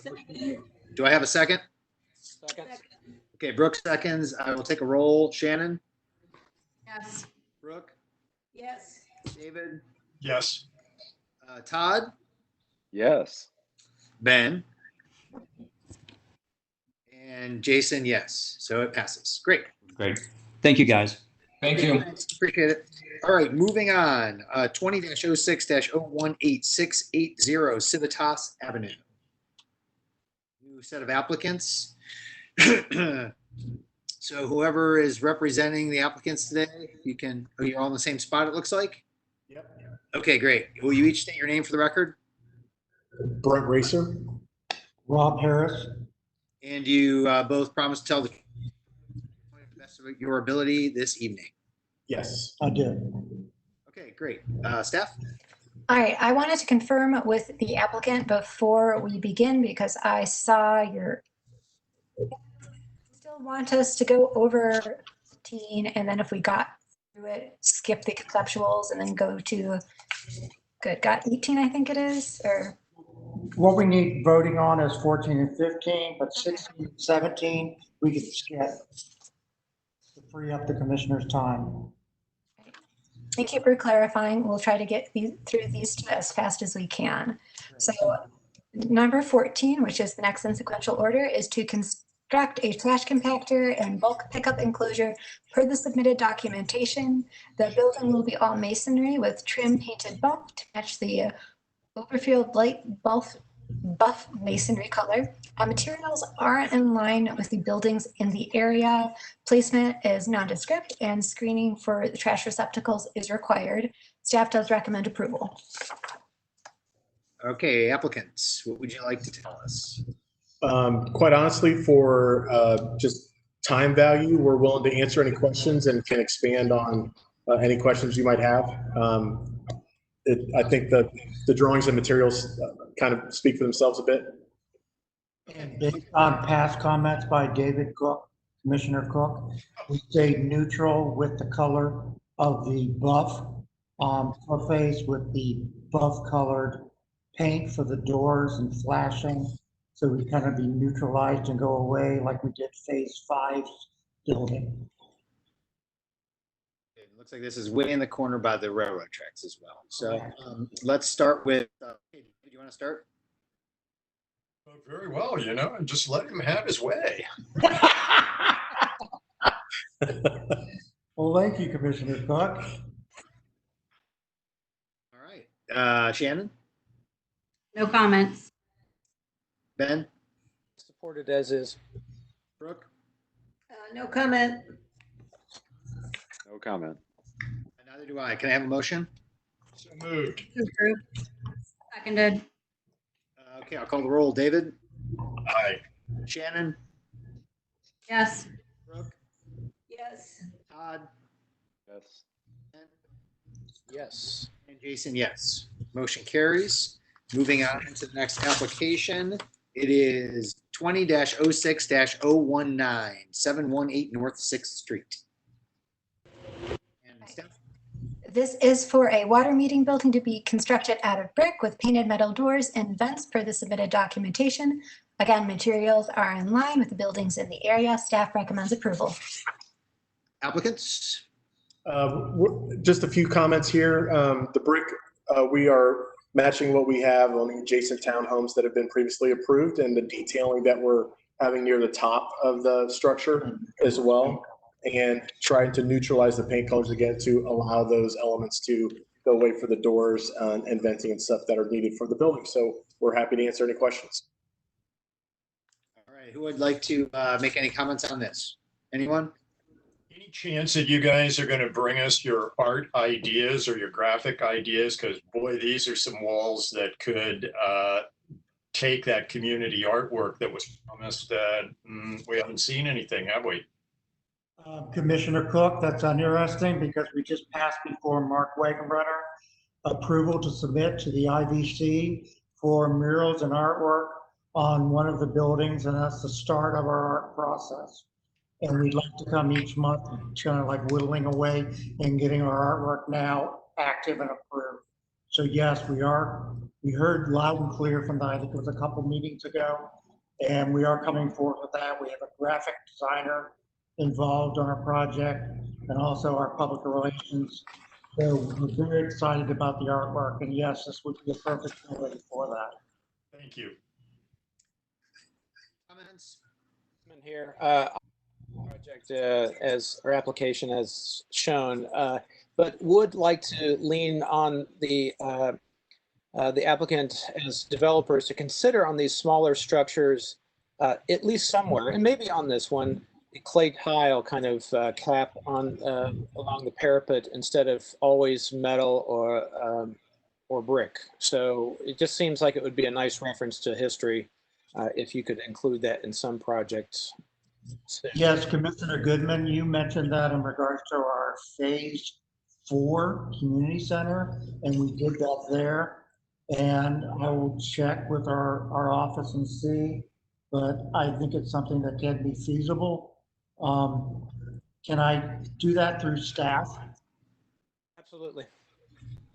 do I have a second? Second. Okay, Brooke seconds. I will take a roll. Shannon? Yes. Brooke? Yes. David? Yes. Todd? Yes. Ben? And Jason, yes. So it passes. Great. Great. Thank you, guys. Thank you. Thanks. Appreciate it. All right, moving on. 20-06-018680 Civitas Avenue. New set of applicants. So whoever is representing the applicants today, you're all in the same spot, it looks like? Yep. Okay, great. Will you each state your name for the record? Brent Racer. Rob Harris. And you both promise to tell the best of your ability this evening? Yes, I did. Okay, great. Steph? All right, I wanted to confirm with the applicant before we begin, because I saw still want us to go over 15, and then if we got through it, skip the conceptuals and then go to, got 18, I think it is, or? What we need voting on is 14 and 15, but 16 and 17, we can skip. free up the commissioner's time. Thank you for clarifying. We'll try to get through these two as fast as we can. So number 14, which is the next in sequential order, is to construct a trash compactor and bulk pickup enclosure per the submitted documentation. The building will be all masonry with trim painted bulk to match the Overfield light buff masonry color. Materials are in line with the buildings in the area. Placement is nondescript and screening for the trash receptacles is required. Staff does recommend approval. Okay, applicants, what would you like to tell us? Quite honestly, for just time value, we're willing to answer any questions and can expand on any questions you might have. I think the drawings and materials kind of speak for themselves a bit. And based on past comments by David Cook, Commissioner Cook, we stayed neutral with the color of the buff surface with the buff colored paint for the doors and flashing. So we kind of be neutralized and go away like we did phase 5's building. It looks like this is way in the corner by the railroad tracks as well. So let's start with, do you want to start? Very well, you know, and just let him have his way. Well, thank you, Commissioner Cook. All right, Shannon? No comments. Ben? Supported as is. Brooke? No comment. No comment. Neither do I. Can I have a motion? So moved. Seconded. Okay, I'll call the roll. David? Aye. Shannon? Yes. Brooke? Yes. Todd? Yes. Yes. And Jason, yes. Motion carries. Moving on to the next application. It is 20-06-019, 718 North 6th Street. And Steph? This is for a water meeting building to be constructed out of brick with painted metal doors and vents per the submitted documentation. Again, materials are in line with the buildings in the area. Staff recommends approval. Applicants? Just a few comments here. The brick, we are matching what we have on the adjacent townhomes that have been previously approved and the detailing that we're having near the top of the structure as well, and trying to neutralize the paint colors again to allow those elements to go away for the doors and venting and stuff that are needed for the building. So we're happy to answer any questions. All right, who would like to make any comments on this? Anyone? Any chance that you guys are going to bring us your art ideas or your graphic ideas? Because boy, these are some walls that could take that community artwork that was promised. We haven't seen anything, have we? Commissioner Cook, that's interesting because we just passed before Mark Wagenbrenner approval to submit to the IVC for murals and artwork on one of the buildings, and that's the start of our art process. And we'd like to come each month, kind of like whittling away and getting our artwork now active and approved. So yes, we heard loud and clear from that. I think it was a couple meetings ago, and we are coming forward with that. We have a graphic designer involved on our project and also our public relations. So we're very excited about the artwork, and yes, this would be a perfect building for that. Thank you. Comments? Here, project as our application has shown, but would like to lean on the applicant as developers to consider on these smaller structures, at least somewhere, and maybe on this one, a clay tile kind of cap on along the parapet instead of always metal or brick. So it just seems like it would be a nice reference to history if you could include that in some projects. Yes, Commissioner Goodman, you mentioned that in regards to our phase 4 community center, and we did that there. And I will check with our office and see, but I think it's something that can be feasible. Can I do that through staff? Absolutely.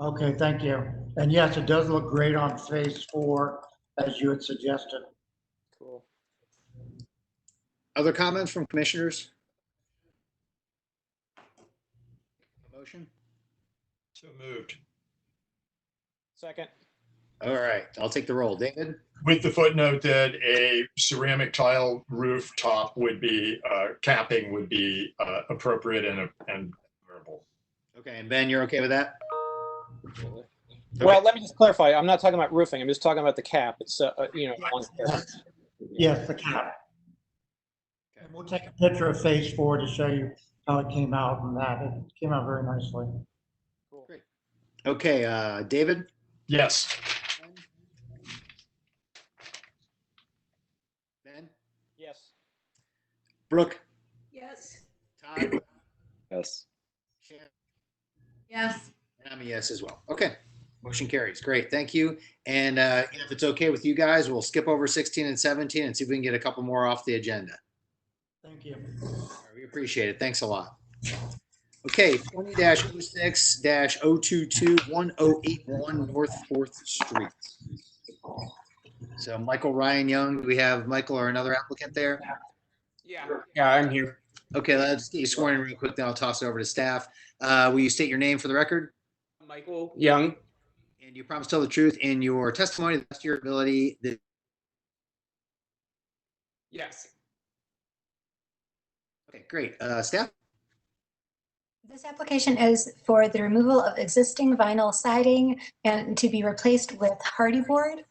Okay, thank you. And yes, it does look great on phase 4, as you had suggested. Cool. Other comments from commissioners? Motion? So moved. Second. All right, I'll take the roll. David? With the footnote that a ceramic tile rooftop would be, capping would be appropriate and durable. Okay, and Ben, you're okay with that? Well, let me just clarify. I'm not talking about roofing. I'm just talking about the cap. It's, Yes, the cap. And we'll take a picture of phase 4 to show you how it came out, and that it came out very nicely. Great. Okay, David? Yes. Ben? Yes. Brooke? Yes. Todd? Yes. Shannon? Yes. And I'm a yes as well. Okay, motion carries. Great, thank you. And if it's okay with you guys, we'll skip over 16 and 17 and see if we can get a couple more off the agenda. Thank you. All right, we appreciate it. Thanks a lot. Okay, 20-06-022-1081 North 4th Street. So Michael Ryan Young, do we have Michael or another applicant there? Yeah, I'm here. Okay, let's get you sworn in real quick, then I'll toss it over to staff. Will you state your name for the record? Michael Young. And you promise to tell the truth in your testimony, to the best of your ability. Yes. Okay, great. Staff? This application is for the removal of existing vinyl siding and to be replaced with hardy board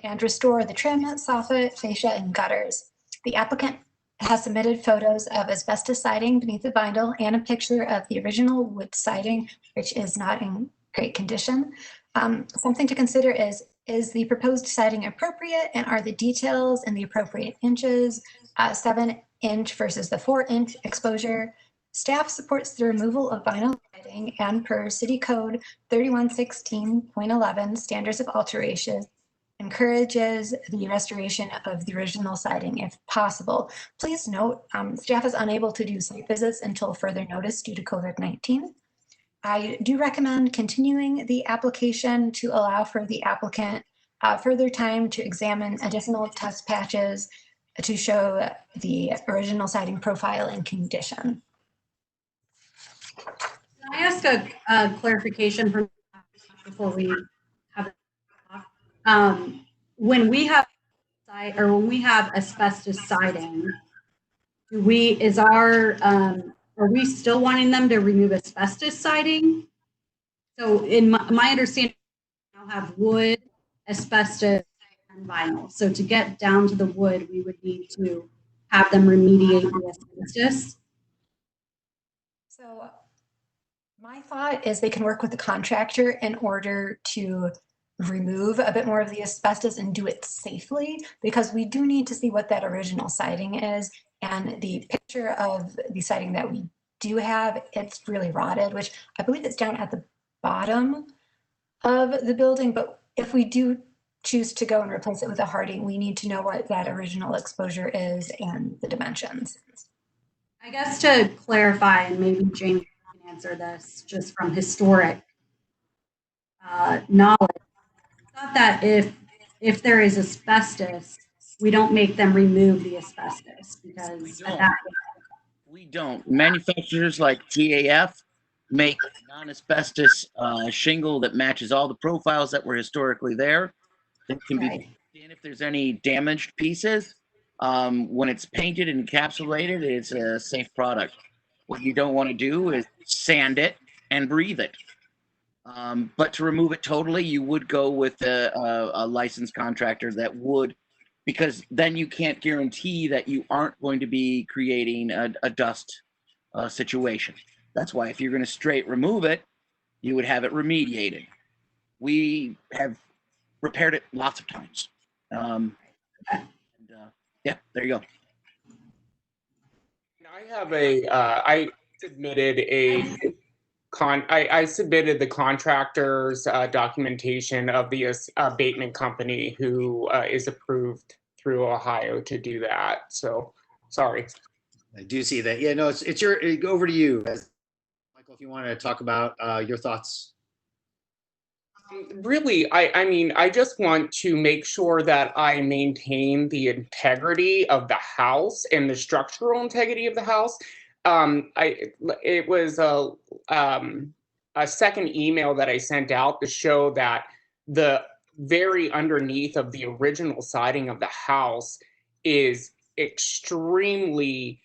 and restore the trim, soffit, fascia, and gutters. The applicant has submitted photos of asbestos siding beneath the vinyl and a picture of the original wood siding, which is not in great condition. Something to consider is the proposed siding appropriate, and are the details in the appropriate inches, 7-inch versus the 4-inch exposure. Staff supports the removal of vinyl siding and per City Code 3116.11 standards of alteration, encourages the restoration of the original siding if possible. Please note, staff is unable to do site visits until further notice due to COVID-19. I do recommend continuing the application to allow for the applicant further time to examine additional test patches to show the original siding profile and condition. Can I ask a clarification from before we have it? When we have asbestos siding, are we still wanting them to remove asbestos siding? So in my understanding, we now have wood, asbestos, and vinyl. So to get down to the wood, we would need to have them remediate the asbestos. So my thought is they can work with the contractor in order to remove a bit more of the asbestos and do it safely, because we do need to see what that original siding is. And the picture of the siding that we do have, it's really rotted, which I believe it's down at the bottom of the building. But if we do choose to go and replace it with a hardy, we need to know what that original exposure is and the dimensions. I guess to clarify, and maybe James can answer this just from historic knowledge, I thought that if there is asbestos, we don't make them remove the asbestos, because we don't. Manufacturers like GAF make non-asbestos shingle that matches all the profiles that were historically there. That can be, and if there's any damaged pieces, when it's painted and encapsulated, it's a safe product. What you don't want to do is sand it and breathe it. But to remove it totally, you would go with a licensed contractor that would, because then you can't guarantee that you aren't going to be creating a dust situation. That's why if you're going to straight remove it, you would have it remediated. We have repaired it lots of times. Yeah, there you go. I have I submitted I submitted the contractor's documentation of the abatement company who is approved through Ohio to do that. So, sorry. I do see that. Yeah, no, it's your, over to you, Michael, if you want to talk about your thoughts. Really, I mean, I just want to make sure that I maintain the integrity of the house and the structural integrity of the house. it was a second email that I sent out to show that the very underneath of the original siding of the house is extremely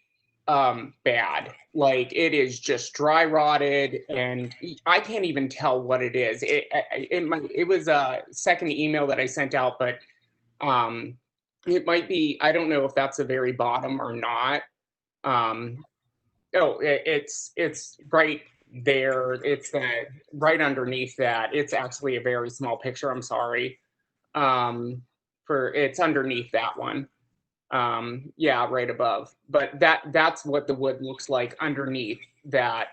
bad. Like it is just dry rotted, and I can't even tell what it is. It was a second email that I sent out, but it might be, I don't know if that's the very bottom or not. Oh, it's right there. It's right underneath that. It's actually a very small picture. I'm sorry. It's underneath that one. Yeah, right above. But that's what the wood looks like underneath that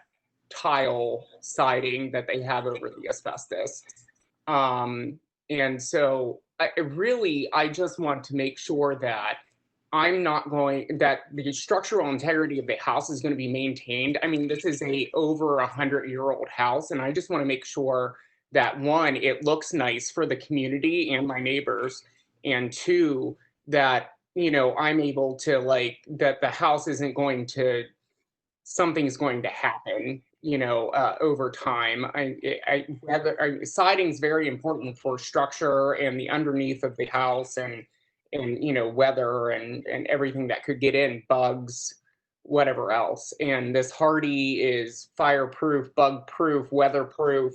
tile siding that they have over the asbestos. And so I just want to make sure that that the structural integrity of the house is going to be maintained. I mean, this is over 100-year-old house, and I just want to make sure that one, it looks nice for the community and my neighbors, and two, that I'm able to that the house isn't going to, something's going to happen over time. Siding is very important for structure and the underneath of the house, and weather and everything that could get in, bugs, whatever else. And this hardy is fireproof, bug proof, weatherproof,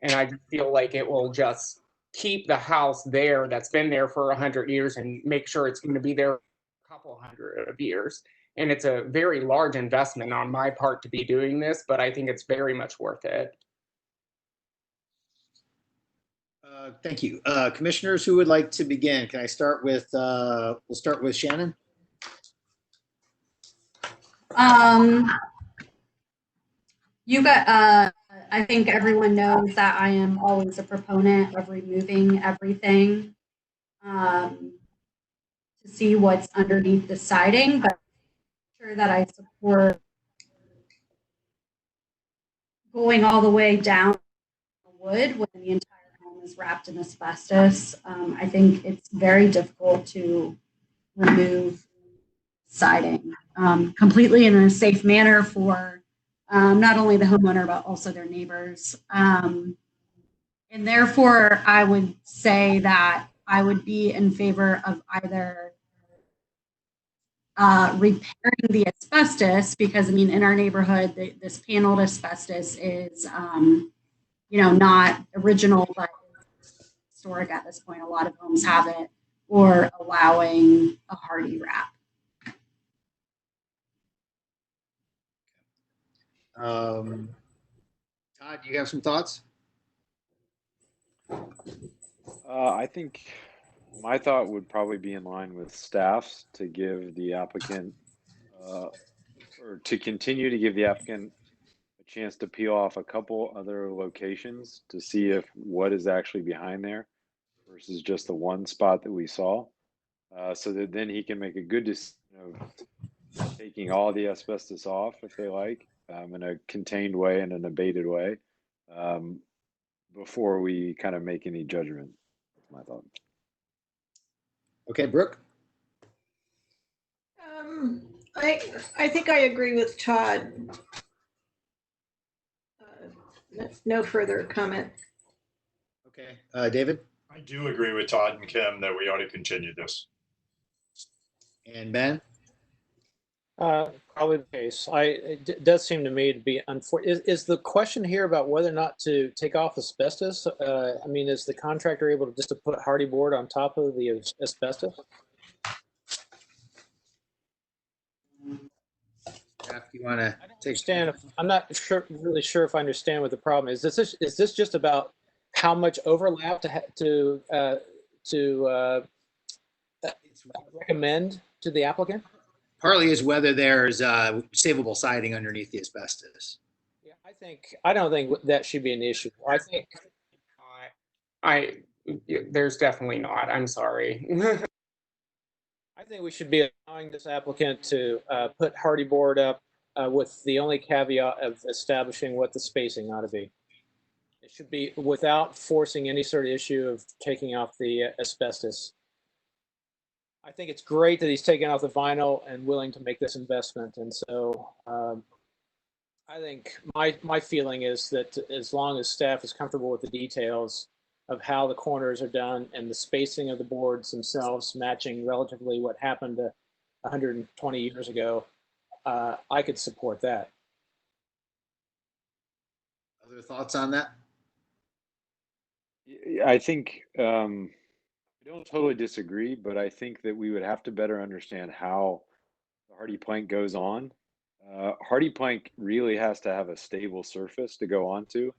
and I feel like it will just keep the house there that's been there for 100 years and make sure it's going to be there a couple hundred of years. And it's a very large investment on my part to be doing this, but I think it's very much worth it. Thank you. Commissioners, who would like to begin? Can I start with, we'll start with Shannon. You got, I think everyone knows that I am always a proponent of removing everything to see what's underneath the siding, but I'm sure that I support going all the way down the wood when the entire home is wrapped in asbestos. I think it's very difficult to remove siding completely in a safe manner for not only the homeowner, but also their neighbors. And therefore, I would say that I would be in favor of either repairing the asbestos, because I mean, in our neighborhood, this paneled asbestos is, not original, but historic at this point. A lot of homes have it, or allowing a hardy wrap. Todd, do you have some thoughts? I think my thought would probably be in line with staff's, to give the applicant, or to continue to give the applicant a chance to peel off a couple other locations to see if what is actually behind there versus just the one spot that we saw, so that then he can make a good decision of taking all the asbestos off if they like, in a contained way and an abated way, before we kind of make any judgment. That's my thought. Okay, Brooke. I think I agree with Todd. No further comment. Okay, David. I do agree with Todd and Kim that we ought to continue this. And Ben. Probably the case. It does seem to me to be unfortunate. Is the question here about whether or not to take off asbestos? I mean, is the contractor able to just put hardy board on top of the asbestos? You want to understand? I'm not really sure if I understand what the problem is. Is this just about how much overlap to recommend to the applicant? Partly is whether there's savable siding underneath the asbestos. Yeah, I don't think that should be an issue. I think there's definitely not. I'm sorry. I think we should be allowing this applicant to put hardy board up with the only caveat of establishing what the spacing ought to be. It should be without forcing any sort of issue of taking off the asbestos. I think it's great that he's taking off the vinyl and willing to make this investment. And so I think my feeling is that as long as staff is comfortable with the details of how the corners are done and the spacing of the boards themselves matching relatively what happened 120 years ago, I could support that. Other thoughts on that? I think I don't totally disagree, but I think that we would have to better understand how the hardy plank goes on. Hardy plank really has to have a stable surface to go onto.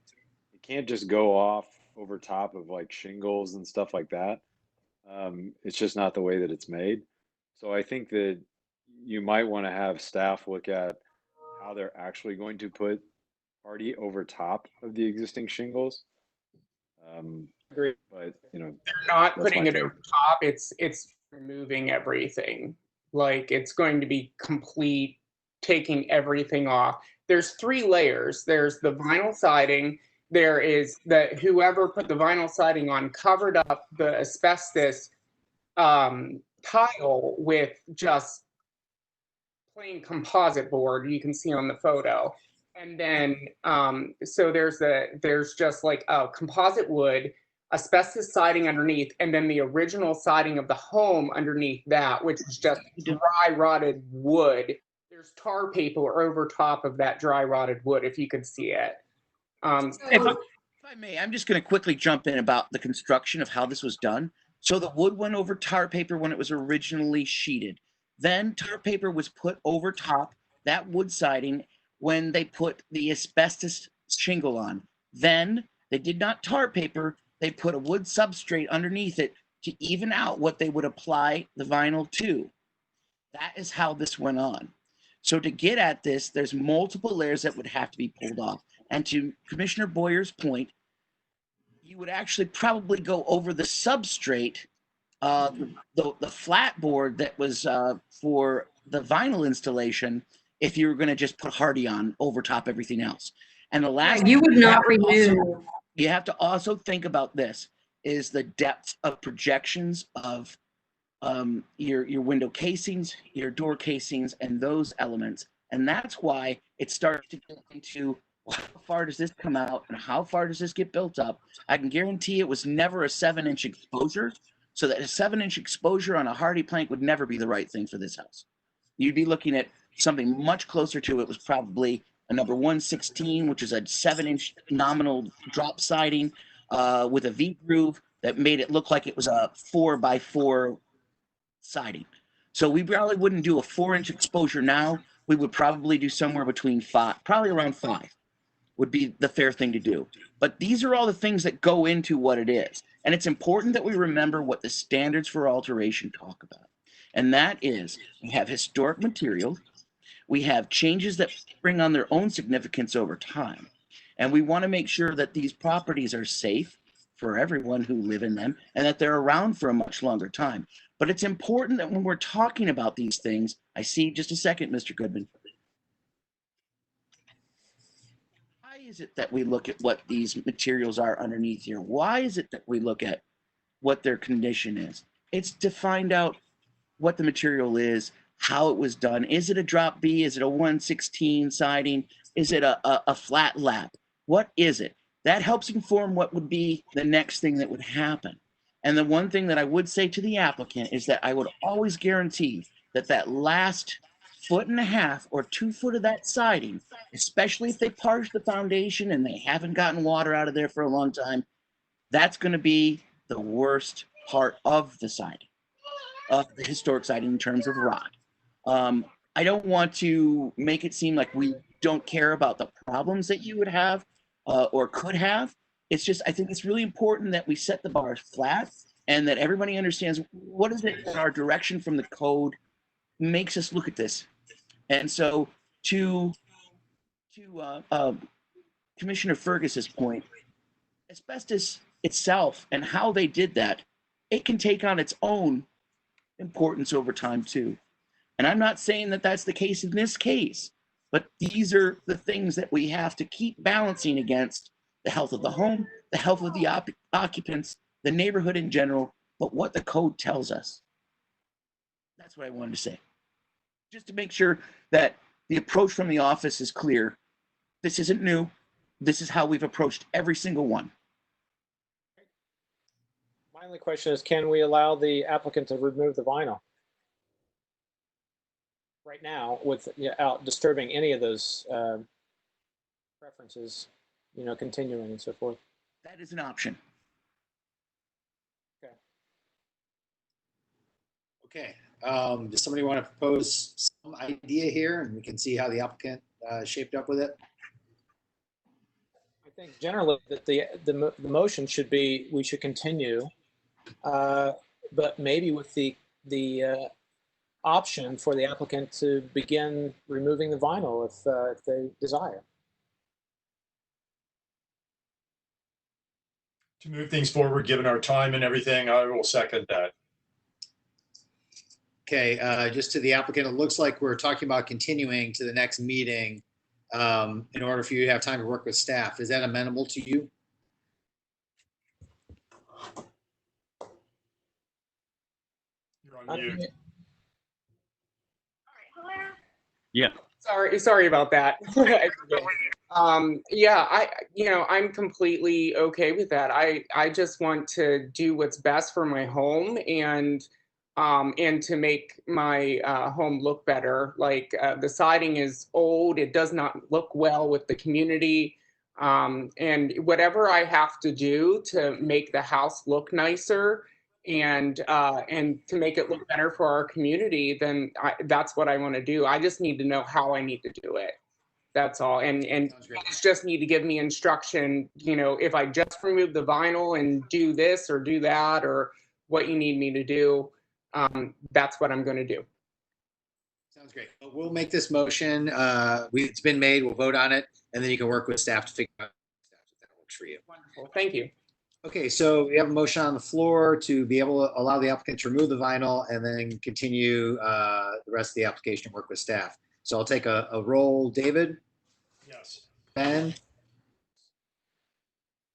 It can't just go off over top of like shingles and stuff like that. It's just not the way that it's made. So I think that you might want to have staff look at how they're actually going to put hardy over top of the existing shingles. Agreed. But you know, They're not that's putting my it take. over top. It's removing everything. Like it's going to be complete, taking everything off. There's 3 layers. There's the vinyl siding. There is that whoever put the vinyl siding on covered up the asbestos tile with just plain composite board you can see on the photo. And then so there's just like a composite wood, asbestos siding underneath, and then the original siding of the home underneath that, which is just dry rotted wood. There's tar paper over top of that dry rotted wood, if you could see it. If I may, I'm just going to quickly jump in about the construction of how this was done. So the wood went over tar paper when it was originally sheeted. Then tar paper was put over top that wood siding when they put the asbestos shingle on. Then they did not tar paper, they put a wood substrate underneath it to even out what they would apply the vinyl to. That is how this went on. So to get at this, there's multiple layers that would have to be pulled off. And to Commissioner Boyer's point, you would actually probably go over the substrate, the flat board that was for the vinyl installation, if you were going to just put hardy on over top everything else. And the last you would not remove. You have to also think about this, is the depth of projections of your window casings, your door casings, and those elements. And that's why it starts to get into, well, how far does this come out and how far does this get built up? I can guarantee it was never a 7-inch exposure, so that a 7-inch exposure on a hardy plank would never be the right thing for this house. You'd be looking at something much closer to it was probably a number 116, which is a 7-inch nominal drop siding with a V groove that made it look like it was a 4x4 siding. So we probably wouldn't do a 4-inch exposure now. We would probably do somewhere between 5, probably around 5 would be the fair thing to do. But these are all the things that go into what it is. And it's important that we remember what the standards for alteration talk about. And that is, we have historic materials, we have changes that bring on their own significance over time. And we want to make sure that these properties are safe for everyone who live in them and that they're around for a much longer time. But it's important that when we're talking about these things, I see just a second, Mr. Goodman. Why is it that we look at what these materials are underneath here? Why is it that we look at what their condition is? It's to find out what the material is, how it was done. Is it a drop B? Is it a 116 siding? Is it a flat lap? What is it? That helps inform what would be the next thing that would happen. And the one thing that I would say to the applicant is that I would always guarantee that that last 1.5 or 2 foot of that siding, especially if they parch the foundation and they haven't gotten water out of there for a long time, that's going to be the worst part of the siding, of the historic siding in terms of rot. I don't want to make it seem like we don't care about the problems that you would have or could have. It's just, I think it's really important that we set the bars flat and that everybody understands what is it that our direction from the code makes us look at this. And so to Commissioner Fergus's point, asbestos itself and how they did that, it can take on its own importance over time too. And I'm not saying that that's the case in this case, but these are the things that we have to keep balancing against the health of the home, the health of the occupants, the neighborhood in general, but what the code tells us. That's what I wanted to say. Just to make sure that the approach from the office is clear. This isn't new. This is how we've approached every single one. My only question is, can we allow the applicant to remove the vinyl right now without disturbing any of those preferences, continuing and so forth? That is an option. Okay. Does somebody want to propose some idea here, and we can see how the applicant shaped up with it? I think generally that the motion should be, we should continue, but maybe with the option for the applicant to begin removing the vinyl if they desire. To move things forward, given our time and everything, I will second that. Okay, just to the applicant, it looks like we're talking about continuing to the next meeting in order for you to have time to work with staff. Is that amenable to you? You're on mute. Yeah. Sorry about that. Yeah, I'm completely okay with that. I just want to do what's best for my home and to make my home look better. Like the siding is old, it does not look well with the community. And whatever I have to do to make the house look nicer and to make it look better for our community, then that's what I want to do. I just need to know how I need to do it. That's all. And you just need to give me instruction, if I just remove the vinyl and do this or do that, or what you need me to do. That's what I'm going to do. Sounds great. We'll make this motion. It's been made. We'll vote on it, and then you can work with staff to figure out if that works for you. Wonderful. Thank you. Okay, so we have a motion on the floor to be able to allow the applicant to remove the vinyl and then continue the rest of the application and work with staff. So I'll take a roll. David? Yes. Ben?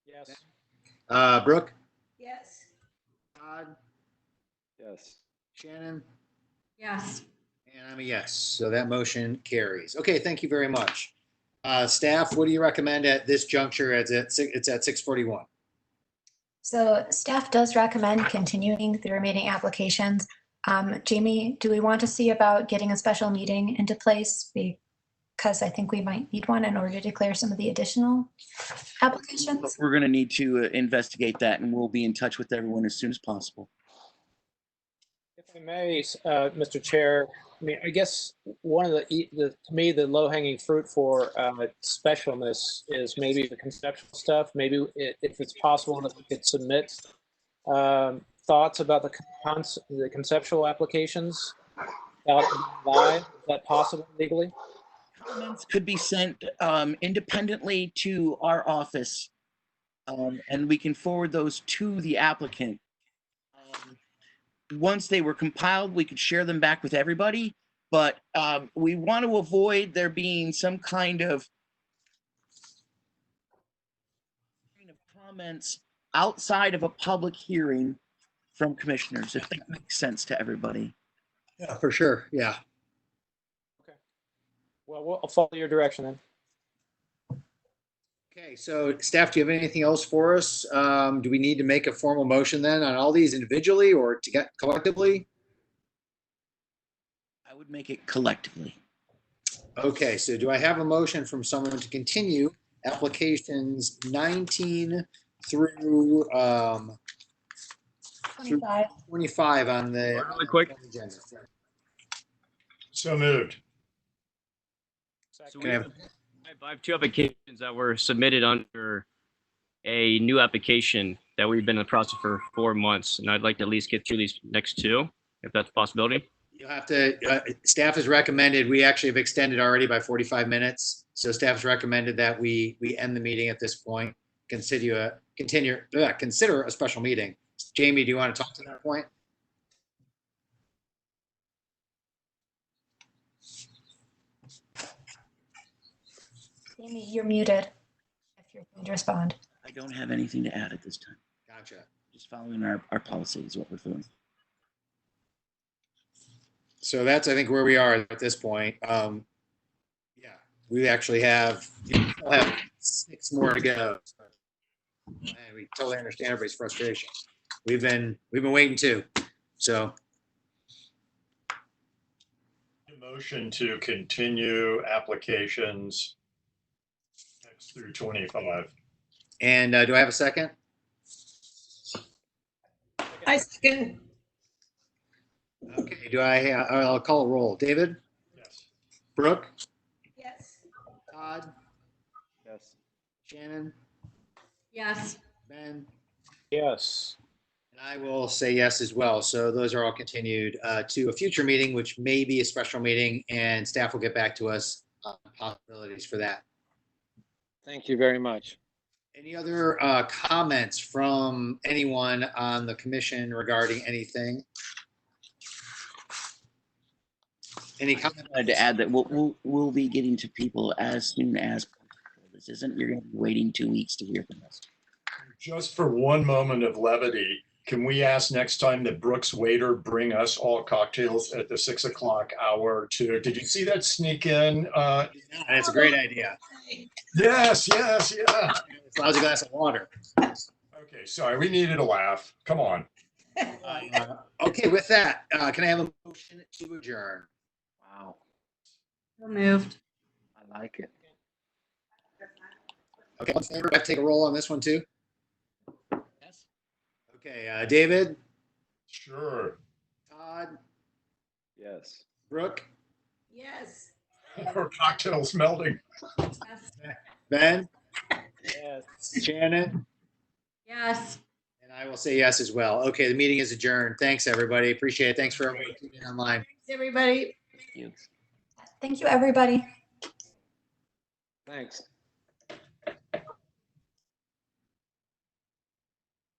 Yes. Brooke? Yes. Todd? Yes. Shannon? Yes. And I'm a yes. So that motion carries. Okay, thank you very much. Staff, what do you recommend at this juncture? It's at 6:41. So staff does recommend continuing the remaining applications. Jamie, do we want to see about getting a special meeting into place? Because I think we might need one in order to declare some of the additional applications. We're going to need to investigate that, and we'll be in touch with everyone as soon as possible. If I may, Mr. Chair, I guess one of to me, the low-hanging fruit for specialness is maybe the conceptual stuff. Maybe if it's possible that we could submit thoughts about the conceptual applications live. Is that possible legally? Comments could be sent independently to our office, and we can forward those to the applicant. Once they were compiled, we could share them back with everybody, but we want to avoid there being some kind of comments outside of a public hearing from commissioners, if that makes sense to everybody. Yeah, for sure. Yeah. Okay. Well, I'll follow your direction then. Okay, so staff, do you have anything else for us? Do we need to make a formal motion then on all these individually or to get collectively? I would make it collectively. Okay, so do I have a motion from someone to continue applications 19 through 25 on the really quick. agenda? So moved. So I have two applications that were submitted under a new application that we've been in the process for 4 months, and I'd like to at least get through these next two, if that's a possibility. You'll have to, staff has recommended, we actually have extended already by 45 minutes. So staff has recommended that we end the meeting at this point, consider a special meeting. Jamie, do you want to talk to that point? Jamie, you're muted if you're going to respond. I don't have anything to add at this time. Gotcha. Just following our policy is what we're doing. So that's, I think, where we are at this point. Yeah, we actually still have 6 more to go. And we totally understand everybody's frustration. We've been waiting too. So Motion to continue applications X through 25. And do I have a second? I second. Okay, I'll call a roll. David? Yes. Brooke? Yes. Todd? Yes. Shannon? Yes. Ben? Yes. And I will say yes as well. So those are all continued to a future meeting, which may be a special meeting, and staff will get back to us on possibilities for that. Thank you very much. Any other comments from anyone on the commission regarding anything? Any comments? I wanted to add that we'll be getting to people as soon as this isn't. You're going to be waiting 2 weeks to hear from us. Just for one moment of levity, can we ask next time that Brooks waiter bring us all cocktails at the 6 o'clock hour too? Did you see that sneak in? That's a great idea. Yes, yeah. It's a lousy glass of water. Okay, sorry, we needed a laugh. Come on. Okay, with that, can I have a motion to adjourn? Wow, So moved. I like it. Okay, all in favor? I have to take a roll on this one too. Yes. Okay, David? Sure. Todd? Yes. Brooke? Yes. Our cocktail's melting. Yes. Ben? Yes. Shannon? Yes. And I will say yes as well. Okay, the meeting is adjourned. Thanks, everybody. Appreciate it. Thanks for everybody tuning in online. Thanks, everybody. Thank you. Thank you, everybody. Thanks.